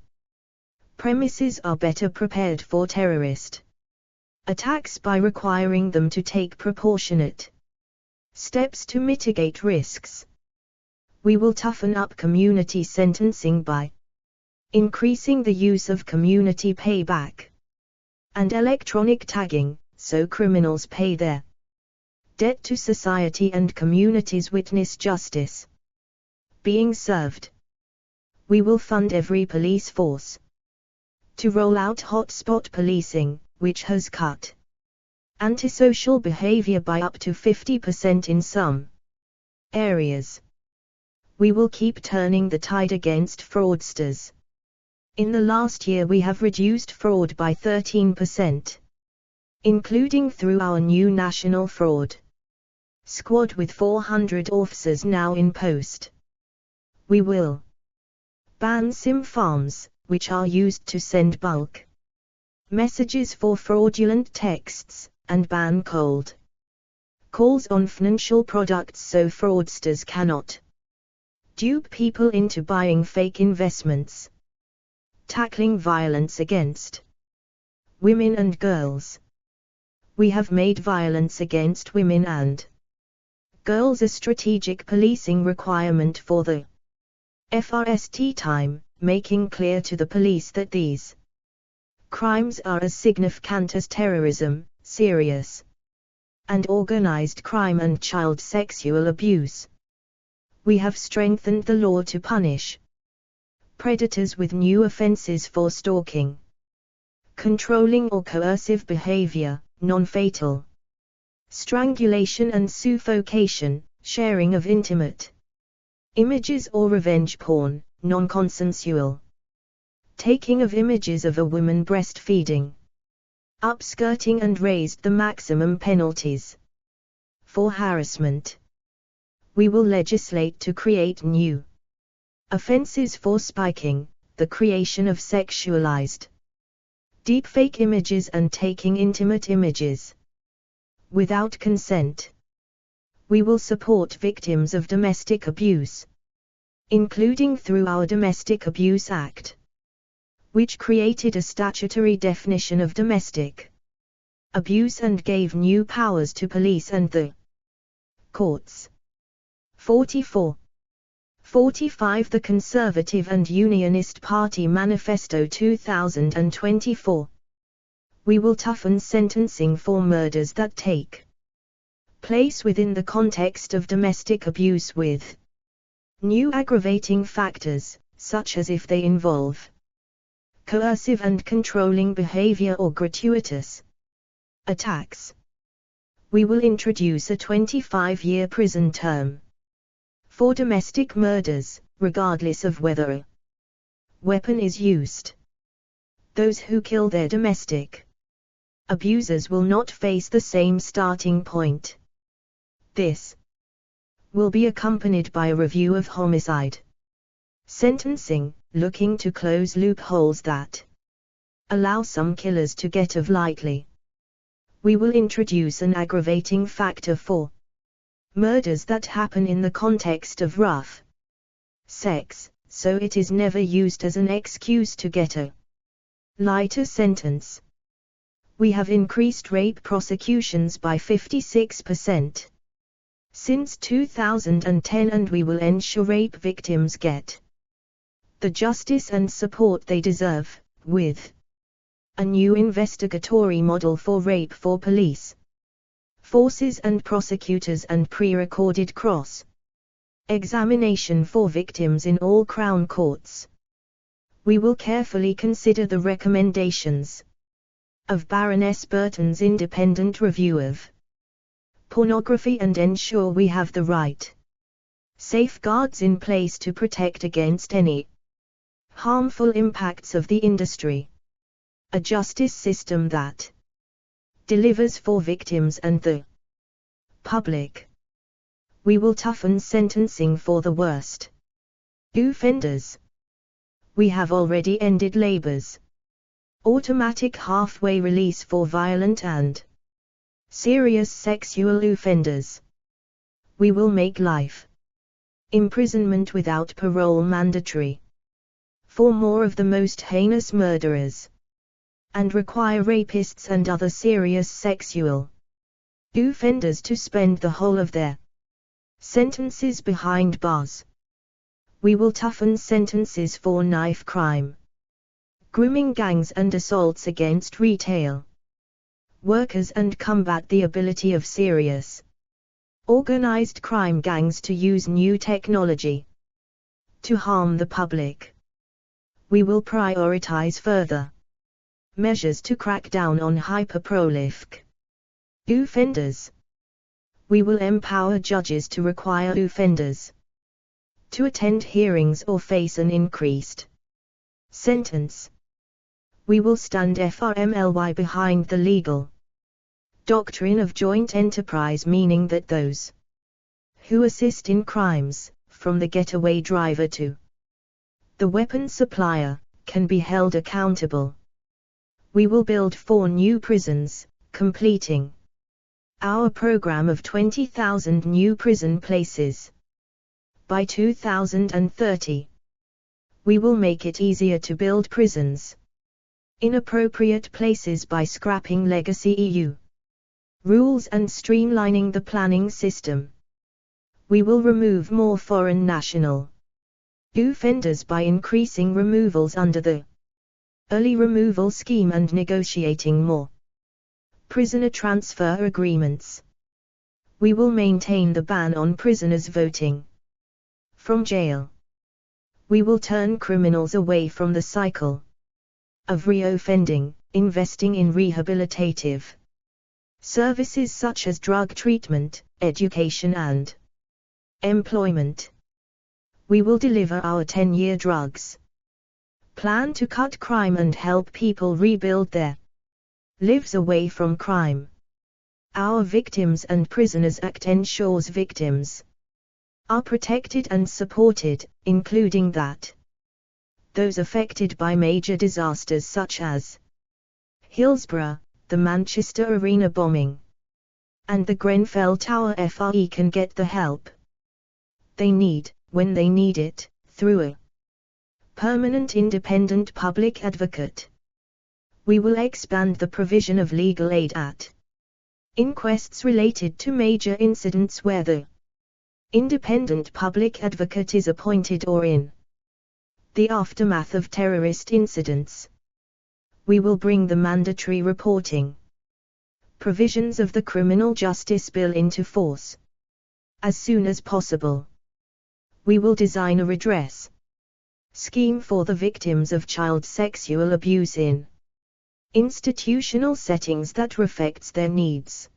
Speaker 1: premises are better prepared for terrorist attacks by requiring them to take proportionate steps to mitigate risks. We will toughen up community sentencing by increasing the use of community payback and electronic tagging, so criminals pay their debt to society and communities witness justice being served. We will fund every police force to roll out hotspot policing, which has cut antisocial behavior by up to 50% in some areas. We will keep turning the tide against fraudsters. In the last year we have reduced fraud by 13%, including through our new National Fraud Squad with 400 officers now in post. We will ban SIM farms, which are used to send bulk messages for fraudulent texts, and ban cold calls on financial products so fraudsters cannot dupe people into buying fake investments. Tackling violence against women and girls. We have made violence against women and girls a strategic policing requirement for the FRST time, making clear to the police that these crimes are as significant as terrorism, serious and organized crime and child sexual abuse. We have strengthened the law to punish predators with new offenses for stalking, controlling or coercive behavior, non-fatal strangulation and suffocation, sharing of intimate images or revenge porn, non-consensual taking of images of a woman breastfeeding, upskirting, and raised the maximum penalties for harassment. We will legislate to create new offenses for spiking, the creation of sexualized, deepfake images and taking intimate images without consent. We will support victims of domestic abuse, including through our Domestic Abuse Act, which created a statutory definition of domestic abuse and gave new powers to police and the courts. 44. 45. The Conservative and Unionist Party Manifesto 2024. We will toughen sentencing for murders that take place within the context of domestic abuse with new aggravating factors, such as if they involve coercive and controlling behavior or gratuitous attacks. We will introduce a 25-year prison term for domestic murders, regardless of whether a weapon is used. Those who kill their domestic abusers will not face the same starting point. This will be accompanied by a review of homicide sentencing, looking to close loopholes that allow some killers to get off lightly. We will introduce an aggravating factor for murders that happen in the context of rough sex, so it is never used as an excuse to get a lighter sentence. We have increased rape prosecutions by 56% since 2010, and we will ensure rape victims get the justice and support they deserve, with a new investigatory model for rape for police forces and prosecutors and pre-recorded cross-examination for victims in all Crown courts. We will carefully consider the recommendations of Baroness Burton's independent review of pornography and ensure we have the right safeguards in place to protect against any harmful impacts of the industry. A justice system that delivers for victims and the public. We will toughen sentencing for the worst offenders. We have already ended Labour's automatic halfway release for violent and serious sexual offenders. We will make life imprisonment without parole mandatory for more of the most heinous murderers, and require rapists and other serious sexual offenders to spend the whole of their sentences behind bars. We will toughen sentences for knife crime, grooming gangs and assaults against retail workers and combat the ability of serious organized crime gangs to use new technology to harm the public. We will prioritize further measures to crack down on hyper-prolific offenders. We will empower judges to require offenders to attend hearings or face an increased sentence. We will stand firmly behind the legal doctrine of joint enterprise, meaning that those who assist in crimes, from the getaway driver to the weapon supplier, can be held accountable. We will build 4 new prisons, completing our program of 20,000 new prison places by 2030. We will make it easier to build prisons in appropriate places by scrapping legacy EU rules and streamlining the planning system. We will remove more foreign national offenders by increasing removals under the early removal scheme and negotiating more prisoner transfer agreements. We will maintain the ban on prisoners voting from jail. We will turn criminals away from the cycle of reoffending, investing in rehabilitative services such as drug treatment, education and employment. We will deliver our 10-year drugs plan to cut crime and help people rebuild their lives away from crime. Our Victims and Prisoners Act ensures victims are protected and supported, including that those affected by major disasters such as Hillsborough, the Manchester Arena bombing, and the Grenfell Tower FRE can get the help they need, when they need it, through a permanent independent public advocate. We will expand the provision of legal aid at inquests related to major incidents where the independent public advocate is appointed or in the aftermath of terrorist incidents. We will bring the mandatory reporting provisions of the Criminal Justice Bill into force as soon as possible. We will design a redress scheme for the victims of child sexual abuse in institutional settings that reflects their needs.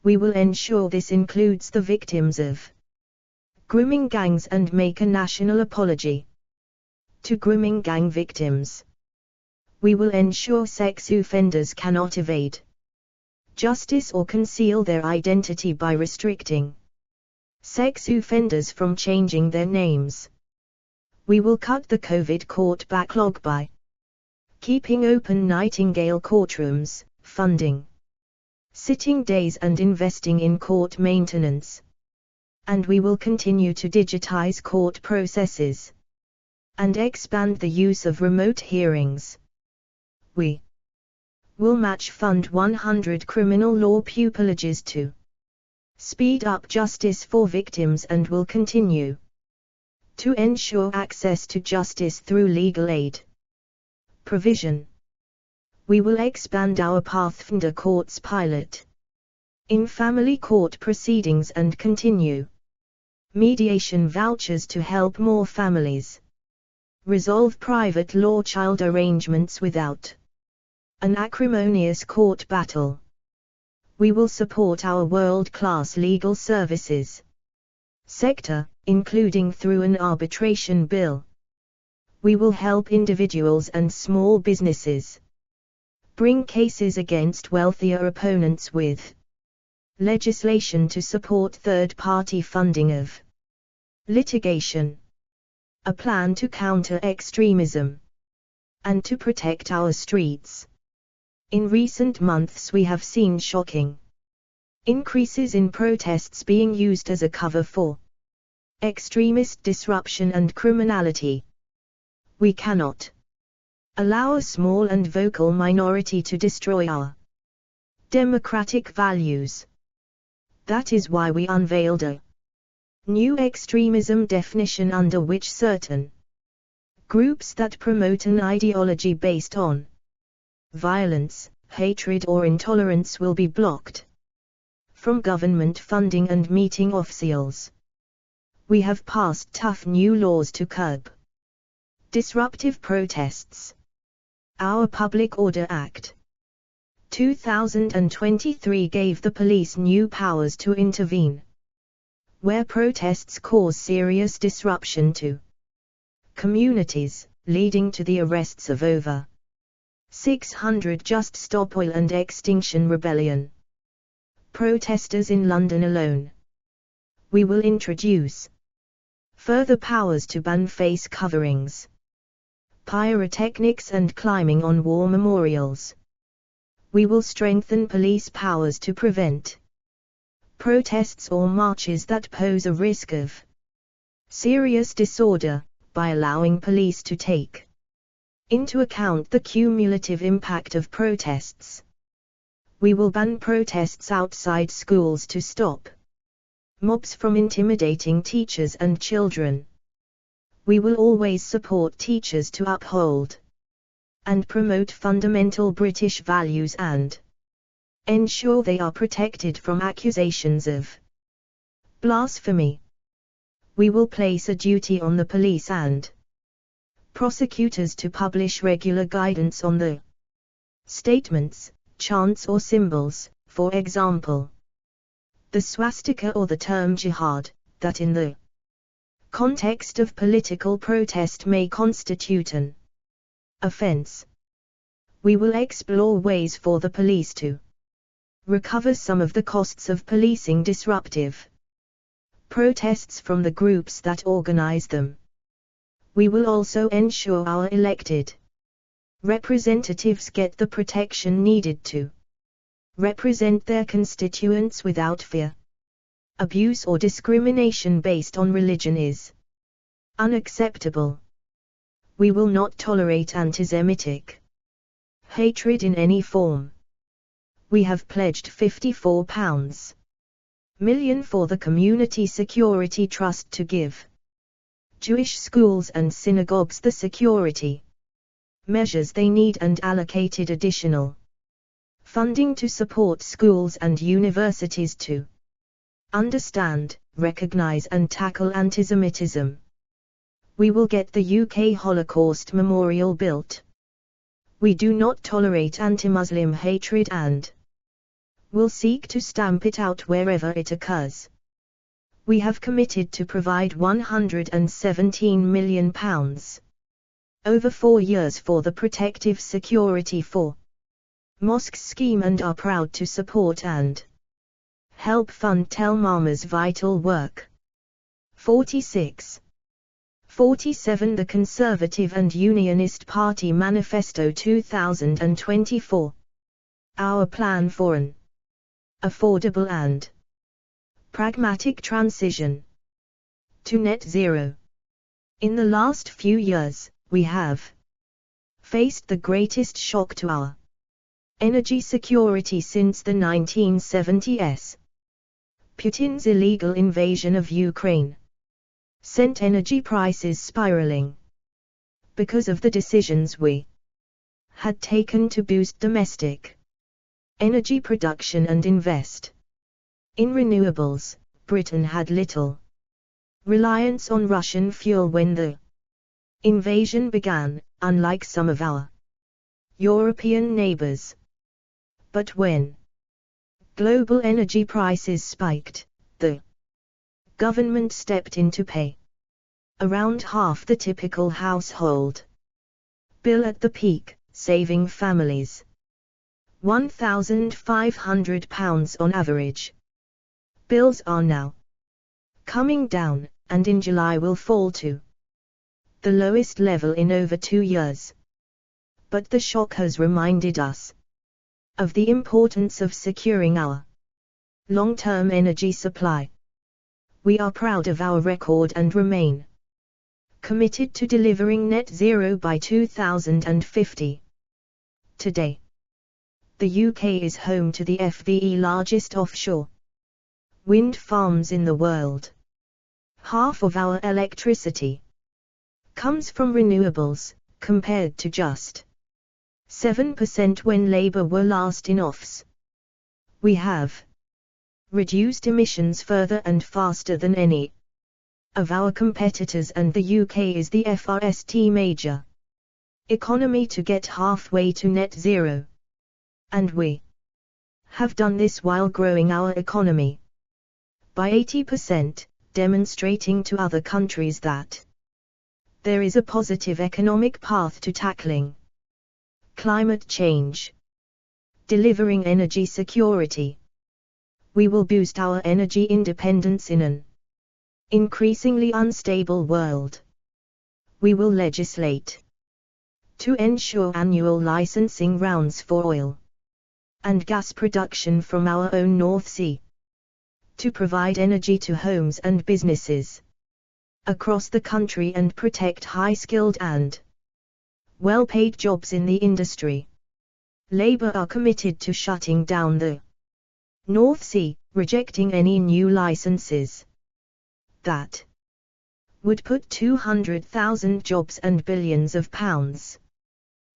Speaker 1: We will ensure this includes the victims of grooming gangs and make a national apology to grooming gang victims. We will ensure sex offenders cannot evade justice or conceal their identity by restricting sex offenders from changing their names. We will cut the COVID court backlog by keeping open Nightingale courtrooms, funding sitting days and investing in court maintenance. And we will continue to digitize court processes and expand the use of remote hearings. We will match fund 100 criminal law pupillages to speed up justice for victims and will continue to ensure access to justice through legal aid provision. We will expand our Pathfinder Courts pilot in family court proceedings and continue mediation vouchers to help more families resolve private law child arrangements without an acrimonious court battle. We will support our world-class legal services sector, including through an arbitration bill. We will help individuals and small businesses bring cases against wealthier opponents with legislation to support third-party funding of litigation, a plan to counter extremism, and to protect our streets. In recent months we have seen shocking increases in protests being used as a cover for extremist disruption and criminality. We cannot allow a small and vocal minority to destroy our democratic values. That is why we unveiled a new extremism definition under which certain groups that promote an ideology based on violence, hatred or intolerance will be blocked from government funding and meeting officials. We have passed tough new laws to curb disruptive protests. Our Public Order Act 2023 gave the police new powers to intervene where protests cause serious disruption to communities, leading to the arrests of over 600 Just Stop Oil and Extinction Rebellion protesters in London alone. We will introduce further powers to ban face coverings, pyrotechnics and climbing on war memorials. We will strengthen police powers to prevent protests or marches that pose a risk of serious disorder, by allowing police to take into account the cumulative impact of protests. We will ban protests outside schools to stop mobs from intimidating teachers and children. We will always support teachers to uphold and promote fundamental British values and ensure they are protected from accusations of blasphemy. We will place a duty on the police and prosecutors to publish regular guidance on the statements, chants or symbols, for example, the swastika or the term jihad, that in the context of political protest may constitute an offense. We will explore ways for the police to recover some of the costs of policing disruptive protests from the groups that organize them. We will also ensure our elected representatives get the protection needed to represent their constituents without fear. Abuse or discrimination based on religion is unacceptable. We will not tolerate anti-Semitic hatred in any form. We have pledged £54 million for the Community Security Trust to give Jewish schools and synagogues the security measures they need and allocated additional funding to support schools and universities to understand, recognize and tackle antisemitism. We will get the UK Holocaust Memorial built. We do not tolerate anti-Muslim hatred and will seek to stamp it out wherever it occurs. We have committed to provide £117 million over 4 years for the protective security for mosques scheme and are proud to support and help fund Tel Mama's vital work. 46. 47 The Conservative and Unionist Party Manifesto 2024. Our plan for an affordable and pragmatic transition to net zero. In the last few years, we have faced the greatest shock to our energy security since the 1970s. Putin's illegal invasion of Ukraine sent energy prices spiraling. Because of the decisions we had taken to boost domestic energy production and invest in renewables, Britain had little reliance on Russian fuel when the invasion began, unlike some of our European neighbors. But when global energy prices spiked, the government stepped in to pay around half the typical household bill at the peak, saving families £1,500 on average. Bills are now coming down, and in July will fall to the lowest level in over 2 years. But the shock has reminded us of the importance of securing our long-term energy supply. We are proud of our record and remain committed to delivering net zero by 2050. Today, the UK is home to the FVE largest offshore wind farms in the world. Half of our electricity comes from renewables, compared to just 7% when Labour were last in office. We have reduced emissions further and faster than any of our competitors, and the UK is the first major economy to get halfway to net zero. And we have done this while growing our economy by 80%, demonstrating to other countries that there is a positive economic path to tackling climate change. Delivering energy security. We will boost our energy independence in an increasingly unstable world. We will legislate to ensure annual licensing rounds for oil and gas production from our own North Sea, to provide energy to homes and businesses across the country and protect high-skilled and well-paid jobs in the industry. Labour are committed to shutting down the North Sea, rejecting any new licenses that would put 200,000 jobs and billions of pounds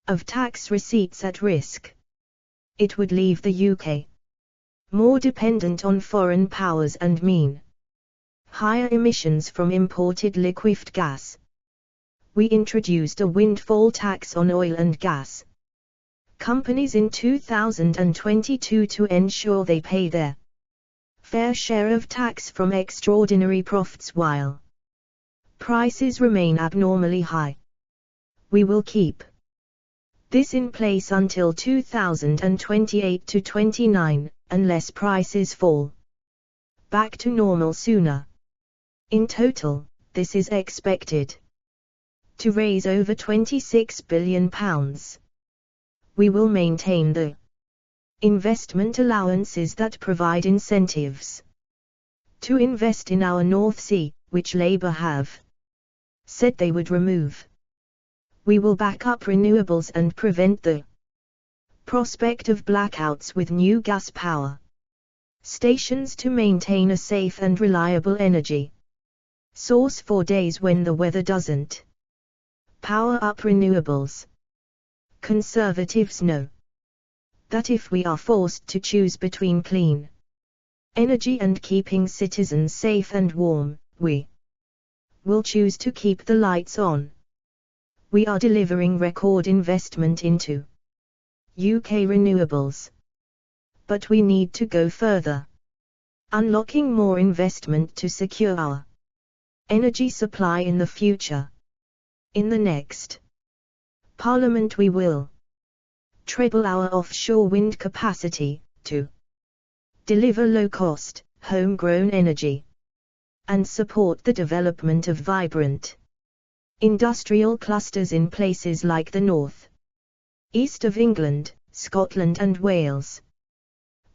Speaker 1: of tax receipts at risk. It would leave the UK more dependent on foreign powers and mean higher emissions from imported liquefied gas. We introduced a windfall tax on oil and gas companies in 2022 to ensure they pay their fair share of tax from extraordinary profits while prices remain abnormally high. We will keep this in place until 2028 to 29, unless prices fall back to normal sooner. In total, this is expected to raise over £26 billion. We will maintain the investment allowances that provide incentives to invest in our North Sea, which Labour have said they would remove. We will back up renewables and prevent the prospect of blackouts with new gas power stations to maintain a safe and reliable energy source for days when the weather doesn't power up renewables. Conservatives know that if we are forced to choose between clean energy and keeping citizens safe and warm, we will choose to keep the lights on. We are delivering record investment into UK renewables. But we need to go further, unlocking more investment to secure our energy supply in the future. In the next Parliament we will treble our offshore wind capacity to deliver low-cost, homegrown energy and support the development of vibrant industrial clusters in places like the north, east of England, Scotland and Wales.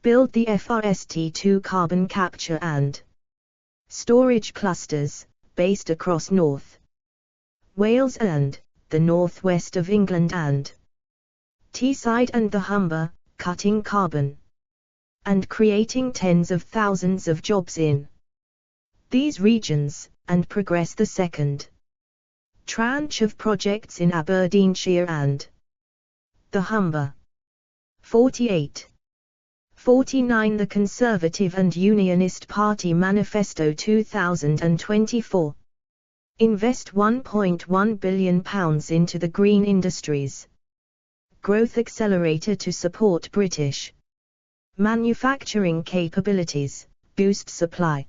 Speaker 1: Build the FRST2 carbon capture and storage clusters, based across North Wales and the northwest of England and Teesside and the Humber, cutting carbon and creating tens of thousands of jobs in these regions, and progress the second tranche of projects in Aberdeenshire and the Humber. 48. 49. The Conservative and Unionist Party Manifesto 2024. Invest £1.1 billion into the green industries growth accelerator to support British manufacturing capabilities, boost supply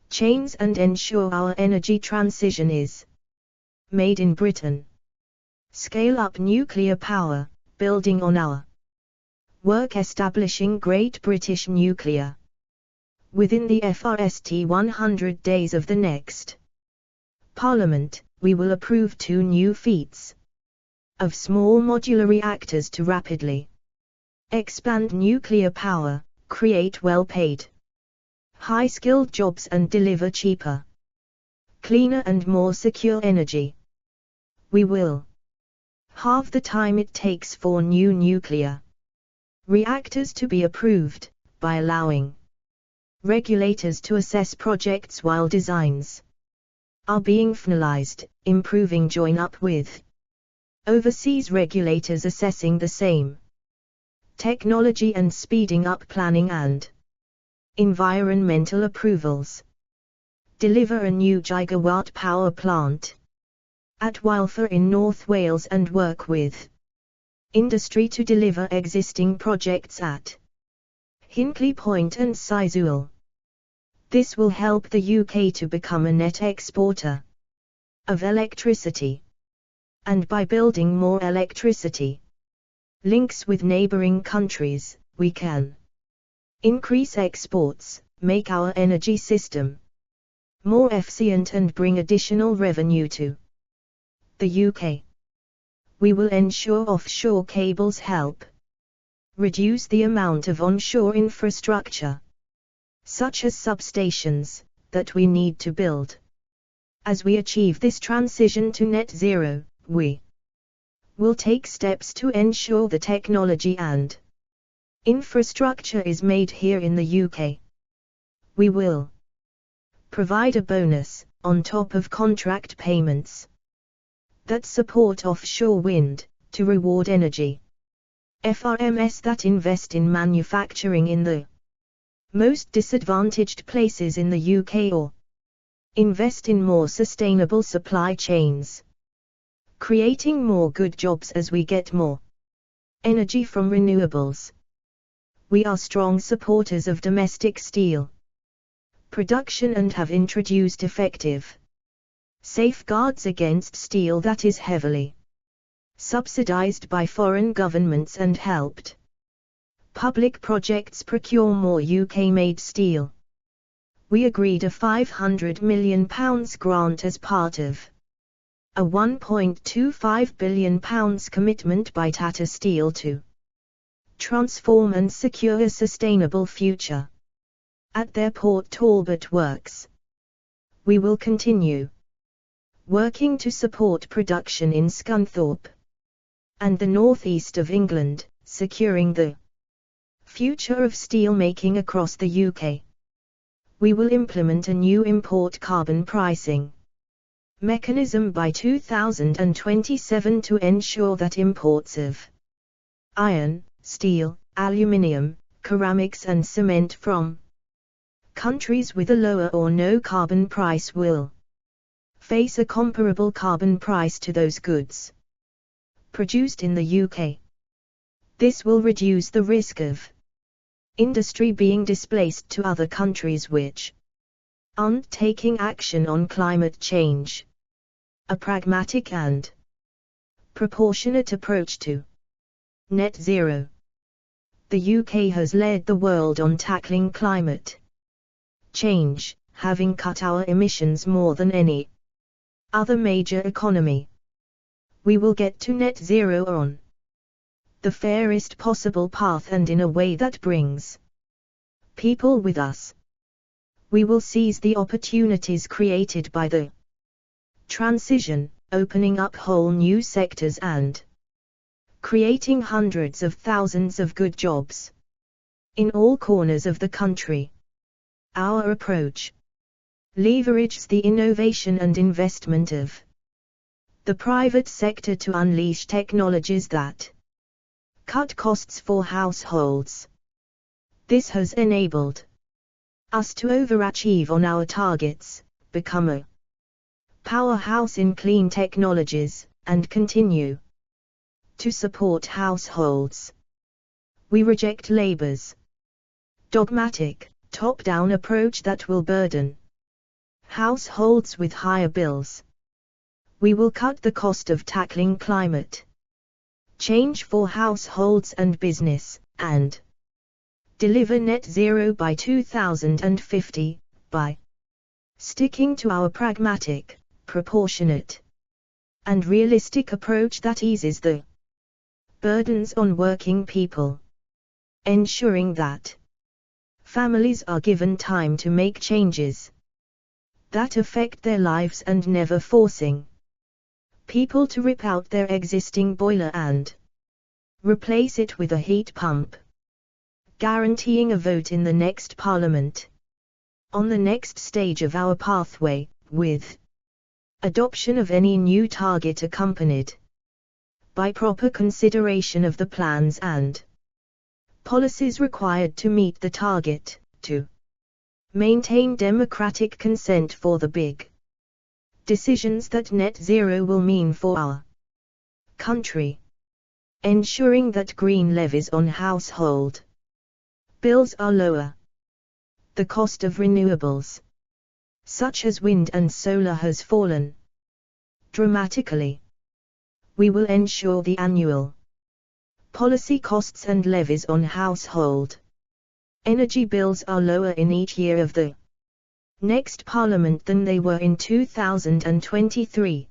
Speaker 1: chains and ensure our energy transition is made in Britain. Scale up nuclear power, building on our work establishing Great British Nuclear within the FRST 100 days of the next Parliament. We will approve 2 new fleets of small modular reactors to rapidly expand nuclear power, create well-paid, high-skilled jobs and deliver cheaper, cleaner and more secure energy. We will halve the time it takes for new nuclear reactors to be approved, by allowing regulators to assess projects while designs are being finalized, improving join-up with overseas regulators assessing the same technology and speeding up planning and environmental approvals. Deliver a new gigawatt power plant at Wylfa in North Wales and work with industry to deliver existing projects at Hinkley Point and Sizewell. This will help the UK to become a net exporter of electricity, and by building more electricity links with neighbouring countries, we can increase exports, make our energy system more efficient and bring additional revenue to the UK. We will ensure offshore cables help reduce the amount of onshore infrastructure, such as substations, that we need to build. As we achieve this transition to net zero, we will take steps to ensure the technology and infrastructure is made here in the UK. We will provide a bonus, on top of contract payments, that support offshore wind, to reward energy FRMs that invest in manufacturing in the most disadvantaged places in the UK or invest in more sustainable supply chains, creating more good jobs as we get more energy from renewables. We are strong supporters of domestic steel production and have introduced effective safeguards against steel that is heavily subsidized by foreign governments and helped public projects procure more UK-made steel. We agreed a £500 million grant as part of A £1.25 billion commitment by Tata Steel to transform and secure a sustainable future at their Port Talbot works. We will continue working to support production in Scunthorpe and the northeast of England, securing the future of steel making across the UK. We will implement a new import carbon pricing mechanism by 2027 to ensure that imports of iron, steel, aluminium, ceramics and cement from countries with a lower or no carbon price will face a comparable carbon price to those goods produced in the UK. This will reduce the risk of industry being displaced to other countries which aren't taking action on climate change. A pragmatic and proportionate approach to net zero. The UK has led the world on tackling climate change, having cut our emissions more than any other major economy. We will get to net zero on the fairest possible path and in a way that brings people with us. We will seize the opportunities created by the transition, opening up whole new sectors and creating hundreds of thousands of good jobs in all corners of the country. Our approach leverages the innovation and investment of the private sector to unleash technologies that cut costs for households. This has enabled us to overachieve on our targets, become a powerhouse in clean technologies, and continue to support households. We reject Labour's dogmatic, top-down approach that will burden households with higher bills. We will cut the cost of tackling climate change for households and business, and deliver net zero by 2050, by sticking to our pragmatic, proportionate, and realistic approach that eases the burdens on working people, ensuring that families are given time to make changes that affect their lives and never forcing people to rip out their existing boiler and replace it with a heat pump. Guaranteeing a vote in the next Parliament on the next stage of our pathway, with adoption of any new target accompanied by proper consideration of the plans and policies required to meet the target, to maintain democratic consent for the big decisions that net zero will mean for our country, ensuring that green levies on household bills are lower. The cost of renewables, such as wind and solar, has fallen dramatically. We will ensure the annual policy costs and levies on household energy bills are lower in each year of the next Parliament than they were in 2023.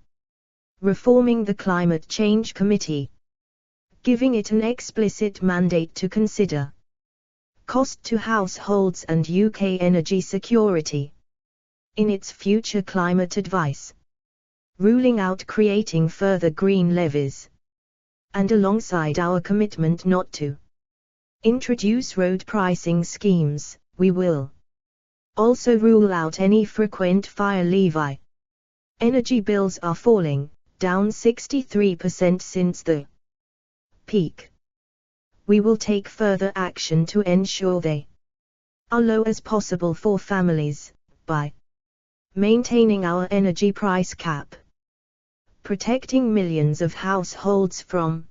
Speaker 1: Reforming the Climate Change Committee, giving it an explicit mandate to consider cost to households and UK energy security in its future climate advice, ruling out creating further green levies, and alongside our commitment not to introduce road pricing schemes, we will also rule out any frequent fire levy. Energy bills are falling, down 63% since the peak. We will take further action to ensure they are low as possible for families, by maintaining our energy price cap, protecting millions of households from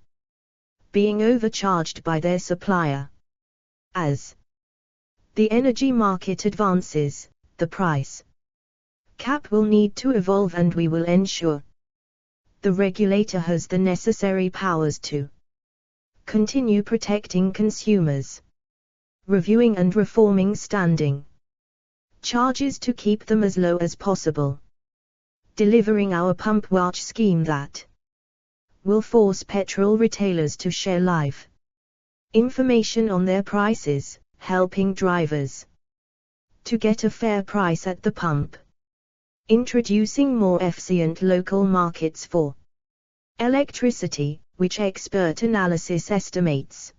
Speaker 1: being overcharged by their supplier. As the energy market advances, the price cap will need to evolve, and we will ensure the regulator has the necessary powers to continue protecting consumers, reviewing and reforming standing charges to keep them as low as possible. delivering our pump watch scheme that will force petrol retailers to share live information on their prices, helping drivers to get a fair price at the pump. Introducing more efficient local markets for electricity, which expert analysis estimates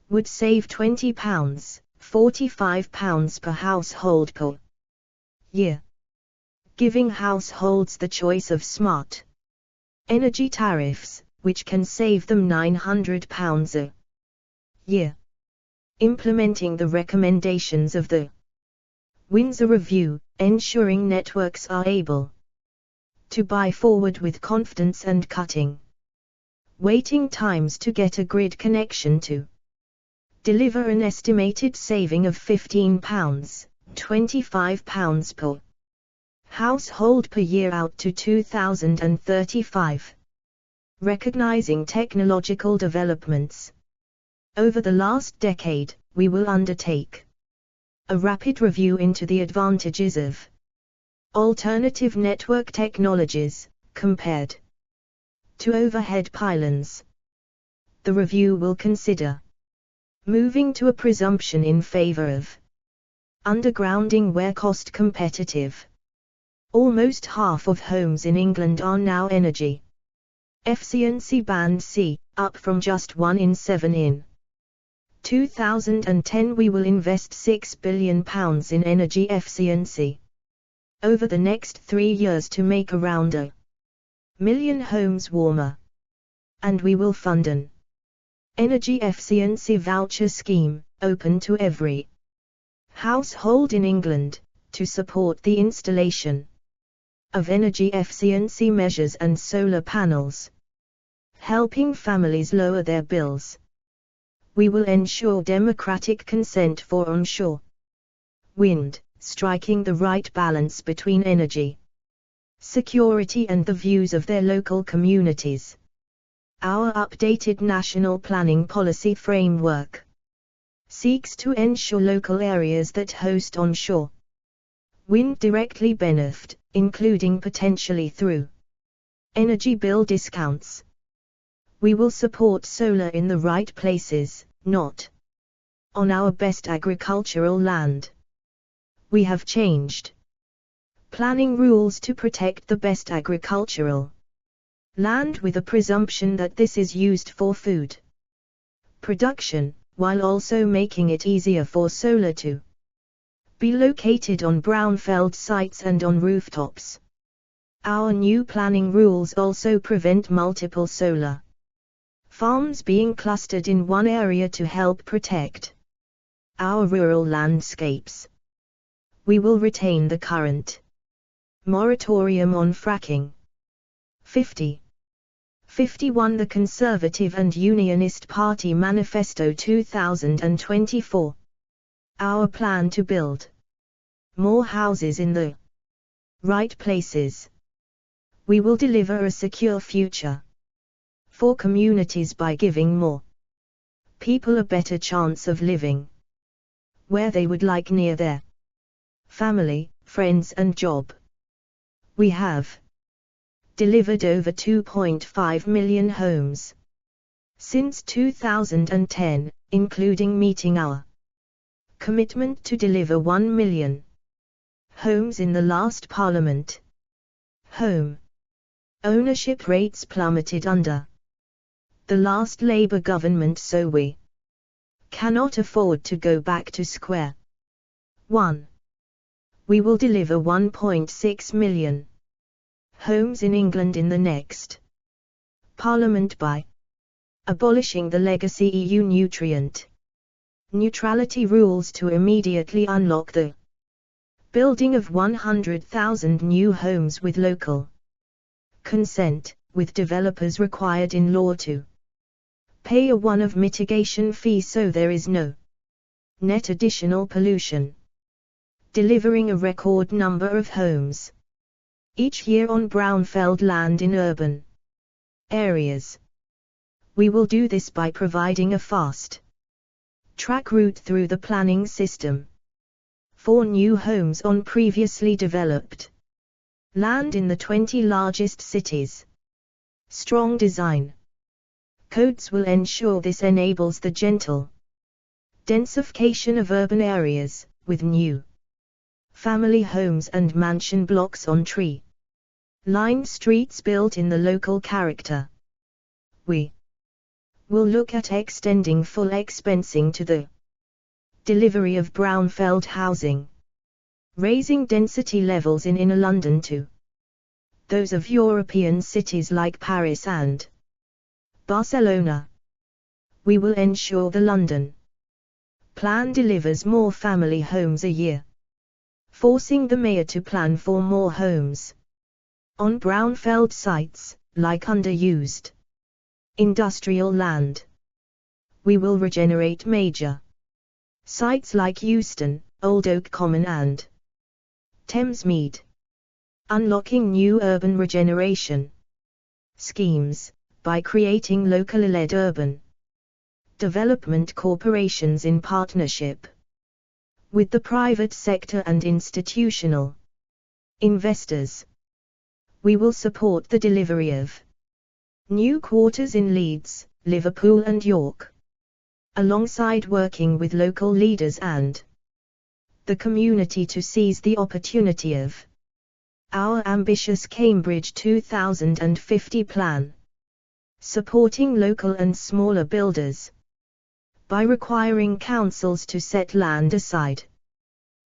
Speaker 1: would save £20, £45 per household per year, giving households the choice of smart energy tariffs, which can save them £900 a year. Implementing the recommendations of the Windsor Review, ensuring networks are able to buy forward with confidence and cutting waiting times to get a grid connection to deliver an estimated saving of £15, £25 per household per year out to 2035. Recognizing technological developments over the last decade, we will undertake a rapid review into the advantages of alternative network technologies, compared to overhead pylons. The review will consider moving to a presumption in favor of undergrounding where cost competitive. Almost half of homes in England are now energy efficiency band C, up from just 1 in 7 in 2010. We will invest £6 billion in energy efficiency over the next 3 years to make around 1 million homes warmer. And we will fund an energy efficiency voucher scheme, open to every household in England, to support the installation of energy efficiency measures and solar panels, helping families lower their bills. We will ensure democratic consent for onshore wind, striking the right balance between energy security and the views of their local communities. Our updated national planning policy framework seeks to ensure local areas that host onshore wind directly benefit, including potentially through energy bill discounts. We will support solar in the right places, not on our best agricultural land. We have changed planning rules to protect the best agricultural land with a presumption that this is used for food production, while also making it easier for solar to be located on brownfield sites and on rooftops. Our new planning rules also prevent multiple solar farms being clustered in one area to help protect our rural landscapes. We will retain the current moratorium on fracking. 51 The Conservative and Unionist Party Manifesto 2024. Our plan to build more houses in the right places. We will deliver a secure future for communities by giving more people a better chance of living where they would like, near their family, friends and job. We have delivered over 2.5 million homes since 2010, including meeting our commitment to deliver 1 million homes in the last Parliament. Home ownership rates plummeted under the last Labour government, so we cannot afford to go back to square one. We will deliver 1.6 million homes in England in the next Parliament by abolishing the legacy EU nutrient neutrality rules to immediately unlock the building of 100,000 new homes with local consent, with developers required in law to pay a one-off mitigation fee so there is no net additional pollution. Delivering a record number of homes each year on brownfield land in urban areas. We will do this by providing a fast track route through the planning system for new homes on previously developed Land in the 20 largest cities. Strong design codes will ensure this enables the gentle densification of urban areas, with new family homes and mansion blocks on tree-lined streets built in the local character. We will look at extending full expensing to the delivery of brownfield housing, raising density levels in inner London to those of European cities like Paris and Barcelona. We will ensure the London plan delivers more family homes a year, forcing the mayor to plan for more homes on brownfield sites, like underused industrial land. We will regenerate major sites like Euston, Old Oak Common and Thamesmead, unlocking new urban regeneration schemes by creating locally led urban development corporations in partnership with the private sector and institutional investors. We will support the delivery of new quarters in Leeds, Liverpool and York, alongside working with local leaders and the community to seize the opportunity of our ambitious Cambridge 2050 plan, supporting local and smaller builders by requiring councils to set land aside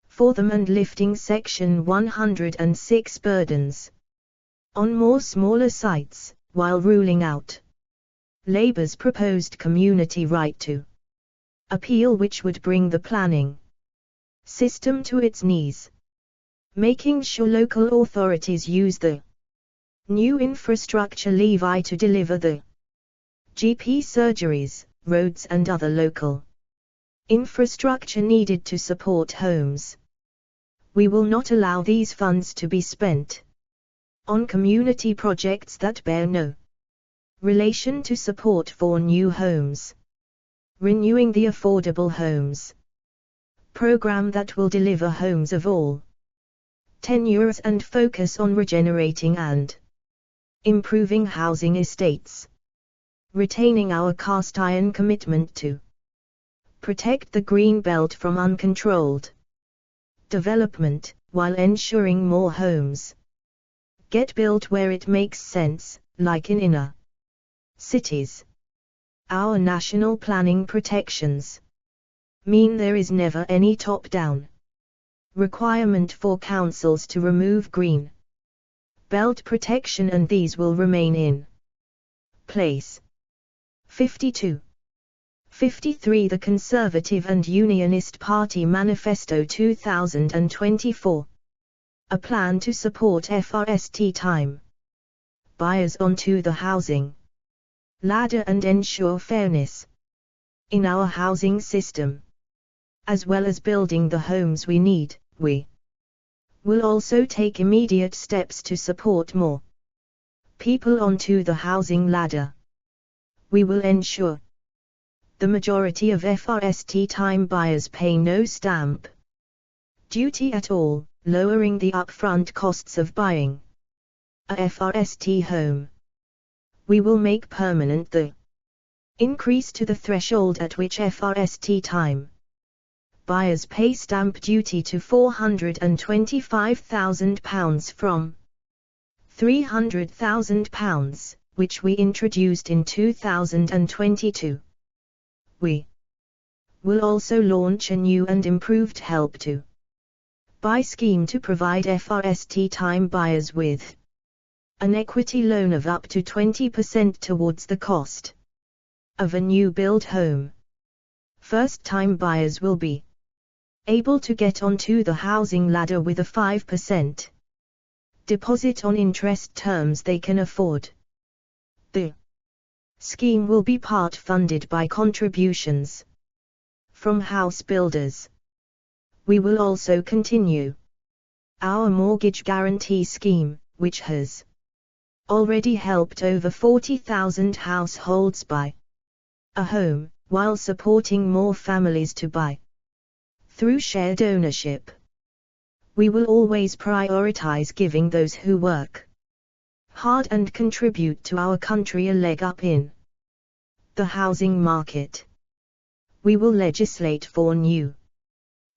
Speaker 1: for them and lifting Section 106 burdens on more smaller sites, while ruling out Labour's proposed community right to appeal, which would bring the planning system to its knees, making sure local authorities use the new infrastructure levy to deliver the GP surgeries, roads and other local infrastructure needed to support homes. We will not allow these funds to be spent on community projects that bear no relation to support for new homes. Renewing the Affordable Homes program that will deliver homes of all tenures and focus on regenerating and improving housing estates, retaining our cast iron commitment to protect the Green Belt from uncontrolled development, while ensuring more homes get built where it makes sense, like in inner cities. Our national planning protections mean there is never any top-down requirement for councils to remove green belt protection, and these will remain in place. 52. 53. The Conservative and Unionist Party Manifesto 2024. A plan to support first-time buyers onto the housing ladder and ensure fairness in our housing system, as well as building the homes we need. We will also take immediate steps to support more people onto the housing ladder. We will ensure the majority of first-time buyers pay no stamp duty at all, lowering the upfront costs of buying a first home. We will make permanent the increase to the threshold at which first-time buyers pay stamp duty to £425,000 from £300,000, which we introduced in 2022. We will also launch a new and improved Help to Buy scheme to provide first-time buyers with an equity loan of up to 20% towards the cost of a new build home. First-time buyers will be able to get onto the housing ladder with a 5% deposit on interest terms they can afford. The scheme will be part funded by contributions from house builders. We will also continue our mortgage guarantee scheme, which has already helped over 40,000 households buy a home, while supporting more families to buy through shared ownership. We will always prioritize giving those who work hard and contribute to our country a leg up in the housing market. We will legislate for new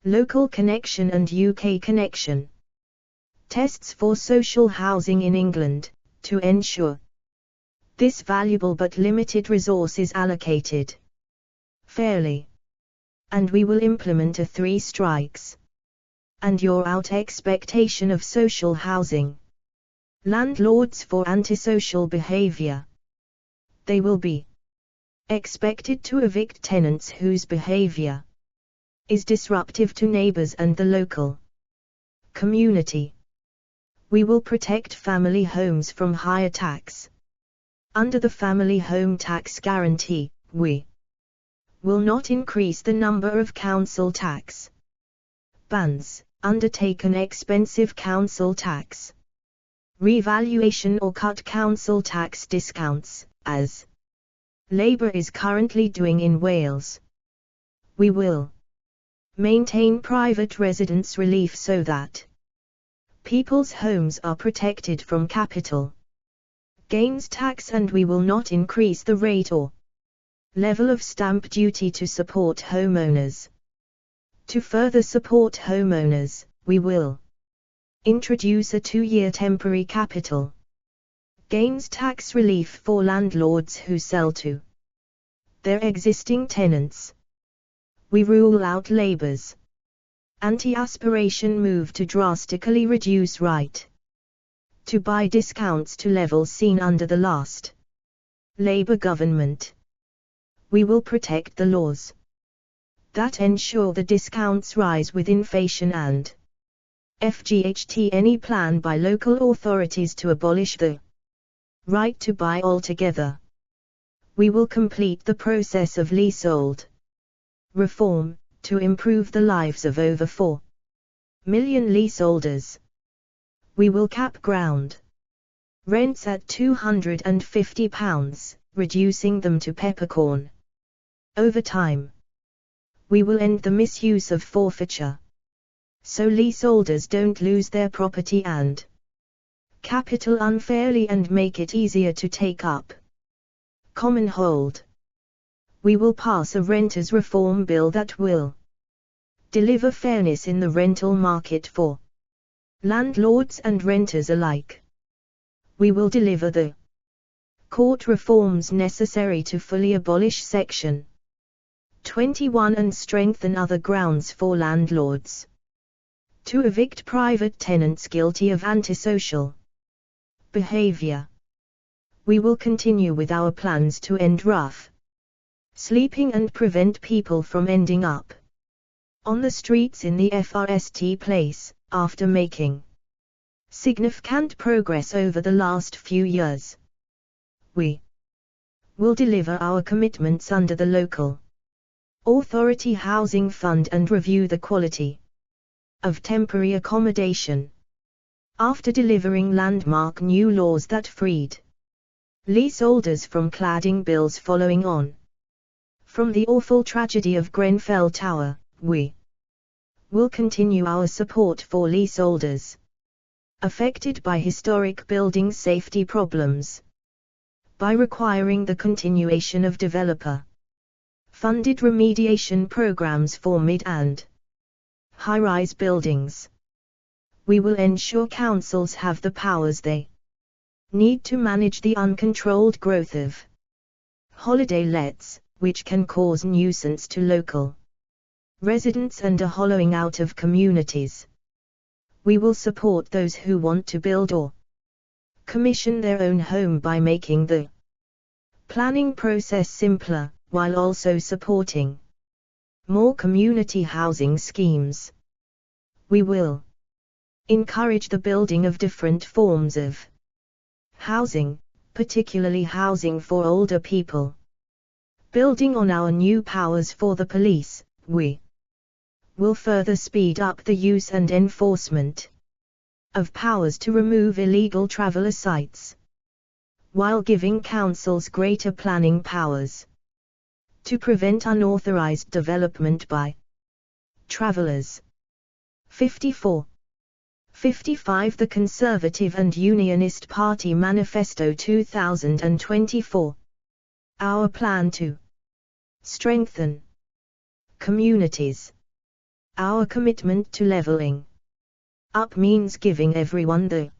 Speaker 1: local connection and UK connection tests for social housing in England, to ensure this valuable but limited resource is allocated fairly. And we will implement a 3 strikes and you're out expectation of social housing landlords for antisocial behavior. They will be expected to evict tenants whose behavior is disruptive to neighbors and the local community. We will protect family homes from higher tax. Under the family home tax guarantee, we will not increase the number of council tax bans, undertake an expensive council tax revaluation or cut council tax discounts, as Labour is currently doing in Wales. We will maintain private residence relief so that people's homes are protected from capital gains tax, and we will not increase the rate or level of stamp duty to support homeowners. To further support homeowners, we will introduce a 2-year temporary capital gains tax relief for landlords who sell to their existing tenants. We rule out Labour's anti-aspiration move to drastically reduce right to buy discounts to levels seen under the last Labour government. We will protect the laws that ensure the discounts rise with inflation and FGHT any plan by local authorities to abolish the right to buy altogether. We will complete the process of leasehold reform, to improve the lives of over 4 million leaseholders. We will cap ground rents at £250, reducing them to peppercorn over time. We will end the misuse of forfeiture, so leaseholders don't lose their property and capital unfairly, and make it easier to take up common hold. We will pass a renters reform bill that will deliver fairness in the rental market for landlords and renters alike. We will deliver the court reforms necessary to fully abolish Section 21 and strengthen other grounds for landlords to evict private tenants guilty of antisocial behavior. We will continue with our plans to end rough sleeping and prevent people from ending up on the streets in the FRST place, after making significant progress over the last few years. We will deliver our commitments under the local authority housing fund and review the quality of temporary accommodation. After delivering landmark new laws that freed leaseholders from cladding bills following on from the awful tragedy of Grenfell Tower, we will continue our support for leaseholders affected by historic building safety problems by requiring the continuation of developer-funded remediation programs for mid- and high-rise buildings. We will ensure councils have the powers they need to manage the uncontrolled growth of holiday lets, which can cause nuisance to local residents and a hollowing out of communities. We will support those who want to build or commission their own home by making the planning process simpler, while also supporting more community housing schemes. We will encourage the building of different forms of housing, particularly housing for older people. Building on our new powers for the police, we will further speed up the use and enforcement of powers to remove illegal traveller sites, while giving councils greater planning powers to prevent unauthorized development by travellers. 54. 55 The Conservative and Unionist Party Manifesto 2024. Our plan to strengthen communities. Our commitment to leveling up means giving everyone the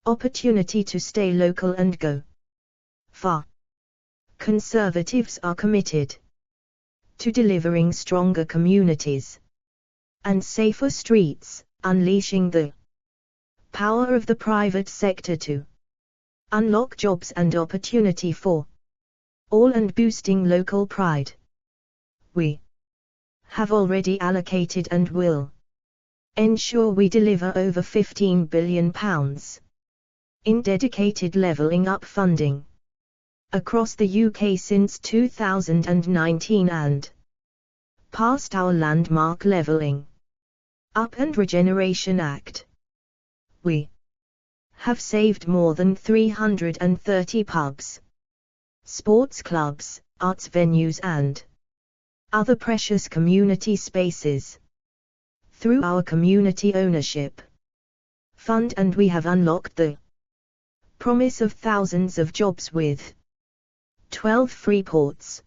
Speaker 1: opportunity to stay local and go far. Conservatives are committed to delivering stronger communities and safer streets, unleashing the power of the private sector to unlock jobs and opportunity for all and boosting local pride. We have already allocated and will ensure we deliver over £15 billion in dedicated levelling up funding across the UK since 2019 and passed our landmark Levelling Up and Regeneration Act. We have saved more than 330 pubs, sports clubs, arts venues and other precious community spaces through our community ownership fund, and we have unlocked the promise of thousands of jobs with 12 free ports.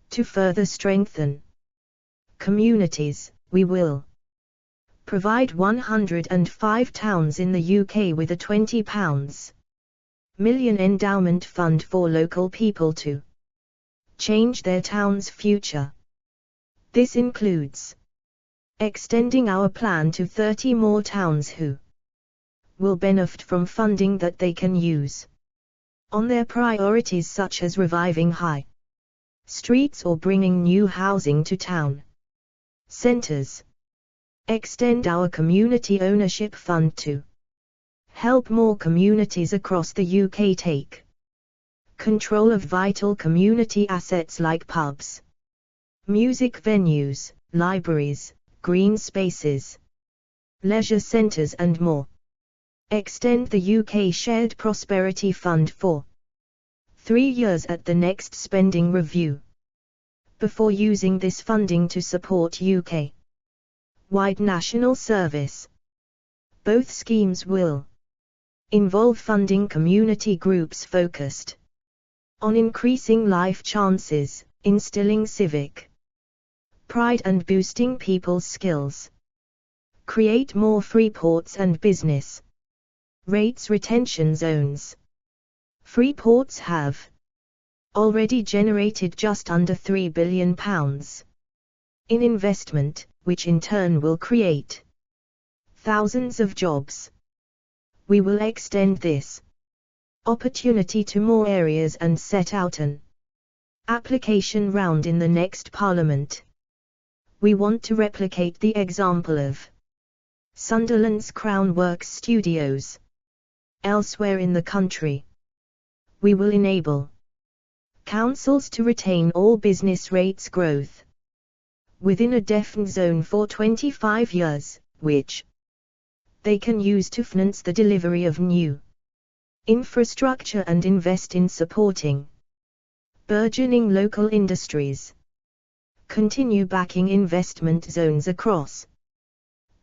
Speaker 1: To further strengthen communities, we will provide 105 towns in the UK with a £20 million endowment fund for local people to change their town's future. This includes extending our plan to 30 more towns who will benefit from funding that they can use on their priorities such as reviving high streets or bringing new housing to town centres. Extend our community ownership fund to help more communities across the UK take control of vital community assets like pubs, music venues, libraries, green spaces, leisure centres and more. Extend the UK Shared Prosperity Fund for 3 years at the next spending review, before using this funding to support UK-wide national service. Both schemes will involve funding community groups focused on increasing life chances, instilling civic pride and boosting people's skills. Create more free ports and business rates retention zones. Free ports have already generated just under £3 billion in investment, which in turn will create thousands of jobs. We will extend this opportunity to more areas and set out an application round in the next Parliament. We want to replicate the example of Sunderland's Crown Works Studios elsewhere in the country. We will enable councils to retain all business rates growth within a defined zone for 25 years, which they can use to finance the delivery of new infrastructure and invest in supporting burgeoning local industries. Continue backing investment zones across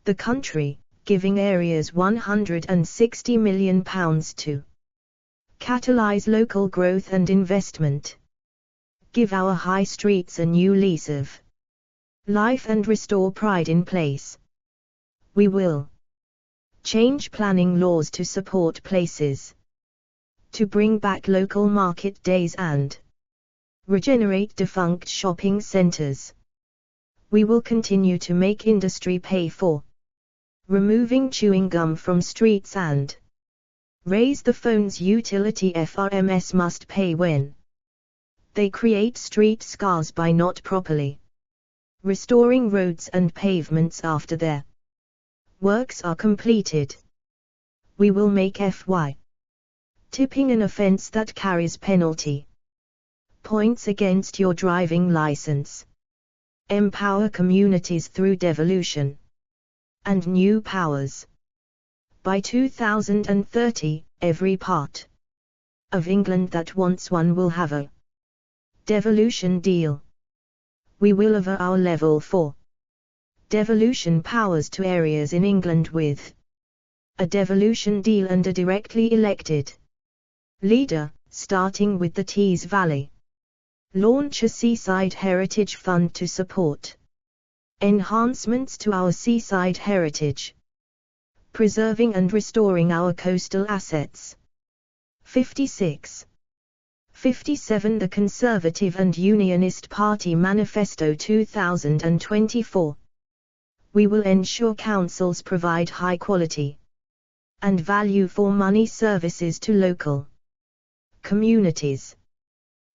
Speaker 1: the country, giving areas £160 million to catalyse local growth and investment. Give our high streets a new lease of life and restore pride in place. We will change planning laws to support places to bring back local market days and regenerate defunct shopping centres. We will continue to make industry pay for removing chewing gum from streets and raise the phone's utility FRMS must pay when they create street scars by not properly restoring roads and pavements after their works are completed. We will make FY tipping an offence that carries penalty points against your driving license. Empower communities through devolution and new powers. By 2030, every part of England that wants one will have a devolution deal. We will offer our level 4 devolution powers to areas in England with a devolution deal and a directly elected leader, starting with the Tees Valley. Launch a Seaside Heritage Fund to support enhancements to our seaside heritage, preserving and restoring our coastal assets. 56. 57. The Conservative and Unionist Party Manifesto 2024. We will ensure councils provide high quality and value for money services to local communities.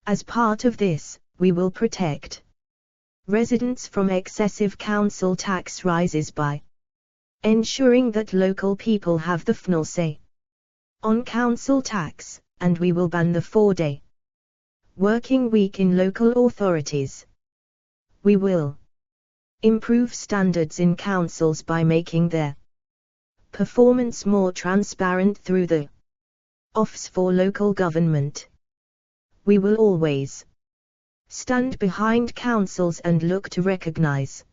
Speaker 1: As part of this, we will protect residents from excessive council tax rises by ensuring that local people have the final say on council tax, and we will ban the 4-day working week in local authorities. We will improve standards in councils by making their performance more transparent through the Office for Local Government. We will always stand behind councils and look to recognize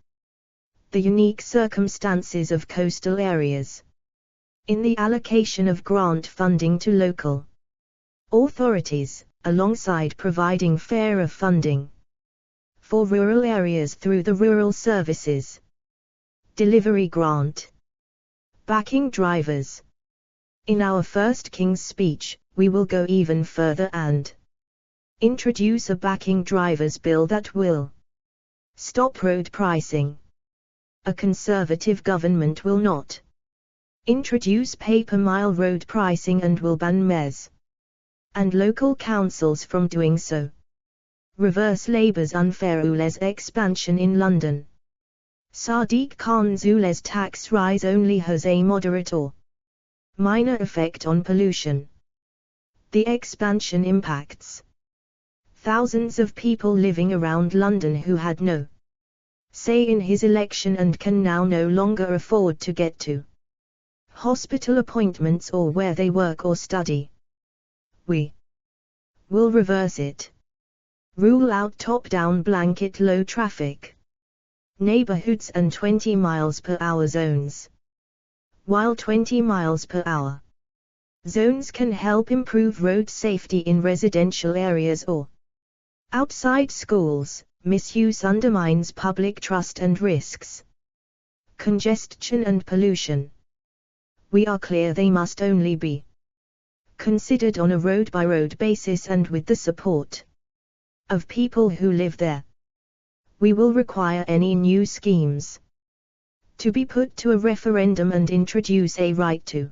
Speaker 1: the unique circumstances of coastal areas in the allocation of grant funding to local authorities, alongside providing fairer funding for rural areas through the Rural Services Delivery Grant. Backing drivers. In our first King's Speech, we will go even further and introduce a backing drivers bill that will stop road pricing. A Conservative government will not introduce pay-per-mile road pricing and will ban mayors and local councils from doing so. Reverse Labour's unfair ULEZ expansion in London. Sadiq Khan's ULEZ tax rise only has a moderate or minor effect on pollution. The expansion impacts thousands of people living around London who had no say in his election and can now no longer afford to get to hospital appointments or where they work or study. We will reverse it. Rule out top-down blanket low traffic neighborhoods and 20 miles per hour zones. While 20 miles per hour zones can help improve road safety in residential areas or outside schools, misuse undermines public trust and risks congestion and pollution. We are clear they must only be considered on a road-by-road basis and with the support of people who live there. We will require any new schemes to be put to a referendum and introduce a right to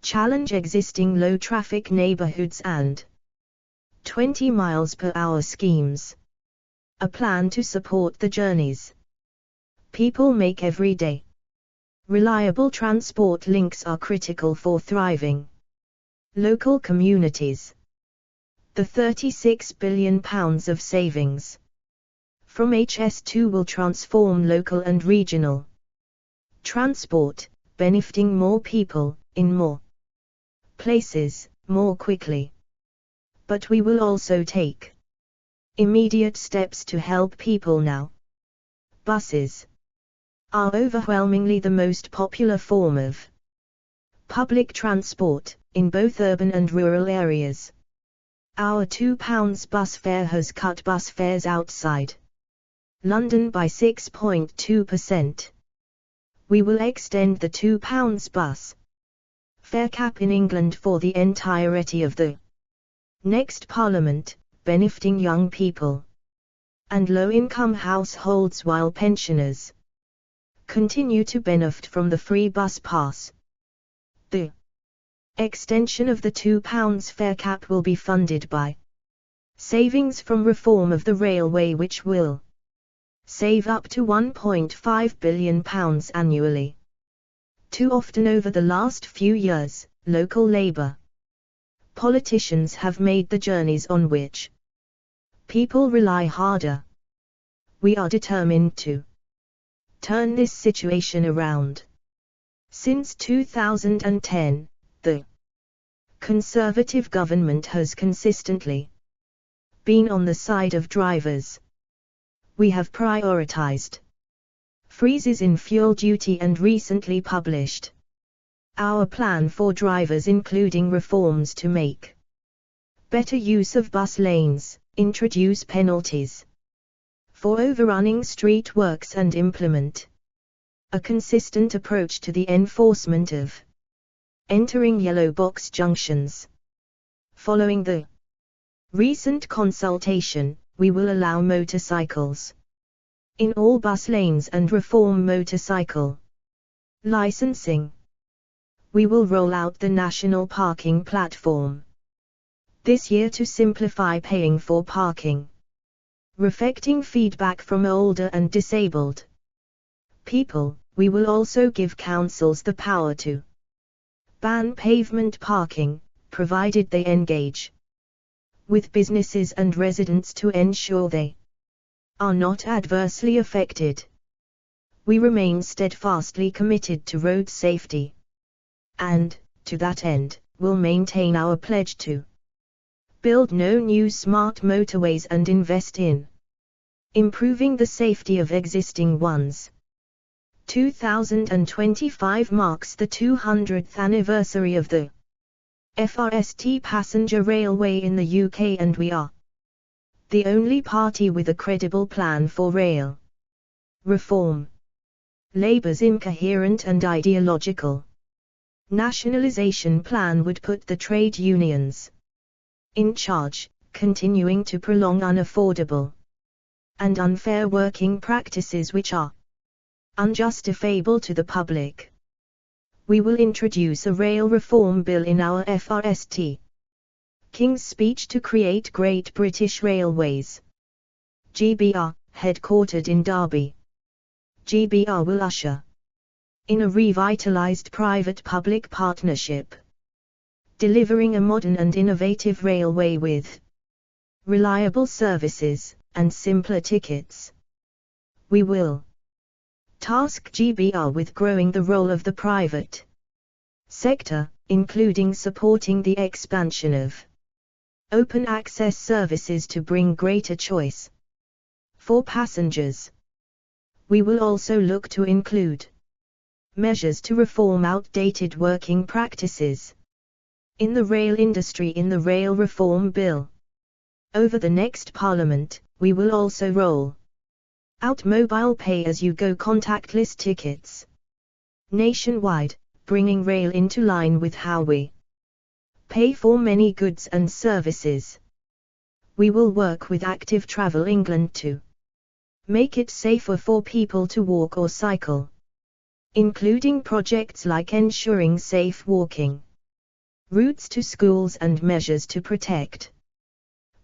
Speaker 1: challenge existing low-traffic neighborhoods and 20 miles per hour schemes. A plan to support the journeys people make every day. Reliable transport links are critical for thriving local communities. The £36 billion of savings from HS2 will transform local and regional transport, benefiting more people, in more places, more quickly. But we will also take immediate steps to help people now. Buses are overwhelmingly the most popular form of public transport, in both urban and rural areas. Our £2 bus fare has cut bus fares outside London by 6.2%. We will extend the £2 bus fare cap in England for the entirety of the next Parliament, benefiting young people and low-income households, while pensioners continue to benefit from the free bus pass. The extension of the £2 fare cap will be funded by savings from reform of the railway, which will save up to £1.5 billion annually. Too often over the last few years, local Labour politicians have made the journeys on which people rely harder. We are determined to turn this situation around. Since 2010, the Conservative government has consistently been on the side of drivers. We have prioritized freezes in fuel duty and recently published Our plan for drivers including reforms to make better use of bus lanes, introduce penalties for overrunning street works and implement a consistent approach to the enforcement of entering yellow box junctions. Following the recent consultation, we will allow motorcycles in all bus lanes and reform motorcycle licensing. We will roll out the national parking platform this year to simplify paying for parking, reflecting feedback from older and disabled people. We will also give councils the power to ban pavement parking, provided they engage with businesses and residents to ensure they are not adversely affected. We remain steadfastly committed to road safety, and, to that end, will maintain our pledge to build no new smart motorways and invest in improving the safety of existing ones. 2025 marks the 200th anniversary of the FRST passenger railway in the UK, and we are the only party with a credible plan for rail reform. Labour's incoherent and ideological nationalisation plan would put the trade unions in charge, continuing to prolong unaffordable and unfair working practices which are unjustifiable to the public. We will introduce a rail reform bill in our FRST King's Speech to create Great British Railways GBR, headquartered in Derby. GBR will usher in a revitalised private-public partnership, delivering a modern and innovative railway with reliable services and simpler tickets. We will task GBR with growing the role of the private sector, including supporting the expansion of open access services to bring greater choice for passengers. We will also look to include measures to reform outdated working practices in the rail industry in the Rail Reform Bill. Over the next Parliament, we will also roll out mobile pay-as-you-go contactless tickets nationwide, bringing rail into line with how we pay for many goods and services. We will work with Active Travel England to make it safer for people to walk or cycle, including projects like ensuring safe walking routes to schools and measures to protect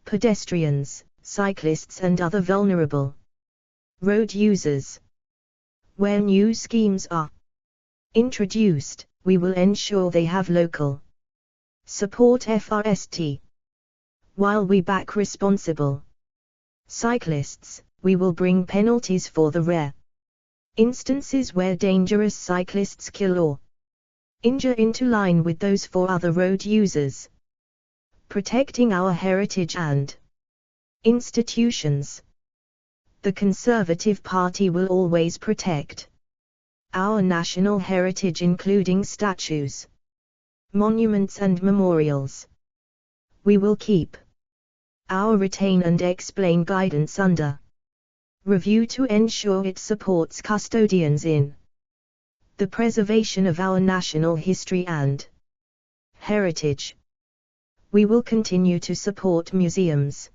Speaker 1: pedestrians, cyclists and other vulnerable road users. Where new schemes are introduced, we will ensure they have local support. FRST. While we back responsible cyclists, we will bring penalties for the rare instances where dangerous cyclists kill or injure into line with those for other road users. Protecting our heritage and institutions. The Conservative Party will always protect our national heritage, including statues, monuments and memorials. We will keep our retain and explain guidance under review to ensure it supports custodians in the preservation of our national history and heritage. We will continue to support museums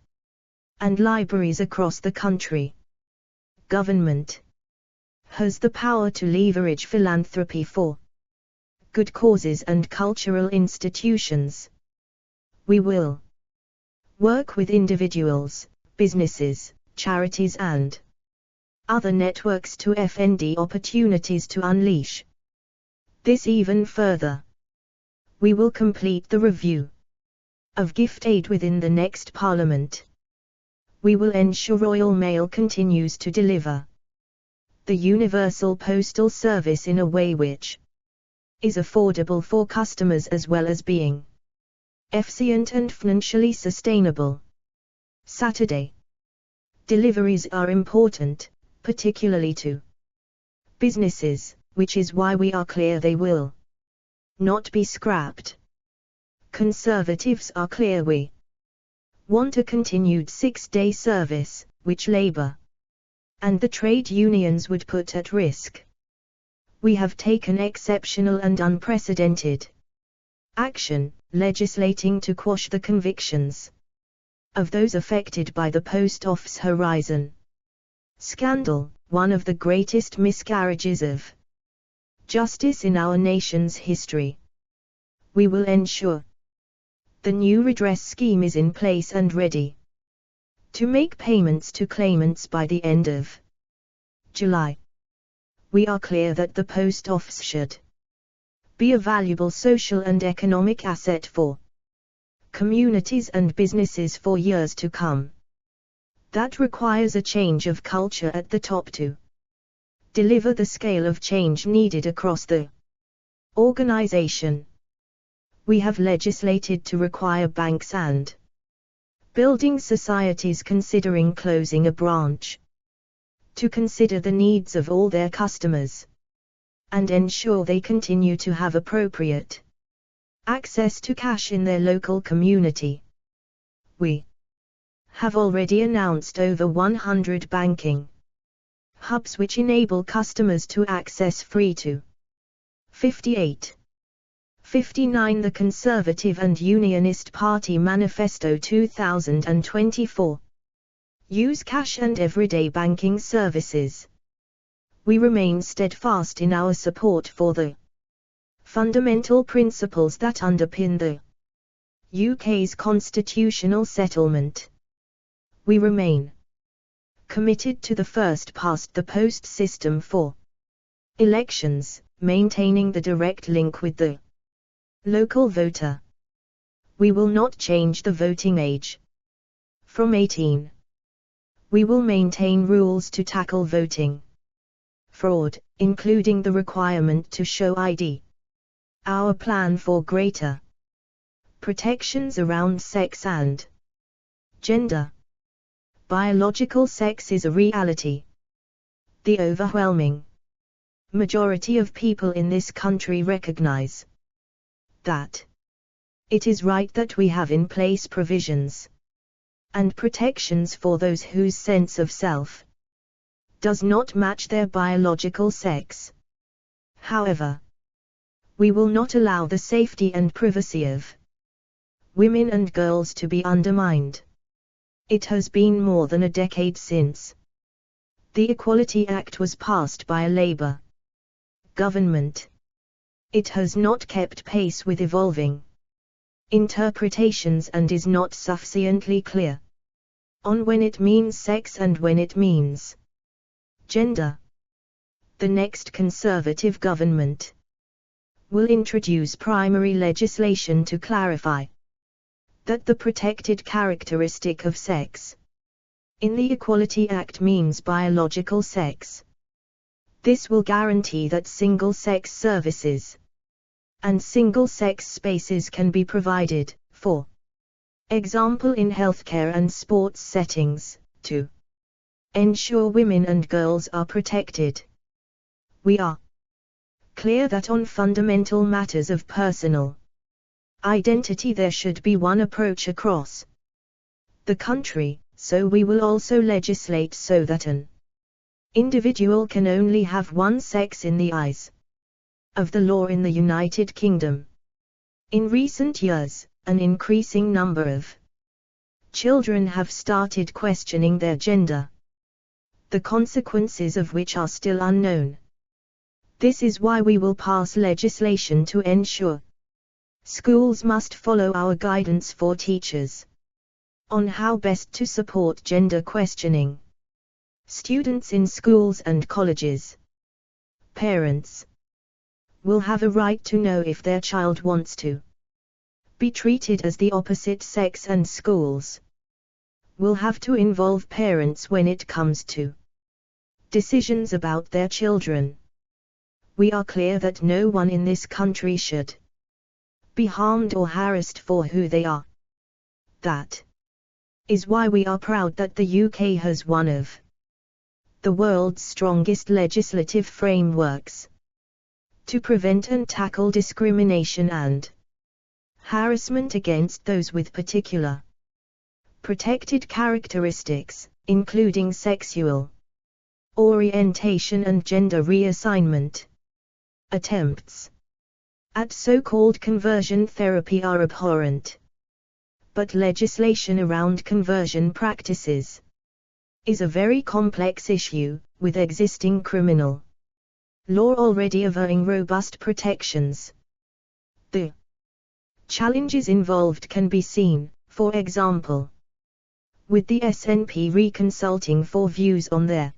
Speaker 1: and libraries across the country. Government has the power to leverage philanthropy for good causes and cultural institutions. We will work with individuals, businesses, charities and other networks to find opportunities to unleash this even further. We will complete the review of gift aid within the next Parliament. We will ensure Royal Mail continues to deliver the universal postal service in a way which is affordable for customers as well as being efficient and financially sustainable. Saturday deliveries are important, particularly to businesses, which is why we are clear they will not be scrapped. Conservatives are clear we want a continued 6-day service, which Labour and the trade unions would put at risk. We have taken exceptional and unprecedented action, legislating to quash the convictions of those affected by the Post Office Horizon scandal, one of the greatest miscarriages of justice in our nation's history. We will ensure the new redress scheme is in place and ready to make payments to claimants by the end of July. We are clear that the Post Office should be a valuable social and economic asset for communities and businesses for years to come. That requires a change of culture at the top to deliver the scale of change needed across the organization. We have legislated to require banks and building societies considering closing a branch to consider the needs of all their customers and ensure they continue to have appropriate access to cash in their local community. We have already announced over 100 banking hubs which enable customers to access free to 59 The Conservative and Unionist Party Manifesto 2024. Use cash and everyday banking services. We remain steadfast in our support for the fundamental principles that underpin the UK's constitutional settlement. We remain committed to the first past the post system for elections, maintaining the direct link with the local voter. We will not change the voting age from 18. We will maintain rules to tackle voting fraud, including the requirement to show ID. Our plan for greater protections around sex and gender. Biological sex is a reality. The overwhelming majority of people in this country recognize that it is right that we have in place provisions and protections for those whose sense of self does not match their biological sex. However, we will not allow the safety and privacy of women and girls to be undermined. It has been more than a decade since the Equality Act was passed by a Labour government. It has not kept pace with evolving interpretations and is not sufficiently clear on when it means sex and when it means gender. The next Conservative government will introduce primary legislation to clarify that the protected characteristic of sex in the Equality Act means biological sex. This will guarantee that single-sex services and single-sex spaces can be provided, for example in healthcare and sports settings, to ensure women and girls are protected. We are clear that on fundamental matters of personal identity there should be one approach across the country, so we will also legislate so that an individual can only have one sex in the eyes of the law in the United Kingdom. In recent years, an increasing number of children have started questioning their gender, the consequences of which are still unknown. This is why we will pass legislation to ensure schools must follow our guidance for teachers on how best to support gender questioning students in schools and colleges. Parents will have a right to know if their child wants to be treated as the opposite sex, and schools will have to involve parents when it comes to decisions about their children. We are clear that no one in this country should be harmed or harassed for who they are. That is why we are proud that the UK has one of the world's strongest legislative frameworks. To prevent and tackle discrimination and harassment against those with particular protected characteristics, including sexual orientation and gender reassignment. Attempts at so-called conversion therapy are abhorrent. But legislation around conversion practices is a very complex issue, with existing criminal law already offering robust protections. The challenges involved can be seen, for example, with the SNP reconsulting for views on their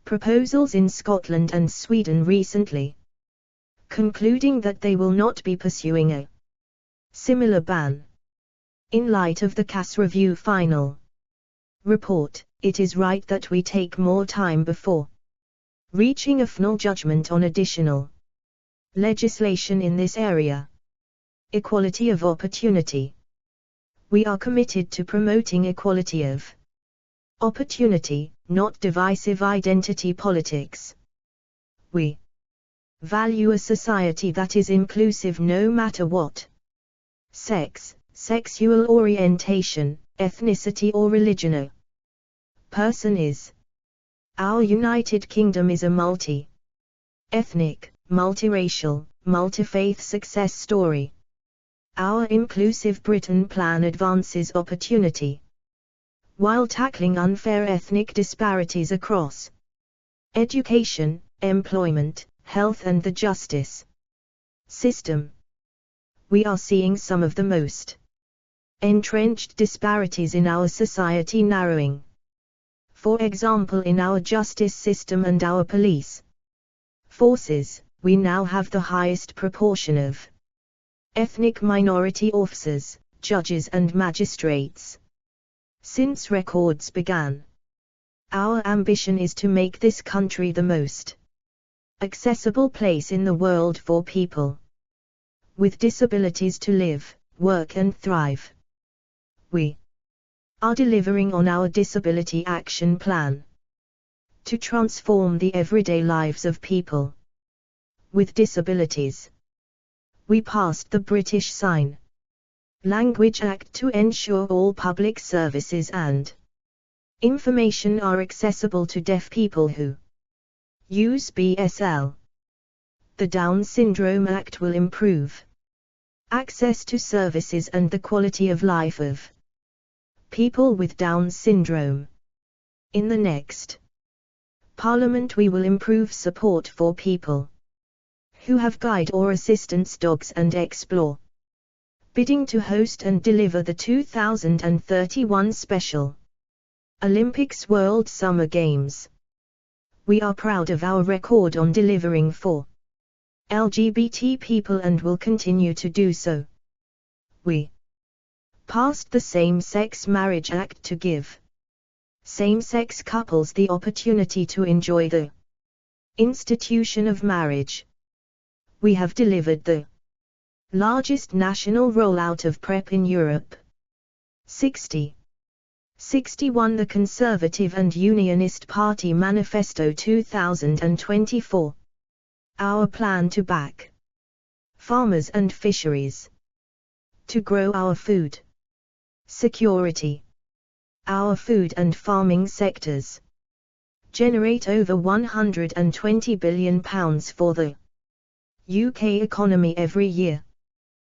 Speaker 1: proposals in Scotland and Sweden recently, concluding that they will not be pursuing a similar ban. In light of the CAS review final report, it is right that we take more time before reaching a final judgment on additional legislation in this area. Equality of opportunity. We are committed to promoting equality of opportunity, not divisive identity politics. We value a society that is inclusive no matter what sex, sexual orientation, ethnicity or religion a person is. Our United Kingdom is a multi-ethnic, multiracial, multi-faith success story. Our Inclusive Britain plan advances opportunity, while tackling unfair ethnic disparities across education, employment, health and the justice system. We are seeing some of the most entrenched disparities in our society narrowing. For example, in our justice system and our police forces, we now have the highest proportion of ethnic minority officers, judges and magistrates since records began. Our ambition is to make this country the most accessible place in the world for people with disabilities to live, work and thrive. We are delivering on our Disability Action Plan to transform the everyday lives of people with disabilities. We passed the British Sign Language Act to ensure all public services and information are accessible to deaf people who use BSL. The Down Syndrome Act will improve access to services and the quality of life of people with Down syndrome. In the next Parliament we will improve support for people who have guide or assistance dogs and explore bidding to host and deliver the 2031 Special Olympics World Summer Games. We are proud of our record on delivering for LGBT people and will continue to do so. We passed the Same-Sex Marriage Act to give same-sex couples the opportunity to enjoy the institution of marriage. We have delivered the largest national rollout of PrEP in Europe. 61 The Conservative and Unionist Party Manifesto 2024. Our plan to back farmers and fisheries to grow our food security. Our food and farming sectors generate over £120 billion for the UK economy every year.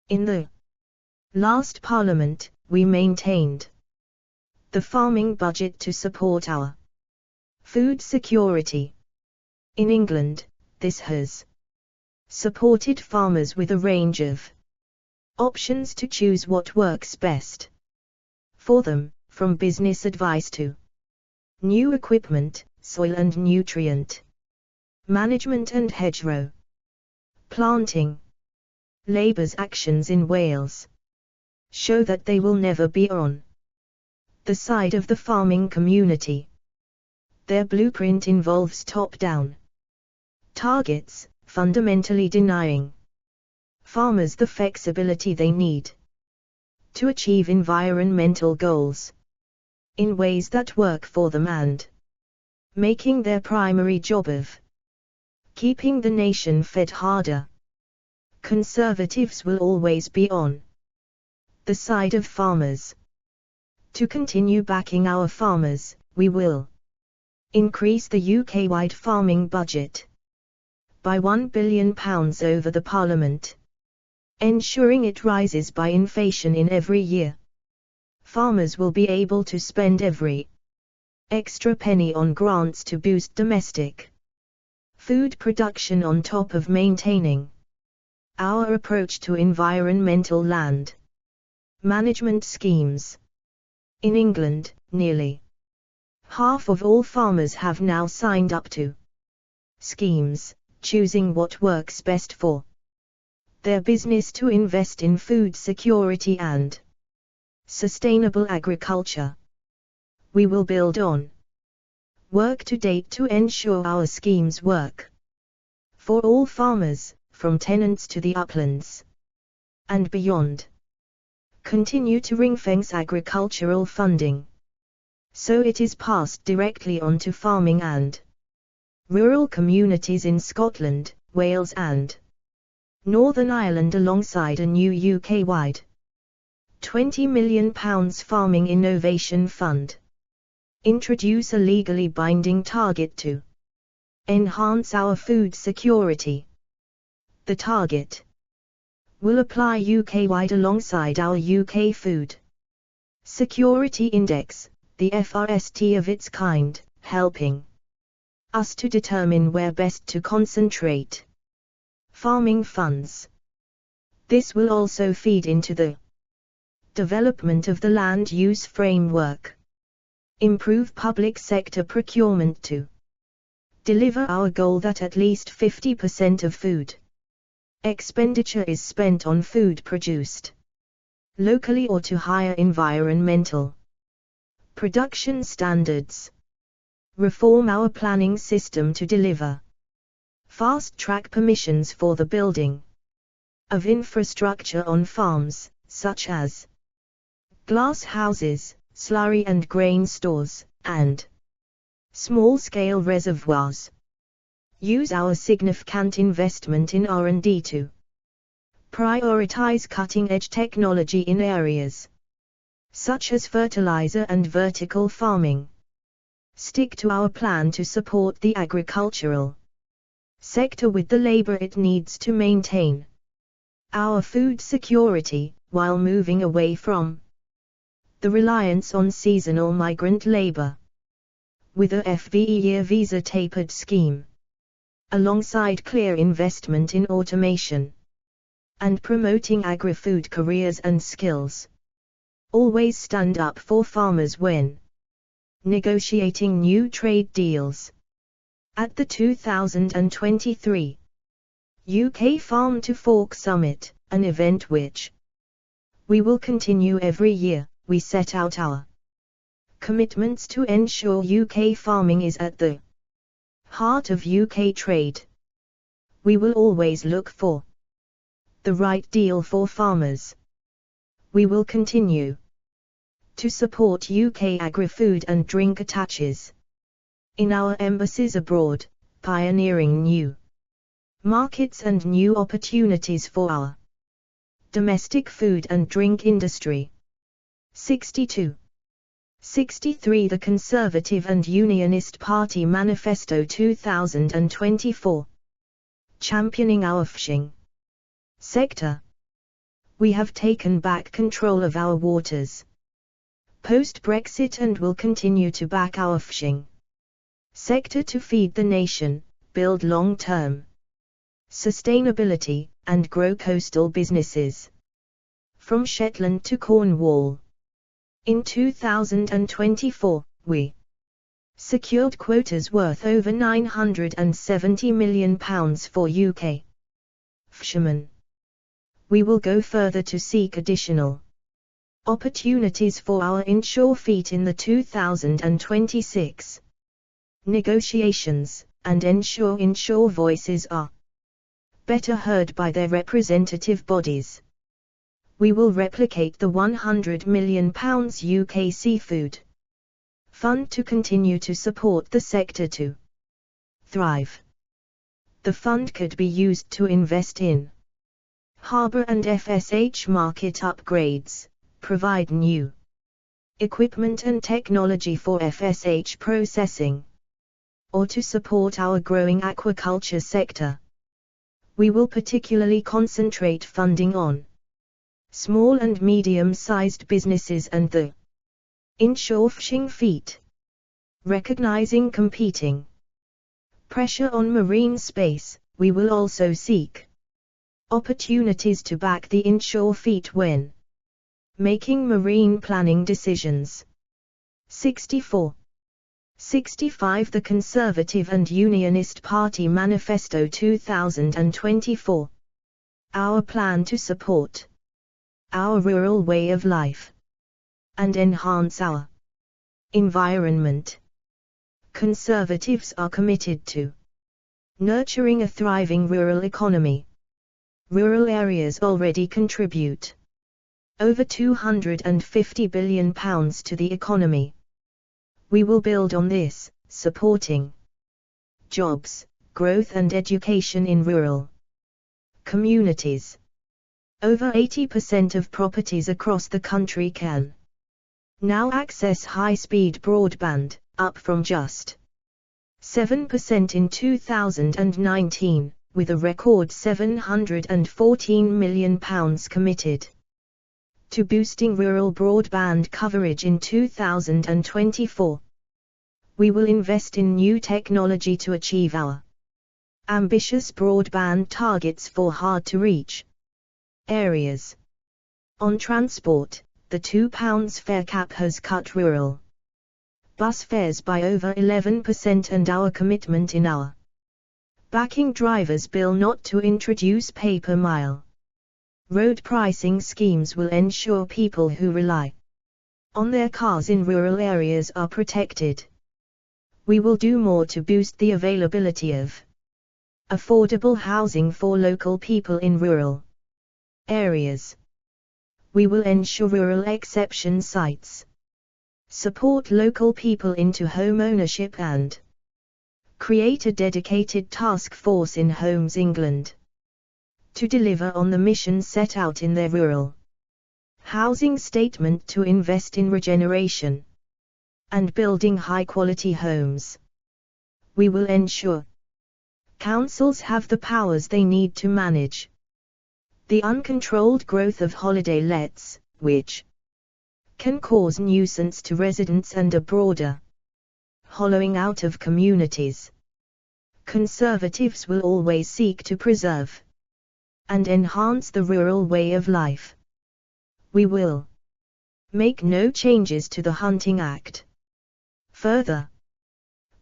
Speaker 1: In the last Parliament, we maintained the farming budget to support our food security. In England, this has supported farmers with a range of options to choose what works best for them, from business advice to new equipment, soil and nutrient management and hedgerow planting. Labour's actions in Wales show that they will never be on the side of the farming community. Their blueprint involves top-down targets, fundamentally denying farmers the flexibility they need to achieve environmental goals in ways that work for them and making their primary job of keeping the nation fed harder. Conservatives will always be on the side of farmers. To continue backing our farmers, we will increase the UK-wide farming budget by £1 billion over the Parliament, ensuring it rises by inflation in every year. Farmers will be able to spend every extra penny on grants to boost domestic food production on top of maintaining our approach to environmental land management schemes. In England, nearly half of all farmers have now signed up to schemes, choosing what works best for their business to invest in food security and sustainable agriculture. We will build on work to date to ensure our schemes work for all farmers, from tenants to the uplands and beyond. Continue to ring-fence agricultural funding, so it is passed directly on to farming and rural communities in Scotland, Wales and Northern Ireland, alongside a new UK-wide £20 million Farming Innovation Fund. Introduce a legally binding target to enhance our food security. The target will apply UK-wide alongside our UK Food Security Index, the FRST of its kind, helping us to determine where best to concentrate farming funds. This will also feed into the development of the land use framework, improve public sector procurement to deliver our goal that at least 50% of food expenditure is spent on food produced locally or to higher environmental production standards. Reform our planning system to deliver fast-track permissions for the building of infrastructure on farms, such as glass houses, slurry and grain stores, and small-scale reservoirs. Use our significant investment in R&D to prioritize cutting-edge technology in areas such as fertilizer and vertical farming. Stick to our plan to support the agricultural sector with the labor it needs to maintain our food security, while moving away from the reliance on seasonal migrant labor. With a FVE visa tapered scheme, alongside clear investment in automation and promoting agri-food careers and skills. Always stand up for farmers when negotiating new trade deals. At the 2023 UK Farm to Fork Summit, an event which we will continue every year, we set out our commitments to ensure UK farming is at the heart of UK trade. We will always look for the right deal for farmers. We will continue to support UK agri-food and drink attaches in our embassies abroad, pioneering new markets and new opportunities for our domestic food and drink industry. 62. 63. The Conservative and Unionist Party Manifesto 2024. Championing our fishing sector. We have taken back control of our waters post-Brexit and will continue to back our fishing sector to feed the nation, build long-term sustainability, and grow coastal businesses from Shetland to Cornwall. In 2024, we secured quotas worth over £970 million for UK fishermen. We will go further to seek additional opportunities for our inshore fleet in the 2026 negotiations, and ensure inshore voices are better heard by their representative bodies. We will replicate the £100 million UK Seafood Fund to continue to support the sector to thrive. The fund could be used to invest in harbor and FSH market upgrades, provide new equipment and technology for FSH processing, or to support our growing aquaculture sector. We will particularly concentrate funding on small and medium-sized businesses and the inshore fishing fleet, recognizing competing pressure on marine space. We will also seek opportunities to back the inshore fleet when making marine planning decisions. 64. 65. The Conservative and Unionist Party Manifesto 2024. Our plan to support our rural way of life and enhance our environment. Conservatives are committed to nurturing a thriving rural economy. Rural areas already contribute over £250 billion to the economy. We will build on this, supporting jobs, growth and education in rural communities. Over 80% of properties across the country can now access high-speed broadband, up from just 7% in 2019, with a record £714 million committed to boosting rural broadband coverage in 2024. We will invest in new technology to achieve our ambitious broadband targets for hard-to-reach areas. On transport, the £2 fare cap has cut rural bus fares by over 11%, and our commitment in our backing drivers bill not to introduce pay-per-mile road pricing schemes will ensure people who rely on their cars in rural areas are protected. We will do more to boost the availability of affordable housing for local people in rural areas. We will ensure rural exception sites support local people into home ownership and create a dedicated task force in Homes England to deliver on the mission set out in their rural housing statement to invest in regeneration and building high-quality homes. We will ensure councils have the powers they need to manage the uncontrolled growth of holiday lets, which can cause nuisance to residents and a broader hollowing out of communities. Conservatives will always seek to preserve and enhance the rural way of life. We will make no changes to the Hunting Act. Further,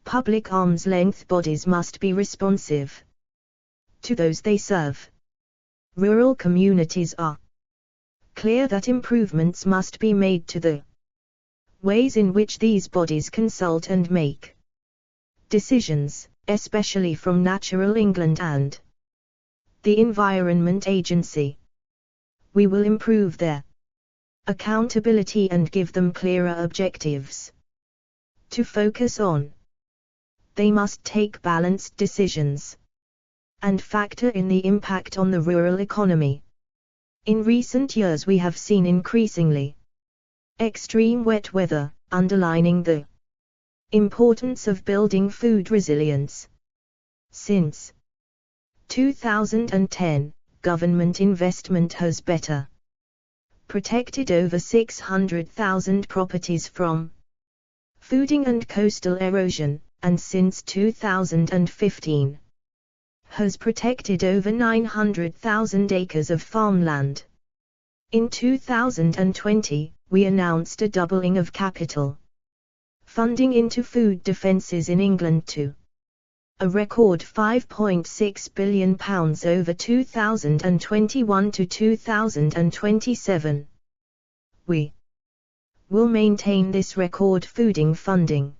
Speaker 1: public arm's-length bodies must be responsive to those they serve. Rural communities are clear that improvements must be made to the ways in which these bodies consult and make decisions, especially from Natural England and the Environment Agency. We will improve their accountability and give them clearer objectives to focus on. They must take balanced decisions and factor in the impact on the rural economy. In recent years we have seen increasingly extreme wet weather, underlining the importance of building food resilience. Since 2010, government investment has better protected over 600,000 properties from flooding and coastal erosion, and since 2015, has protected over 900,000 acres of farmland. In 2020, we announced a doubling of capital funding into food defences in England to a record £5.6 billion over 2021 to 2027. We will maintain this record fooding funding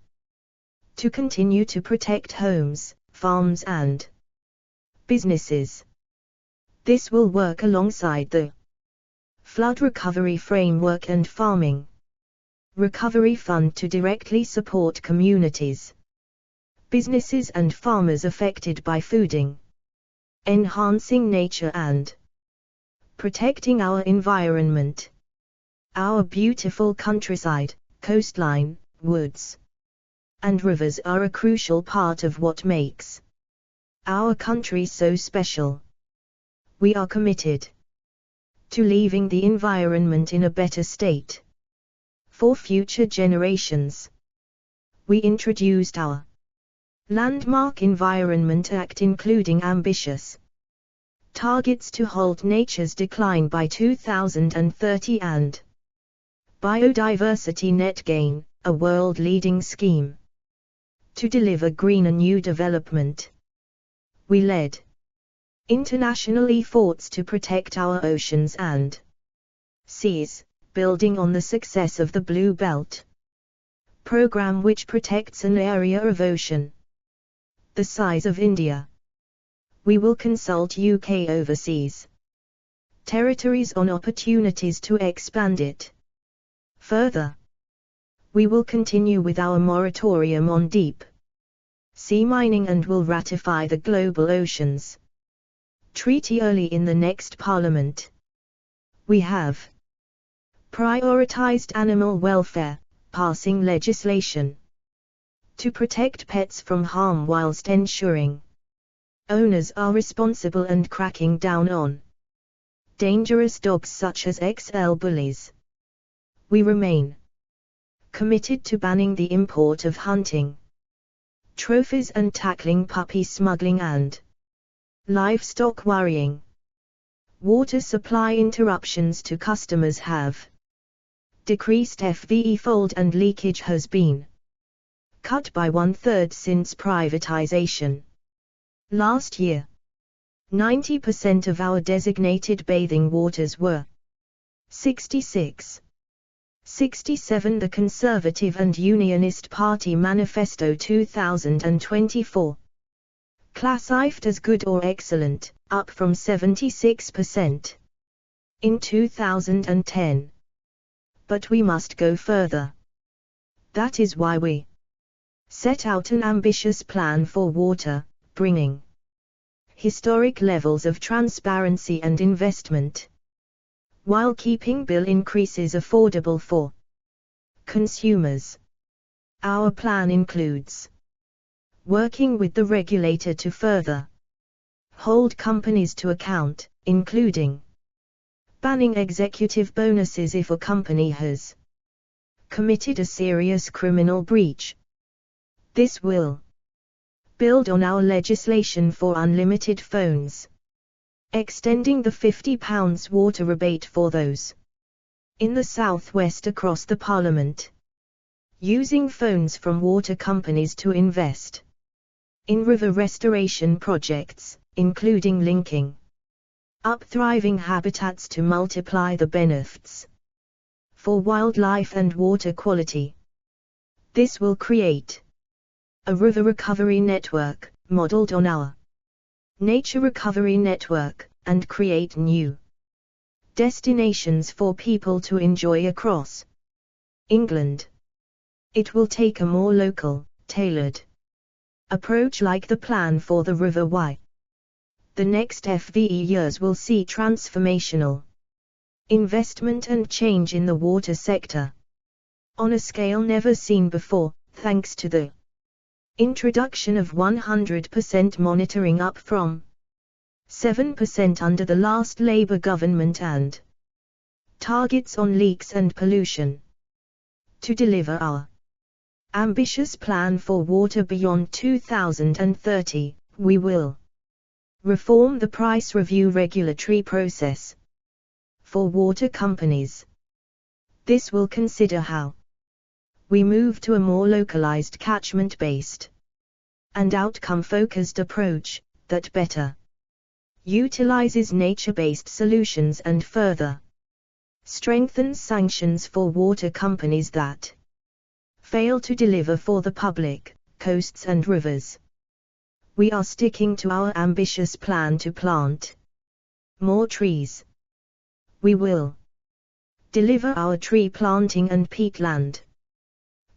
Speaker 1: to continue to protect homes, farms and businesses. This will work alongside the Flood Recovery Framework and Farming Recovery Fund to directly support communities, businesses and farmers affected by flooding. enhancing nature and protecting our environment. Our beautiful countryside, coastline, woods, and rivers are a crucial part of what makes our country so special. We are committed to leaving the environment in a better state for future generations. We introduced our landmark Environment Act, including ambitious targets to halt nature's decline by 2030 and biodiversity net gain, a world-leading scheme to deliver greener new development. We led international efforts to protect our oceans and seas, building on the success of the Blue Belt program, which protects an area of ocean the size of India. We will consult UK overseas territories on opportunities to expand it further. We will continue with our moratorium on deep sea mining and will ratify the Global Oceans Treaty early in the next Parliament. We have prioritized animal welfare, passing legislation to protect pets from harm whilst ensuring owners are responsible and cracking down on dangerous dogs such as XL bullies. We remain committed to banning the import of hunting trophies and tackling puppy smuggling and livestock worrying. Water supply interruptions to customers have decreased. FVE fold and leakage has been cut by 1/3 since privatization. Last year, 90% of our designated bathing waters were 67 The Conservative and Unionist Party Manifesto 2024 classified as good or excellent, up from 76% in 2010. But we must go further. That is why we set out an ambitious plan for water, bringing historic levels of transparency and investment, while keeping bill increases affordable for consumers. Our plan includes working with the regulator to further hold companies to account, including banning executive bonuses if a company has committed a serious criminal breach. This will build on our legislation for unlimited phones, extending the £50 water rebate for those in the southwest across the Parliament, using phones from water companies to invest in river restoration projects, including linking up thriving habitats to multiply the benefits for wildlife and water quality. This will create a river recovery network, modeled on our nature recovery network, and create new destinations for people to enjoy across England. It will take a more local, tailored approach like the plan for the River Wye. The next FVE years will see transformational investment and change in the water sector on a scale never seen before, thanks to the introduction of 100% monitoring up from 7% under the last Labour government and targets on leaks and pollution. To deliver our ambitious plan for water beyond 2030, we will reform the price review regulatory process for water companies. This will consider how we move to a more localized catchment-based and outcome-focused approach that better utilizes nature-based solutions and further strengthens sanctions for water companies that fail to deliver for the public, coasts and rivers. We are sticking to our ambitious plan to plant more trees. We will deliver our tree planting and peatland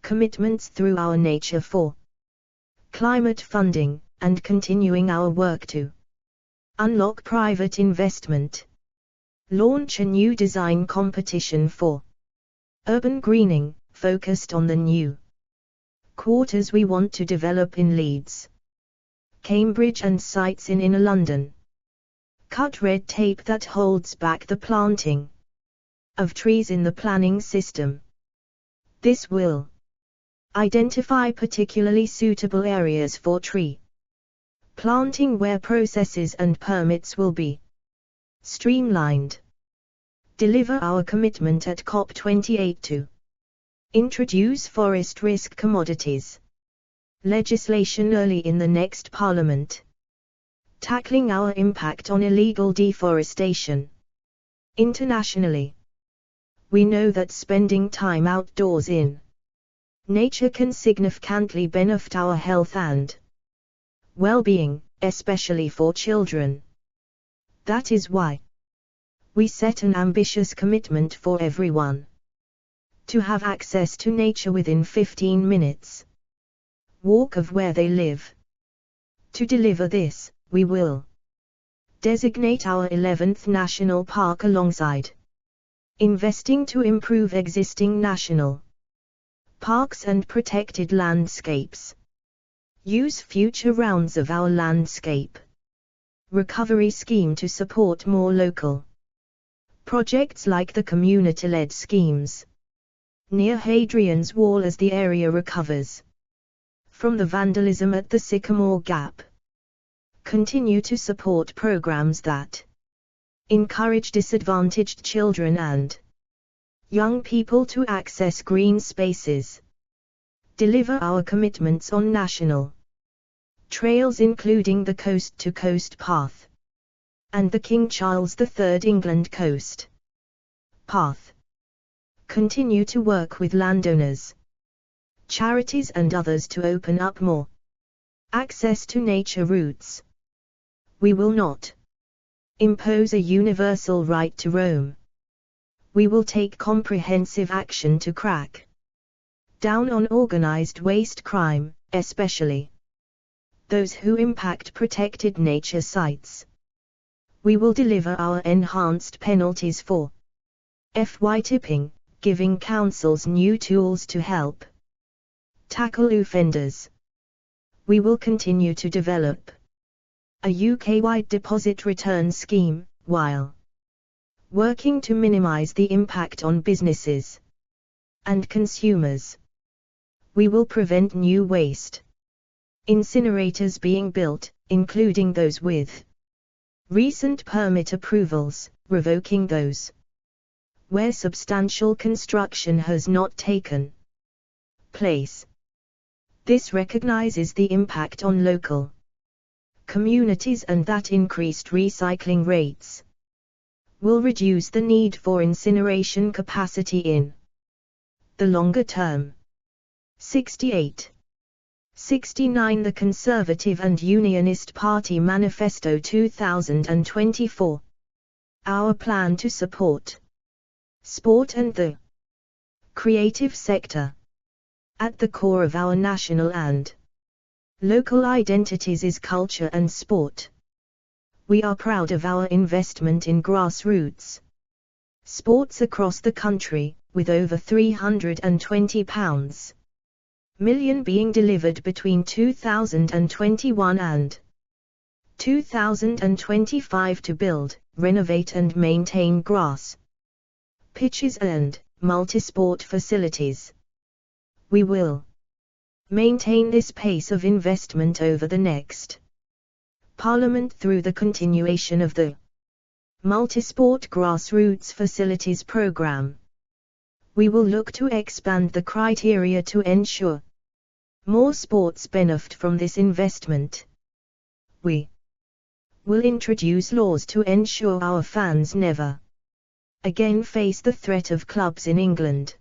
Speaker 1: commitments through our Nature for Climate funding, and continuing our work to Unlock private investment. Launch a new design competition for urban greening, focused on the new quarters we want to develop in Leeds, Cambridge and sites in inner London. Cut red tape that holds back the planting of trees in the planning system. This will identify particularly suitable areas for tree planting where processes and permits will be streamlined. Deliver our commitment at COP28 to introduce forest risk commodities legislation early in the next Parliament. Tackling our impact on illegal deforestation. Internationally, we know that spending time outdoors in nature can significantly benefit our health and well-being, especially for children. That is why we set an ambitious commitment for everyone to have access to nature within 15 minutes walk of where they live. To deliver this, we will designate our 11th national park alongside investing to improve existing national parks and protected landscapes. Use future rounds of our landscape recovery scheme to support more local projects like the community-led schemes near Hadrian's Wall as the area recovers from the vandalism at the Sycamore Gap. Continue to support programs that encourage disadvantaged children and young people to access green spaces. Deliver our commitments on national trails including the Coast to Coast Path and the King Charles III England Coast Path. Continue to work with landowners, charities and others to open up more access to nature routes. We will not impose a universal right to roam. We will take comprehensive action to crack down on organized waste crime, especially those who impact protected nature sites. We will deliver our enhanced penalties for FY tipping, giving councils new tools to help tackle offenders. We will continue to develop a UK-wide deposit return scheme, while working to minimize the impact on businesses and consumers. We will prevent new waste incinerators being built, including those with recent permit approvals, revoking those where substantial construction has not taken place. This recognizes the impact on local communities and that increased recycling rates will reduce the need for incineration capacity in the longer term. 68. 69 The Conservative and Unionist Party Manifesto 2024. Our plan to support sport and the creative sector. At the core of our national and local identities is culture and sport. We are proud of our investment in grassroots sports across the country, with over £320 million being delivered between 2021 and 2025 to build, renovate and maintain grass pitches and multisport facilities. We will maintain this pace of investment over the next Parliament through the continuation of the Multisport Grassroots Facilities Programme. We will look to expand the criteria to ensure more sports benefit from this investment. We will introduce laws to ensure our fans never again face the threat of clubs in England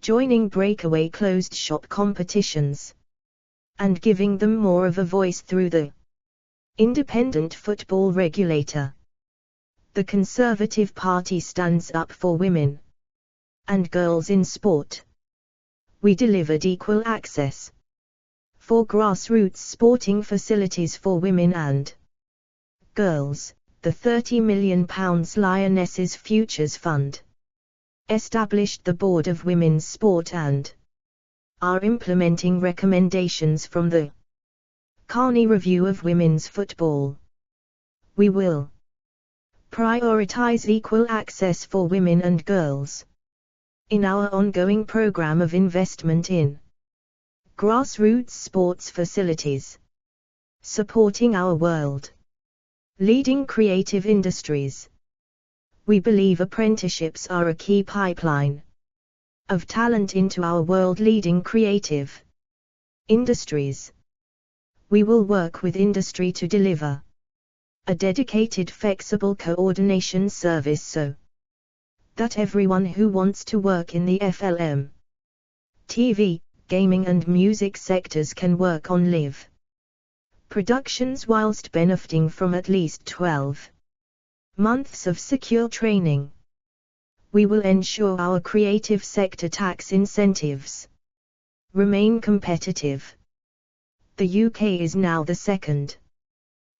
Speaker 1: joining breakaway closed-shop competitions and giving them more of a voice through the independent football regulator. The Conservative Party stands up for women and girls in sport. We delivered equal access for grassroots sporting facilities for women and Girls, the £30 million Lionesses Futures Fund. Established the Board of Women's Sport and are implementing recommendations from the Carney Review of Women's Football. We will prioritize equal access for women and girls in our ongoing program of investment in grassroots sports facilities, supporting our world leading creative industries. We believe apprenticeships are a key pipeline of talent into our world-leading creative industries. We will work with industry to deliver a dedicated flexible coordination service so that everyone who wants to work in the FLM, TV, gaming and music sectors can work on live productions whilst benefiting from at least 12 months of secure training. We will ensure our creative sector tax incentives remain competitive. The UK is now the second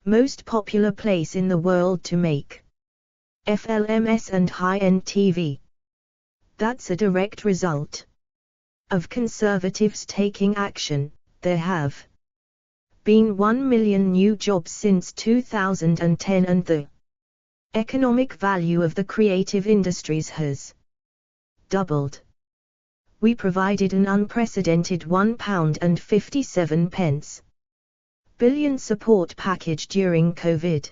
Speaker 1: most popular place in the world to make FLMS and high-end TV. That's a direct result of Conservatives taking action. There have been 1 million new jobs since 2010 and the economic value of the creative industries has doubled. We provided an unprecedented £1.57 billion support package during COVID.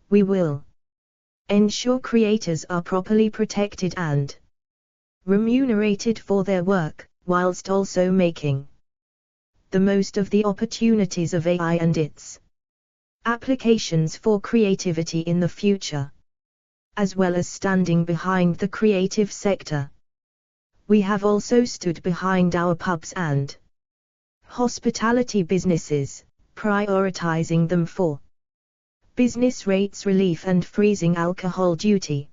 Speaker 1: We will ensure creators are properly protected and remunerated for their work, whilst also making the most of the opportunities of AI and its applications for creativity in the future, as well as standing behind the creative sector. We have also stood behind our pubs and hospitality businesses, prioritizing them for business rates relief and freezing alcohol duty.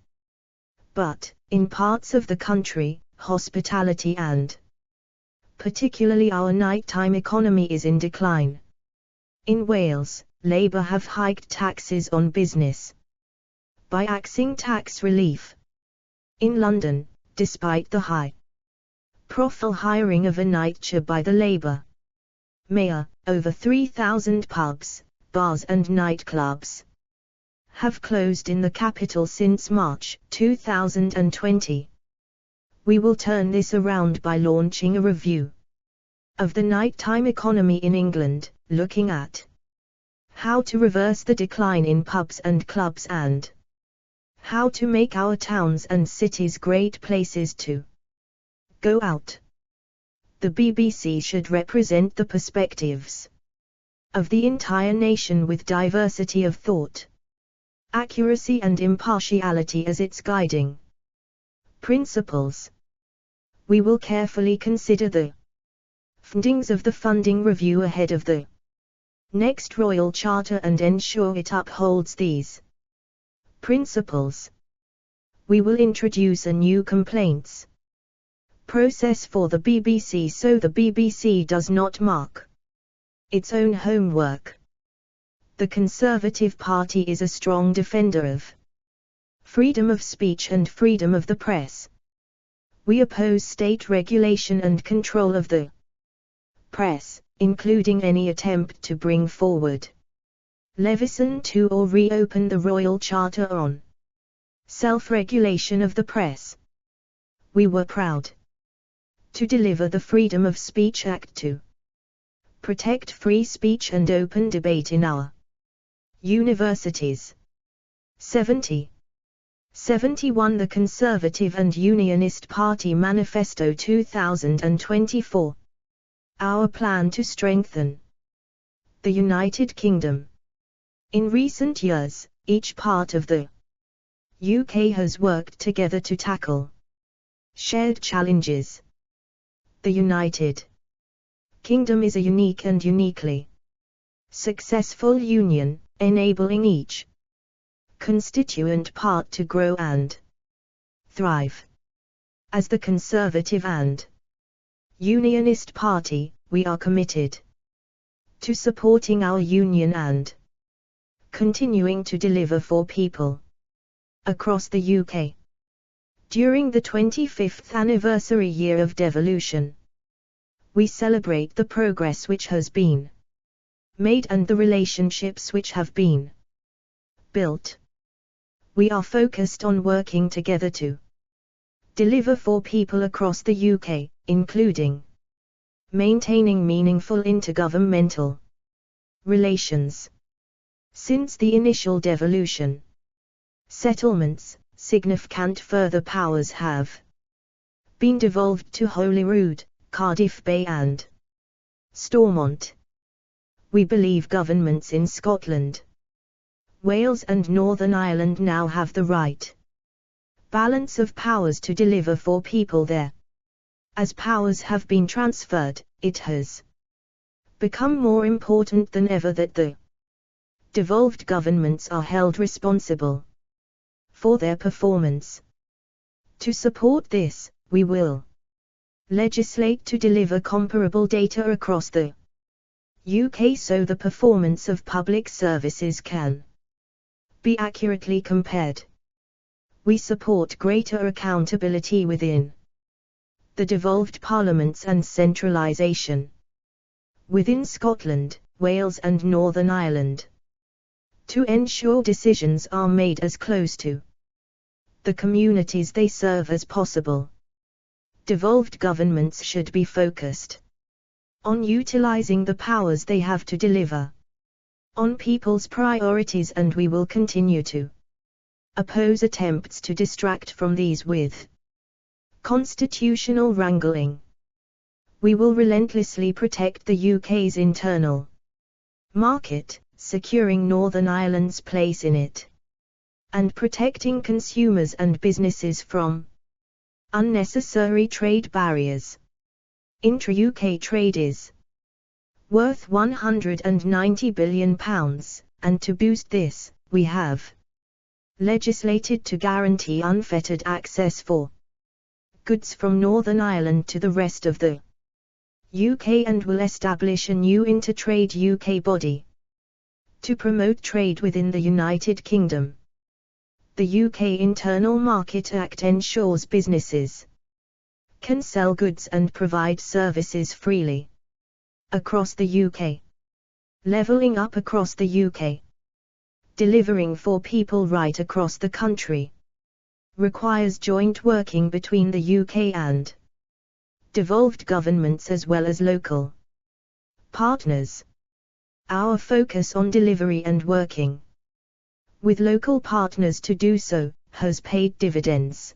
Speaker 1: But, in parts of the country, hospitality and particularly our nighttime economy is in decline. In Wales, Labour have hiked taxes on business by axing tax relief. In London, despite the high-profile hiring of a nightclub by the Labour mayor, over 3,000 pubs, bars and nightclubs have closed in the capital since March 2020. We will turn this around by launching a review of the nighttime economy in England, looking at how to reverse the decline in pubs and clubs and how to make our towns and cities great places to go out. The BBC should represent the perspectives of the entire nation with diversity of thought, accuracy and impartiality as its guiding principles. We will carefully consider the findings of the funding review ahead of the next Royal Charter and ensure it upholds these principles. We will introduce a new complaints process for the BBC so the BBC does not mark its own homework. The Conservative Party is a strong defender of freedom of speech and freedom of the press. We oppose state regulation and control of the press, including any attempt to bring forward legislation to or reopen the Royal Charter on self-regulation of the press. We were proud to deliver the Freedom of Speech Act to protect free speech and open debate in our universities. 71 The Conservative and Unionist Party Manifesto 2024. Our plan to strengthen the United Kingdom. In recent years, each part of the UK has worked together to tackle shared challenges. The United Kingdom is a unique and uniquely successful union, enabling each constituent part to grow and thrive. As the Conservative and Unionist Party, we are committed to supporting our union and continuing to deliver for people across the UK. During the 25th anniversary year of devolution, we celebrate the progress which has been made and the relationships which have been built. We are focused on working together to deliver for people across the UK, including maintaining meaningful intergovernmental relations. Since the initial devolution settlements, significant further powers have been devolved to Holyrood, Cardiff Bay and Stormont. We believe governments in Scotland, Wales and Northern Ireland now have the right balance of powers to deliver for people there. As powers have been transferred, it has become more important than ever that the devolved governments are held responsible for their performance. To support this, we will legislate to deliver comparable data across the UK so the performance of public services can be accurately compared. We support greater accountability within the devolved parliaments and centralisation within Scotland, Wales and Northern Ireland to ensure decisions are made as close to the communities they serve as possible. Devolved governments should be focused on utilising the powers they have to deliver on people's priorities, and we will continue to oppose attempts to distract from these with constitutional wrangling. We will relentlessly protect the UK's internal market, securing Northern Ireland's place in it, and protecting consumers and businesses from unnecessary trade barriers. Intra-UK trade is worth £190 billion, and to boost this, we have legislated to guarantee unfettered access for goods from Northern Ireland to the rest of the UK and will establish a new Intertrade UK body to promote trade within the United Kingdom. The UK Internal Market Act ensures businesses can sell goods and provide services freely across the UK. Levelling up across the UK, delivering for people right across the country, requires joint working between the UK and devolved governments as well as local partners. Our focus on delivery and working with local partners to do so has paid dividends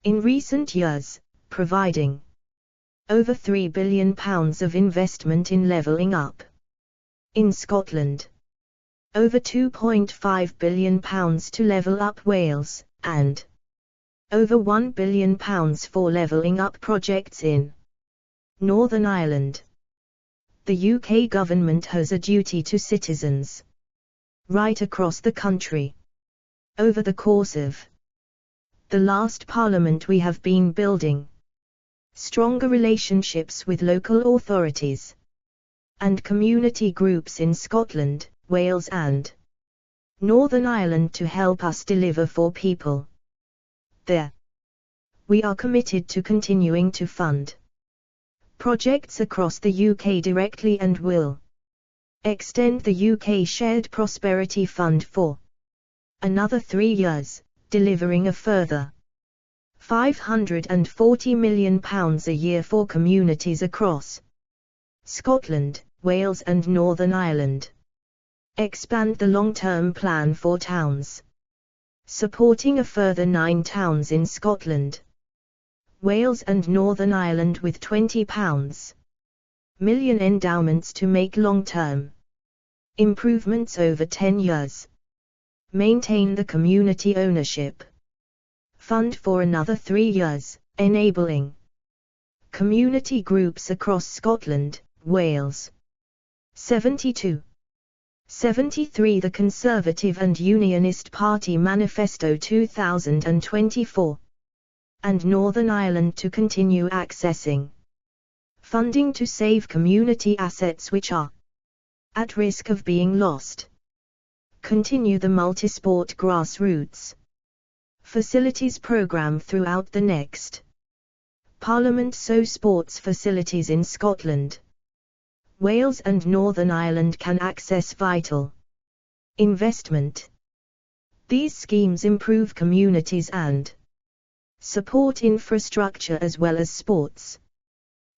Speaker 1: in recent years, providing over £3 billion of investment in levelling up in Scotland, over £2.5 billion to level up Wales, and over £1 billion for levelling up projects in Northern Ireland. The UK government has a duty to citizens right across the country. Over the course of the last Parliament, we have been building stronger relationships with local authorities and community groups in Scotland, Wales and Northern Ireland to help us deliver for people there. We are committed to continuing to fund projects across the UK directly and will extend the UK Shared Prosperity Fund for another 3 years, delivering a further £540 million a year for communities across Scotland, Wales and Northern Ireland. Expand the long-term plan for towns, supporting a further 9 towns in Scotland, Wales and Northern Ireland with £20 million endowments to make long-term improvements over 10 years. Maintain the community ownership fund for another 3 years, enabling community groups across Scotland, Wales. 72. 73. The Conservative and Unionist Party Manifesto 2024 and Northern Ireland to continue accessing funding to save community assets which are at risk of being lost. Continue the multisport grassroots facilities programme throughout the next Parliament so sports facilities in Scotland, Wales and Northern Ireland can access vital investment. These schemes improve communities and support infrastructure as well as sports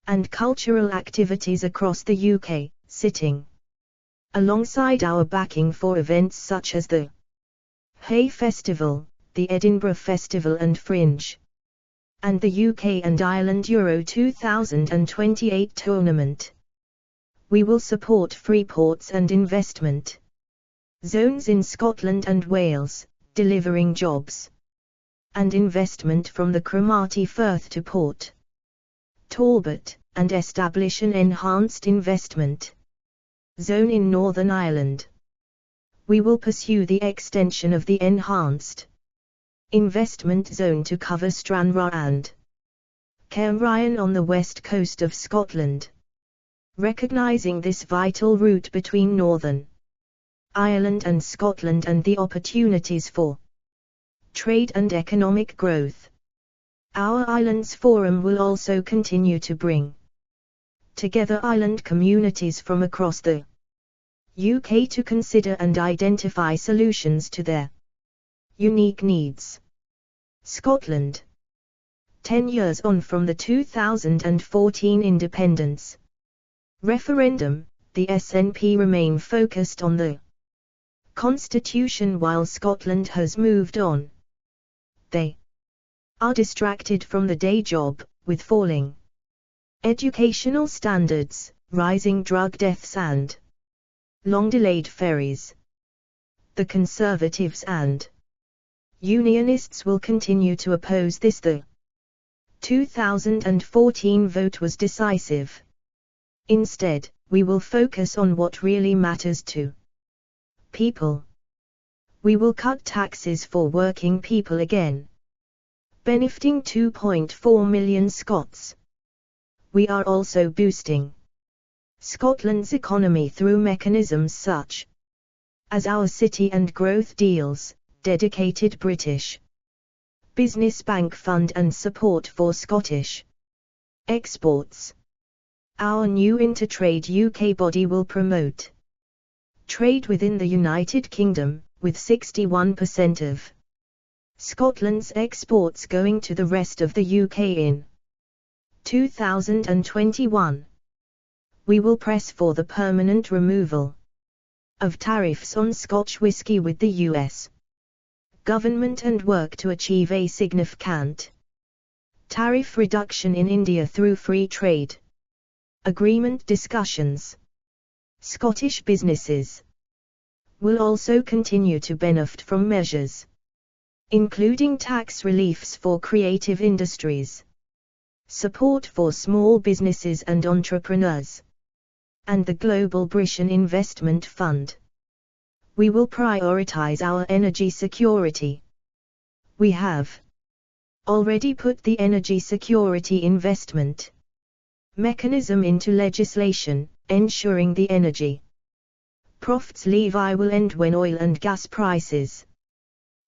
Speaker 1: and cultural activities across the UK, sitting alongside our backing for events such as the Hay Festival, the Edinburgh Festival and Fringe, and the UK and Ireland Euro 2028 tournament. We will support free ports and investment zones in Scotland and Wales, delivering jobs and investment from the Cromarty Firth to Port Talbot, and establish an enhanced investment zone in Northern Ireland. We will pursue the extension of the enhanced investment zone to cover Stranraer and Cairnryan on the west coast of Scotland, recognising this vital route between Northern Ireland and Scotland and the opportunities for trade and economic growth. Our Islands Forum will also continue to bring together island communities from across the UK to consider and identify solutions to their unique needs. Scotland. 10 years on from the 2014 independence referendum, the SNP remain focused on the Constitution while Scotland has moved on. They are distracted from the day job, with falling educational standards, rising drug deaths and long-delayed ferries. The Conservatives and Unionists will continue to oppose this. The 2014 vote was decisive. Instead, we will focus on what really matters to people. We will cut taxes for working people again, benefiting 2.4 million Scots. We are also boosting Scotland's economy through mechanisms such as our City and Growth deals, dedicated British Business Bank Fund and support for Scottish exports. Our new Intertrade UK body will promote trade within the United Kingdom, with 61% of Scotland's exports going to the rest of the UK in 2021. We will press for the permanent removal of tariffs on Scotch whisky with the US government and work to achieve a significant tariff reduction in India through free trade agreement discussions. Scottish businesses will also continue to benefit from measures including tax reliefs for creative industries, support for small businesses and entrepreneurs, and the Global Britain Investment Fund. We will prioritise our energy security. We have already put the Energy Security Investment Mechanism into legislation, ensuring the energy profits levy will end when oil and gas prices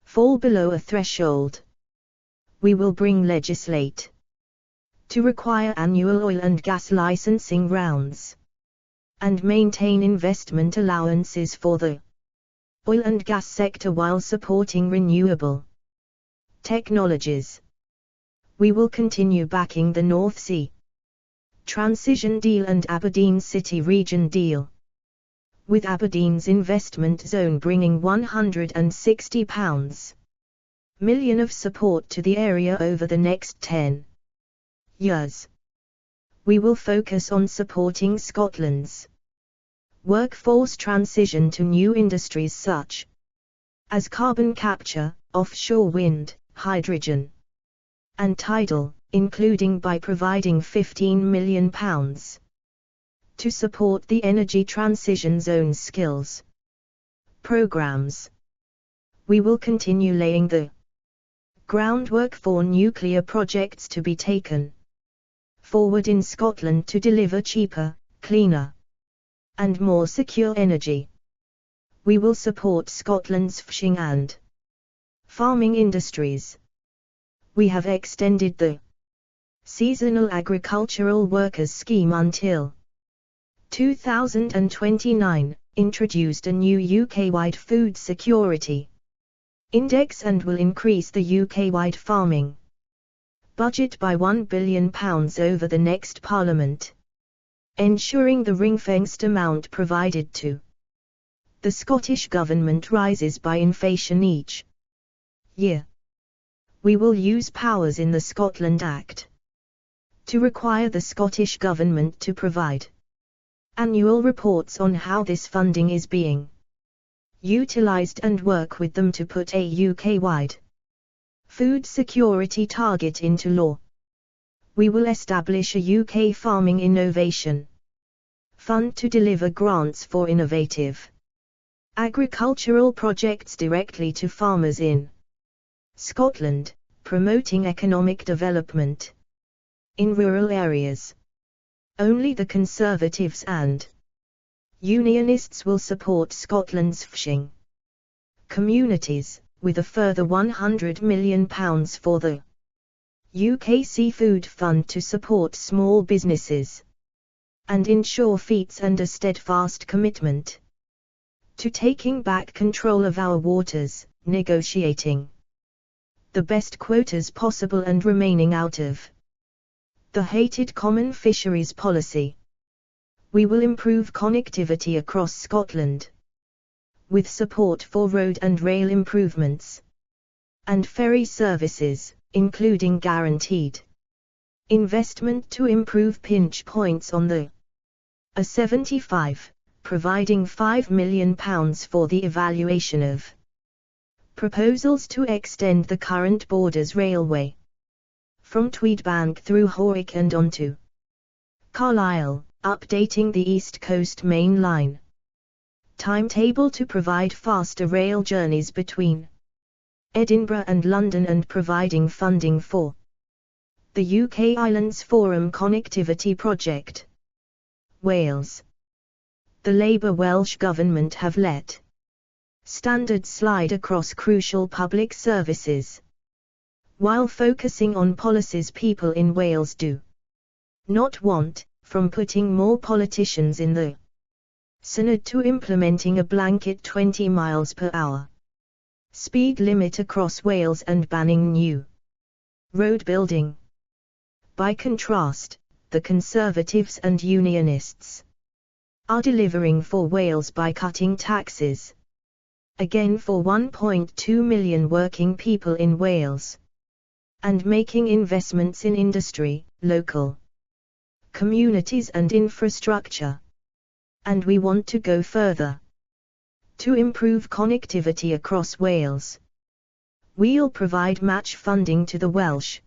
Speaker 1: fall below a threshold. We will bring legislate to require annual oil and gas licensing rounds and maintain investment allowances for the oil and gas sector while supporting renewable technologies. We will continue backing the North Sea Transition Deal and Aberdeen City Region Deal, with Aberdeen's investment zone bringing £160 million of support to the area over the next 10 years. We will focus on supporting Scotland's workforce transition to new industries such as carbon capture, offshore wind, hydrogen, and tidal, including by providing £15 million to support the Energy Transition Zone skills programs. We will continue laying the groundwork for nuclear projects to be taken forward in Scotland to deliver cheaper, cleaner, and more secure energy. We will support Scotland's fishing and farming industries. We have extended the Seasonal Agricultural Workers Scheme until 2029, introduced a new UK-wide food security index and will increase the UK-wide farming budget by £1 billion over the next Parliament, ensuring the ring-fenced amount provided to the Scottish Government rises by inflation each year. We will use powers in the Scotland Act to require the Scottish Government to provide annual reports on how this funding is being utilised and work with them to put a UK-wide food security target into law. We will establish a UK Farming Innovation Fund to deliver grants for innovative agricultural projects directly to farmers in Scotland, promoting economic development in rural areas. Only the Conservatives and Unionists will support Scotland's fishing communities, with a further £100 million for the UK Seafood Fund to support small businesses and ensure feeds, and a steadfast commitment to taking back control of our waters, negotiating the best quotas possible and remaining out of the hated common fisheries policy. We will improve connectivity across Scotland, with support for road and rail improvements and ferry services, including guaranteed investment to improve pinch points on the A75, providing £5 million for the evaluation of proposals to extend the current Borders Railway from Tweedbank through Howick and on to Carlisle, updating the East Coast Main Line timetable to provide faster rail journeys between Edinburgh and London, and providing funding for the UK Islands Forum Connectivity Project. Wales. The Labour Welsh Government have let standards slide across crucial public services, while focusing on policies people in Wales do not want, from putting more politicians in the Senedd to implementing a blanket 20 miles per hour speed limit across Wales and banning new road building. By contrast, the Conservatives and Unionists are delivering for Wales by cutting taxes, again for 1.2 million working people in Wales, and making investments in industry, local communities and infrastructure. And we want to go further. To improve connectivity across Wales, we'll provide match funding to the Welsh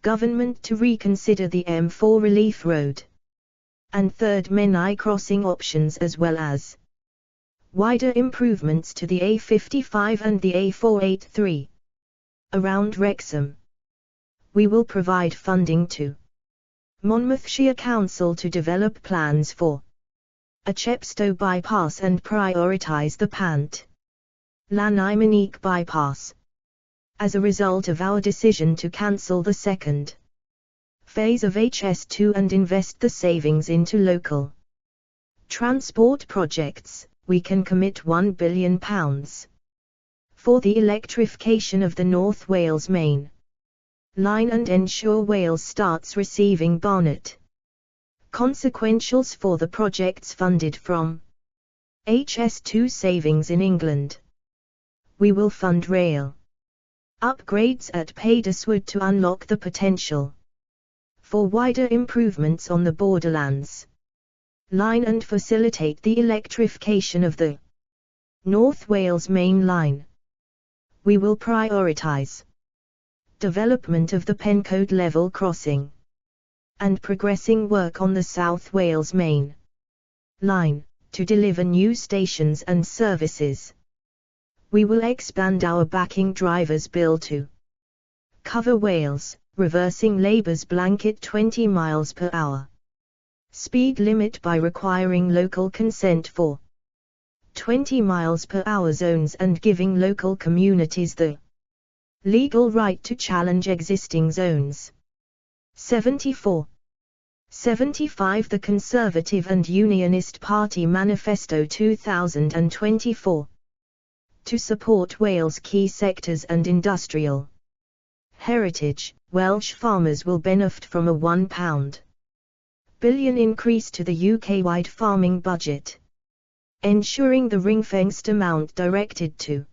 Speaker 1: Government to reconsider the M4 Relief Road and third Menai crossing options, as well as wider improvements to the A55 and the A483 around Wrexham. We will provide funding to Monmouthshire Council to develop plans for a Chepstow bypass and prioritise the Pant Lanimonique bypass. As a result of our decision to cancel the second phase of HS2 and invest the savings into local transport projects, we can commit £1 billion for the electrification of the North Wales Main Line and ensure Wales starts receiving Barnet consequentials for the projects funded from HS2 savings in England. We will fund rail upgrades at Paidyswood to unlock the potential for wider improvements on the Borderlands Line and facilitate the electrification of the North Wales Main Line. We will prioritise development of the Pencode level crossing and progressing work on the South Wales Main Line to deliver new stations and services. We will expand our backing drivers bill to cover Wales, reversing Labour's blanket 20 miles per hour speed limit by requiring local consent for 20 miles per hour zones and giving local communities the legal right to challenge existing zones. 74. 75. The Conservative and Unionist Party Manifesto 2024. To support Wales' key sectors and industrial heritage, Welsh farmers will benefit from a £1 billion increase to the UK-wide farming budget, ensuring the ring-fenced amount directed to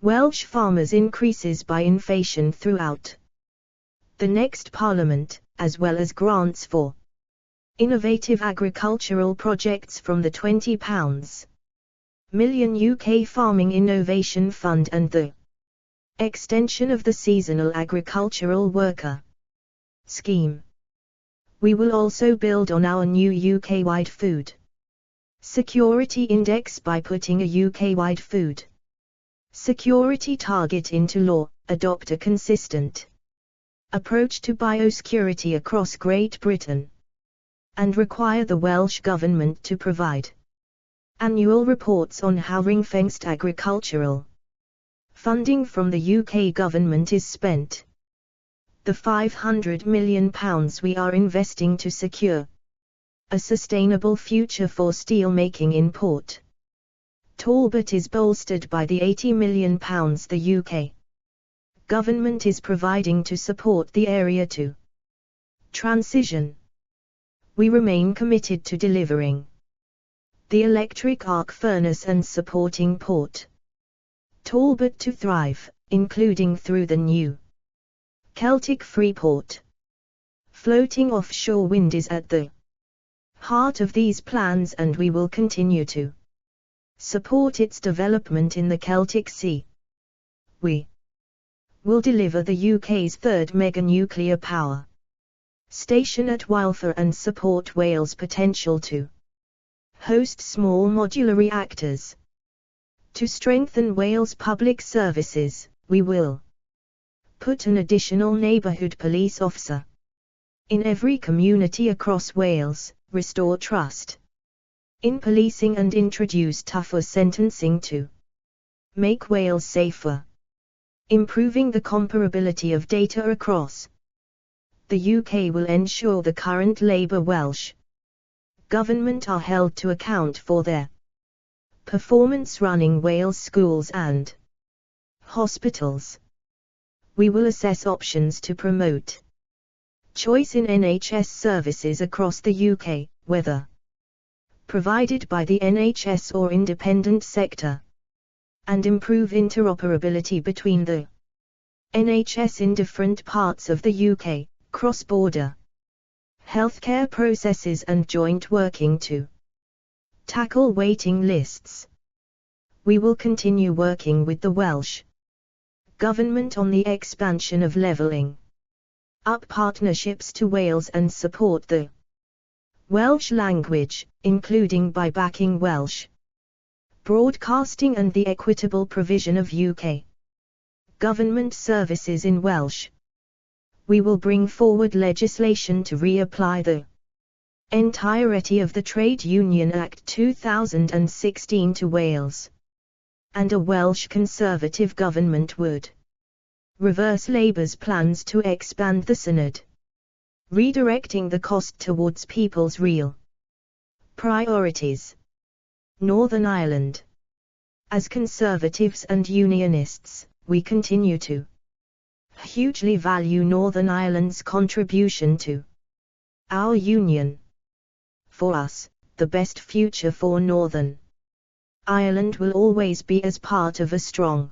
Speaker 1: Welsh farmers increases by inflation throughout the next Parliament, as well as grants for innovative agricultural projects from the £20 million UK Farming Innovation Fund and the extension of the Seasonal Agricultural Worker scheme. We will also build on our new UK-wide food security index by putting a UK-wide food security target into law, adopt a consistent approach to biosecurity across Great Britain, and require the Welsh Government to provide annual reports on how ring-fenced agricultural funding from the UK Government is spent. The £500 million we are investing to secure a sustainable future for steelmaking in Port Talbot is bolstered by the £80 million the UK Government is providing to support the area to transition. We remain committed to delivering the electric arc furnace and supporting Port Talbot to thrive, including through the new Celtic Freeport. Floating offshore wind is at the heart of these plans, and we will continue to support its development in the Celtic Sea. We will deliver the UK's third mega-nuclear power station at Wylfa and support Wales' potential to host small modular reactors. To strengthen Wales' public services, we will put an additional neighbourhood police officer in every community across Wales, restore trust in policing and introduce tougher sentencing to make Wales safer. Improving the comparability of data across the UK will ensure the current Labour Welsh Government are held to account for their performance running Wales schools and hospitals. We will assess options to promote choice in NHS services across the UK, whether provided by the NHS or independent sector, and improve interoperability between the NHS in different parts of the UK, cross-border healthcare processes and joint working to tackle waiting lists. We will continue working with the Welsh Government on the expansion of levelling up partnerships to Wales and support the Welsh language, including by backing Welsh broadcasting and the equitable provision of UK government services in Welsh. We will bring forward legislation to reapply the entirety of the Trade Union Act 2016 to Wales, and a Welsh Conservative government would reverse Labour's plans to expand the Synod, redirecting the cost towards people's real priorities. Northern Ireland. As Conservatives and Unionists, we continue to hugely value Northern Ireland's contribution to our union. For us, the best future for Northern Ireland will always be as part of a strong,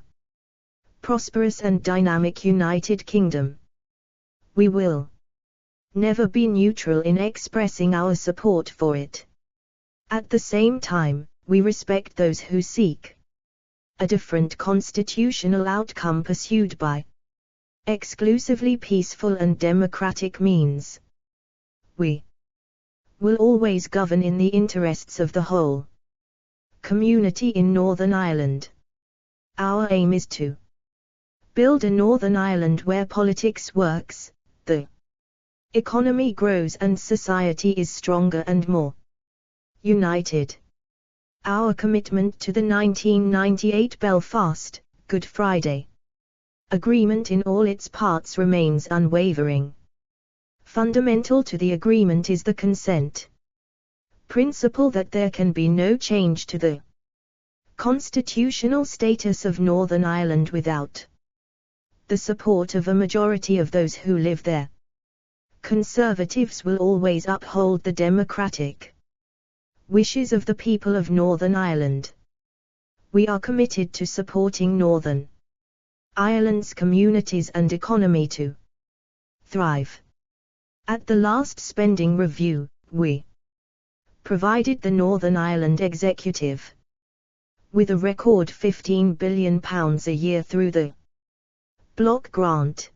Speaker 1: prosperous and dynamic United Kingdom. We will never be neutral in expressing our support for it. At the same time, we respect those who seek a different constitutional outcome pursued by exclusively peaceful and democratic means. We will always govern in the interests of the whole community in Northern Ireland. Our aim is to build a Northern Ireland where politics works, the economy grows and society is stronger and more united. Our commitment to the 1998 Belfast, Good Friday Agreement in all its parts remains unwavering. Fundamental to the agreement is the consent principle that there can be no change to the constitutional status of Northern Ireland without the support of a majority of those who live there. Conservatives will always uphold the democratic wishes of the people of Northern Ireland. We are committed to supporting Northern Ireland's communities and economy to thrive. At the last spending review, we provided the Northern Ireland Executive with a record £15 billion a year through the block grant.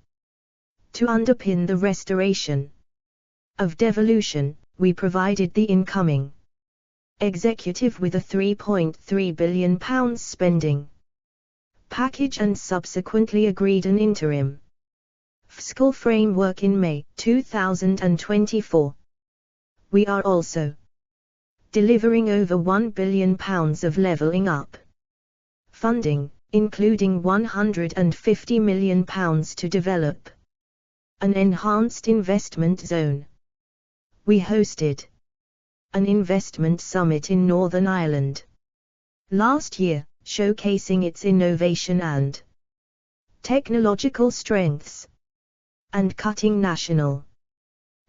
Speaker 1: To underpin the restoration of devolution, we provided the incoming Executive with a £3.3 billion spending package and subsequently agreed an interim fiscal framework in May 2024. We are also delivering over £1 billion of levelling up funding, including £150 million to develop an enhanced investment zone. We hosted an investment summit in Northern Ireland last year, showcasing its innovation and technological strengths, and cutting national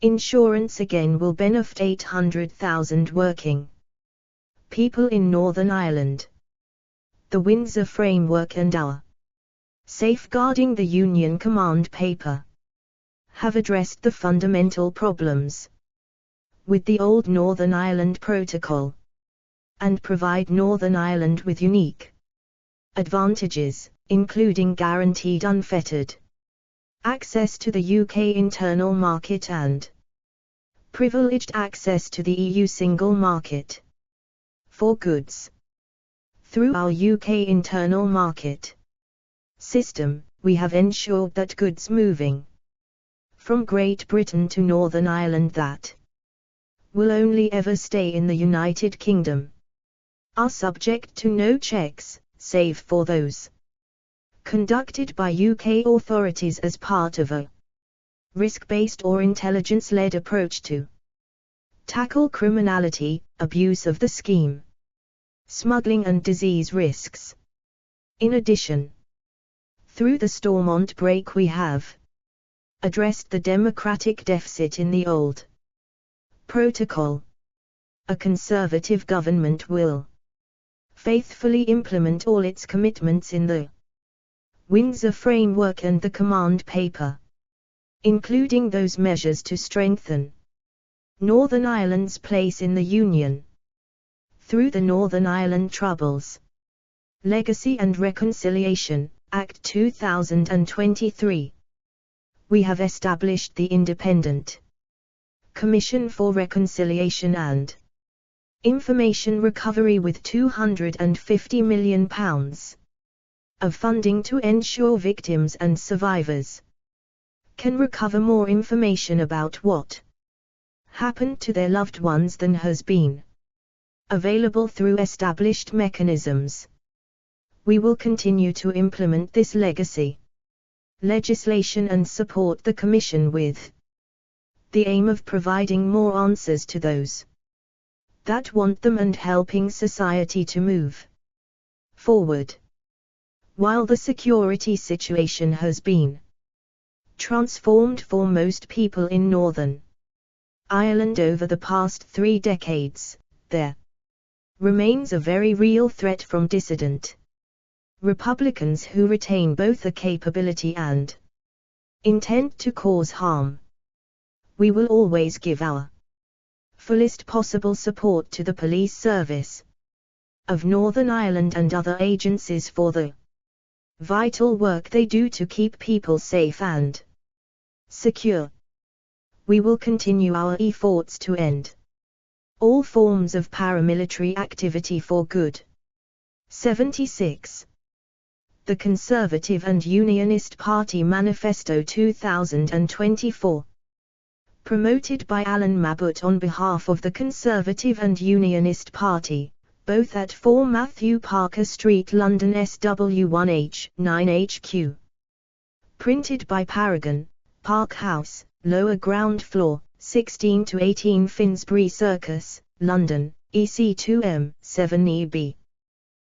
Speaker 1: insurance again will benefit 800,000 working people in Northern Ireland. The Windsor Framework and our Safeguarding the Union Command paper have addressed the fundamental problems with the old Northern Ireland Protocol, and provide Northern Ireland with unique advantages, including guaranteed unfettered access to the UK internal market and privileged access to the EU single market for goods. Through our UK internal market system, we have ensured that goods moving from Great Britain to Northern Ireland that will only ever stay in the United Kingdom are subject to no checks, save for those conducted by UK authorities as part of a risk-based or intelligence-led approach to tackle criminality, abuse of the scheme, smuggling and disease risks. In addition, through the Stormont break we have addressed the democratic deficit in the old protocol. A Conservative government will faithfully implement all its commitments in the Windsor Framework and the Command Paper, including those measures to strengthen Northern Ireland's place in the Union. Through the Northern Ireland Troubles, Legacy and Reconciliation Act 2023, we have established the Independent Commission for Reconciliation and Information Recovery with £250 million of funding to ensure victims and survivors can recover more information about what happened to their loved ones than has been available through established mechanisms. We will continue to implement this legacy legislation and support the Commission with the aim of providing more answers to those that want them and helping society to move forward. While the security situation has been transformed for most people in Northern Ireland over the past 3 decades, there remains a very real threat from dissident Republicans who retain both the capability and intent to cause harm. We will always give our fullest possible support to the police service of Northern Ireland and other agencies for the vital work they do to keep people safe and secure. We will continue our efforts to end all forms of paramilitary activity for good. 76. The Conservative and Unionist Party Manifesto 2024. Promoted by Alan Mabbutt on behalf of the Conservative and Unionist Party, both at 4 Matthew Parker Street, London, SW1H 9HQ. Printed by Paragon, Park House, lower ground floor, 16 to 18 Finsbury Circus, London, EC2M 7EB.